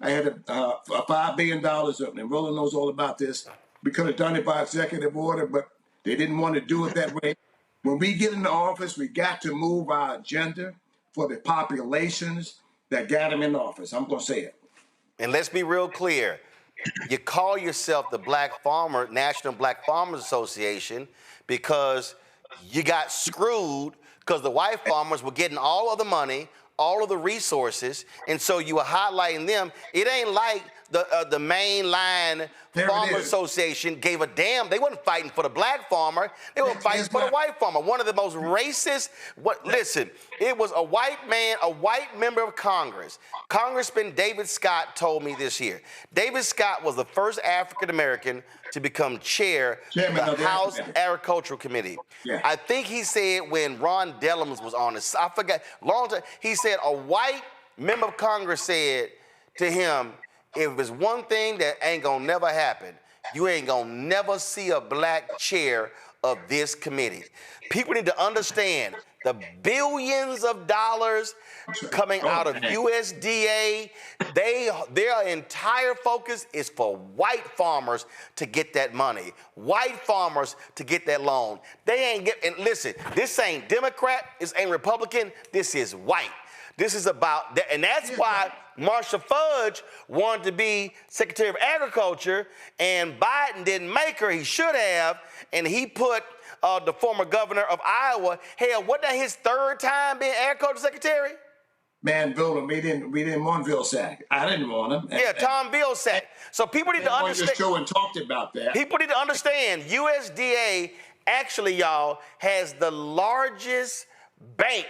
I had a $5 billion up, and Roland knows all about this. We could have done it by executive order, but they didn't want to do it that way. When we get into office, we got to move our agenda for the populations that got them in office. I'm going to say it. And let's be real clear. You call yourself the National Black Farmers Association because you got screwed because the white farmers were getting all of the money, all of the resources, and so you were highlighting them. It ain't like the mainline Farmers Association gave a damn. They wasn't fighting for the black farmer. They were fighting for the white farmer. One of the most racist. Listen, it was a white man, a white member of Congress. Congressman David Scott told me this here. David Scott was the first African American to become chair of the House Agricultural Committee. Yeah. I think he said when Ron Dellums was on this, I forgot, long time, he said a white member of Congress said to him, if it's one thing that ain't gonna never happen, you ain't gonna never see a black chair of this committee. People need to understand the billions of dollars coming out of USDA. Their entire focus is for white farmers to get that money, white farmers to get that loan. They ain't and listen, this ain't Democrat, this ain't Republican, this is white. This is about that, and that's why Marcia Fudge wanted to be Secretary of Agriculture, and Biden didn't make her. He should have, and he put the former governor of Iowa. Hell, wasn't that his third time being Agriculture Secretary? Man, we didn't want Vilsack. I didn't want him. Yeah, Tom Vilsack. So people need to understand. On your show and talked about that. People need to understand. USDA actually, y'all, has the largest bank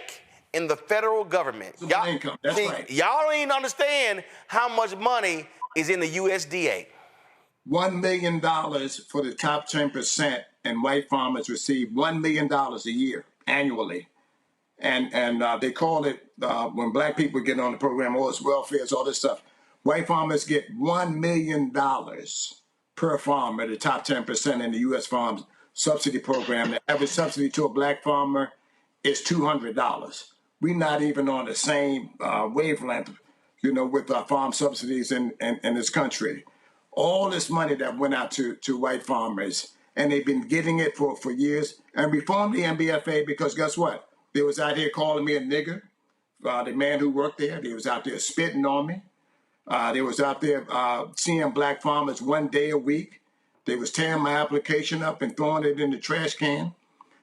in the federal government. Y'all, income. That's right. Y'all don't even understand how much money is in the USDA. $1 million for the top 10%, and white farmers receive $1 million a year annually. And they call it, when black people get on the program, it's welfare, it's all this stuff. White farmers get $1 million per farmer, the top 10% in the U.S. Farm Subsidy Program. The average subsidy to a black farmer is $200. We're not even on the same wavelength, with our farm subsidies in this country. All this money that went out to white farmers, and they've been getting it for years. And we formed the MBFA because guess what? They was out here calling me a nigger, the man who worked there. They was out there spitting on me. They was out there seeing black farmers one day a week. They was tearing my application up and throwing it in the trash can.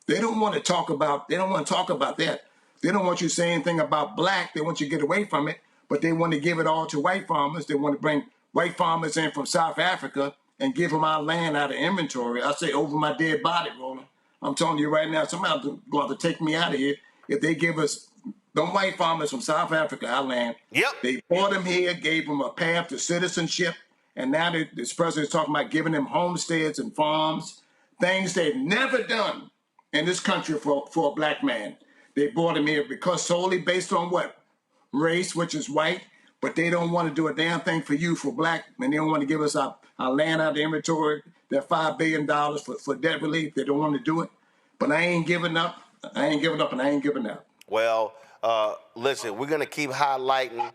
They don't want to talk about that. They don't want you to say anything about black. They want you to get away from it, but they want to give it all to white farmers. They want to bring white farmers in from South Africa and give them our land out of inventory. I say over my dead body, Roland. I'm telling you right now, somebody's going to have to take me out of here if they give us them white farmers from South Africa our land. Yep. They brought them here, gave them a path to citizenship, and now this president is talking about giving them homesteads and farms, things they've never done in this country for a black man. They brought him here because solely based on what? Race, which is white. but they don't want to do a damn thing for you, for black, and they don't want to give us our land out of the inventory, that $5 billion for debt relief. They don't want to do it. But I ain't giving up. I ain't giving up, and I ain't giving up. Well, listen, we're going to keep highlighting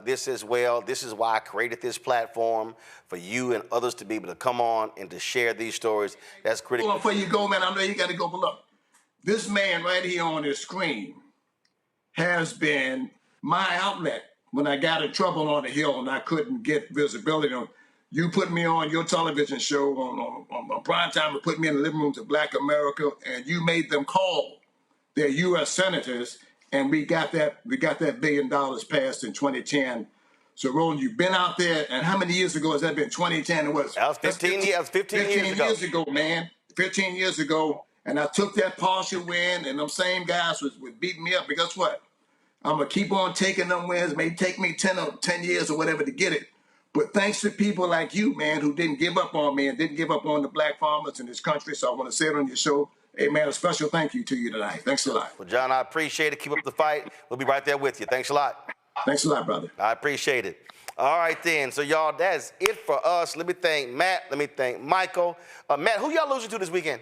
this as well. This is why I created this platform, for you and others to be able to come on and to share these stories. That's critical. Before you go, man, I know you got to go, but look, this man right here on this screen has been my outlet when I got in trouble on the Hill and I couldn't get visibility on. You put me on your television show on prime time and put me in the living rooms of Black America, and you made them call their U.S. senators, and we got that $1 billion passed in 2010. So, Roland, you've been out there, and how many years ago has that been? 2010? It was. That was 15 years. 15 years ago, man. 15 years ago, and I took that partial win, and them same guys was beating me up. But guess what? I'm gonna keep on taking them wins. It may take me 10 years or whatever to get it. But thanks to people like you, man, who didn't give up on me and didn't give up on the black farmers in this country. So I want to say it on your show. Hey, man, a special thank you to you tonight. Thanks a lot. Well, John, I appreciate it. Keep up the fight. We'll be right there with you. Thanks a lot. Thanks a lot, brother. I appreciate it. All right, then. So, y'all, that's it for us. Let me thank Matt. Let me thank Michael. Matt, who y'all losing to this weekend?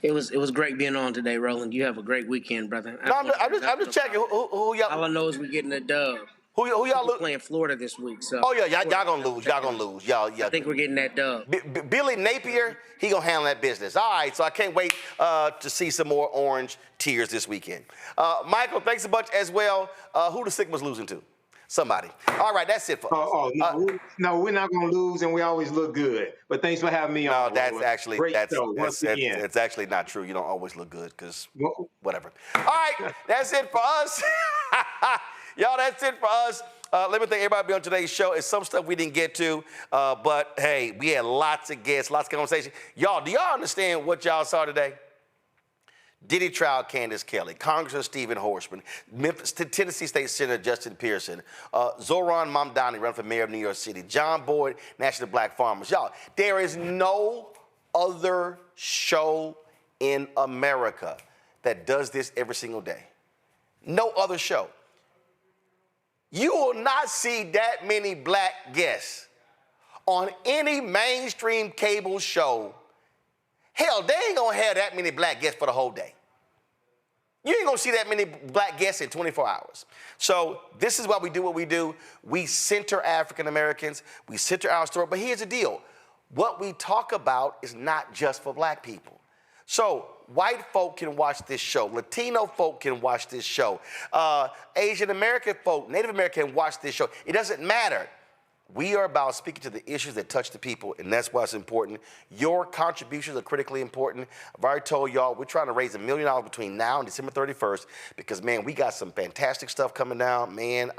It was great being on today, Roland. You have a great weekend, brother. No, I'm just checking. Who y'all? All I know is we're getting a dub. Who y'all playing Florida this week? So. Oh yeah, y'all gonna lose. Y'all gonna lose. Y'all. I think we're getting that dub. Billy Napier, he gonna handle that business. All right, so I can't wait to see some more orange tears this weekend. Michael, thanks a bunch as well. Who the Sigma's losing to? Somebody. All right, that's it for us. No, we're not going to lose, and we always look good. But thanks for having me on. No, that's actually it's actually not true. You don't always look good because whatever. All right, that's it for us. Y'all, that's it for us. Let me thank everybody being on today's show. It's some stuff we didn't get to, but hey, we had lots of guests, lots of conversation. Y'all, do y'all understand what y'all saw today? Diddy trial Candace Kelly, Congressman Steven Horsford, Memphis, Tennessee State Senator Justin Pearson, Zohran Mamdani running for mayor of New York City, John Boyd, National Black Farmers. Y'all, there is no other show in America that does this every single day. No other show. You will not see that many black guests on any mainstream cable show. Hell, they ain't gonna have that many black guests for the whole day. You ain't gonna see that many black guests in 24 hours. So this is why we do what we do. We center African Americans, we center our story, but here's the deal. What we talk about is not just for black people. So white folk can watch this show, Latino folk can watch this show, Asian American folk, Native American can watch this show. It doesn't matter. We are about speaking to the issues that touch the people, and that's why it's important. Your contributions are critically important. I've already told y'all we're trying to raise $1 million between now and December 31st because, man, we got some fantastic stuff coming down, man.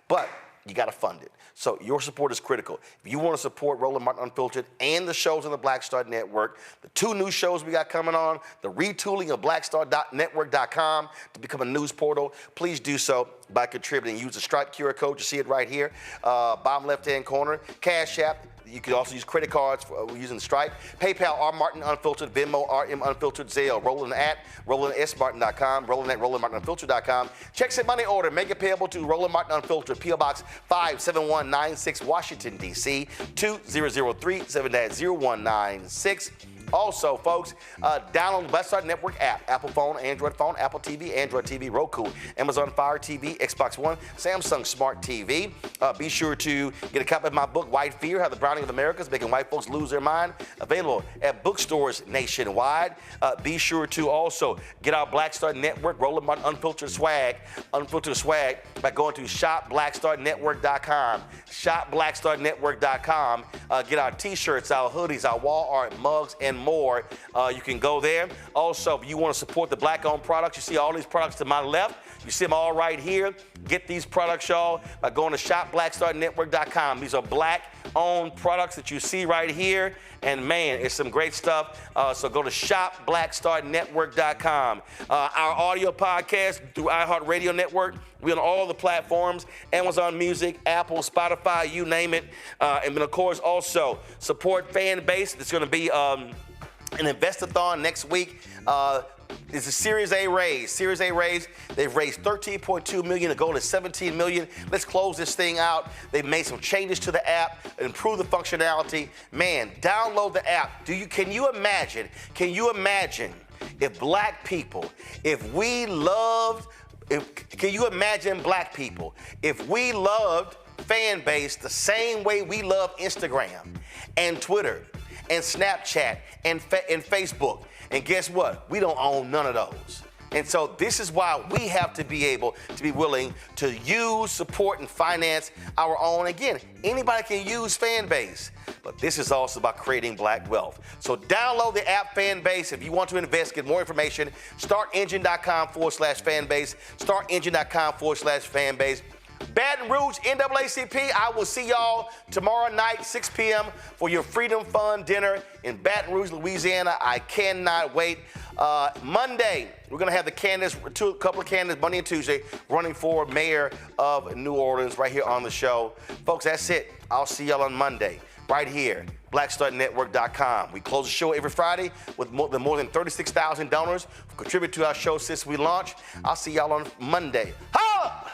But you got to fund it. So your support is critical. If you want to support Roland Martin Unfiltered and the shows on the Black Star Network, the 2 new shows we got coming on, the retooling of blackstarnetwork.com to become a news portal, please do so by contributing. Use the Stripe QR code. You see it right here, bottom left-hand corner. Cash App. You can also use credit cards for using the Stripe. PayPal, R. Martin Unfiltered, Venmo, RM Unfiltered, Zelle, Roland at RolandSMartin.com, Roland at RolandMartinUnfiltered.com. Checks and money order, make it payable to Roland Martin Unfiltered, P.O. Box 57196, Washington, D.C., 20037 0196. Also, folks, download the Black Star Network app. Apple phone, Android TV, Android TV, Roku, Amazon Fire TV, Xbox One, Samsung Smart TV. Be sure to get a copy of my book, White Fear, How the Browning of America is Making White Folks Lose Their Mind. Available at bookstores nationwide. Be sure to also get our Black Star Network, Roland Martin Unfiltered swag by going to shopblackstarnetwork.com. Shopblackstarnetwork.com. Get our t-shirts, our hoodies, our wall art, mugs, and more. You can go there. Also, if you want to support the black-owned products, you see all these products to my left. You see them all right here. Get these products, y'all, by going to shopblackstarnetwork.com. These are black-owned products that you see right here. And, man, it's some great stuff. So go to shopblackstarnetwork.com. Our audio podcast through iHeartRadio Network. We're on all the platforms, Amazon Music, Apple, Spotify, you name it. And then, of course, also support fan base. It's going to be an investathon next week. It's a Series A raise. Series A raise. They've raised $13.2 million. The goal is $17 million. Let's close this thing out. They've made some changes to the app, improve the functionality. Man, download the app. Can you imagine if black people, can you imagine black people if we loved fan base the same way we love Instagram and Twitter and Snapchat and Facebook? And guess what? We don't own none of those. And so this is why we have to be able to be willing to use, support, and finance our own. Again, anybody can use fan base, but this is also about creating black wealth. So download the app Fan Base. If you want to invest, get more information, startengine.com/fanbase, startengine.com/fanbase. Baton Rouge, NAACP, I will see y'all tomorrow night, 6 p.m. for your Freedom Fund dinner in Baton Rouge, Louisiana. I cannot wait. Monday, we're going to have a couple of candidates, Monday and Tuesday, running for mayor of New Orleans right here on the show. Folks, that's it. I'll see y'all on Monday right here, blackstartnetwork.com. We close the show every Friday with more than 36,000 donors who contribute to our show since we launched. I'll see y'all on Monday. Holla!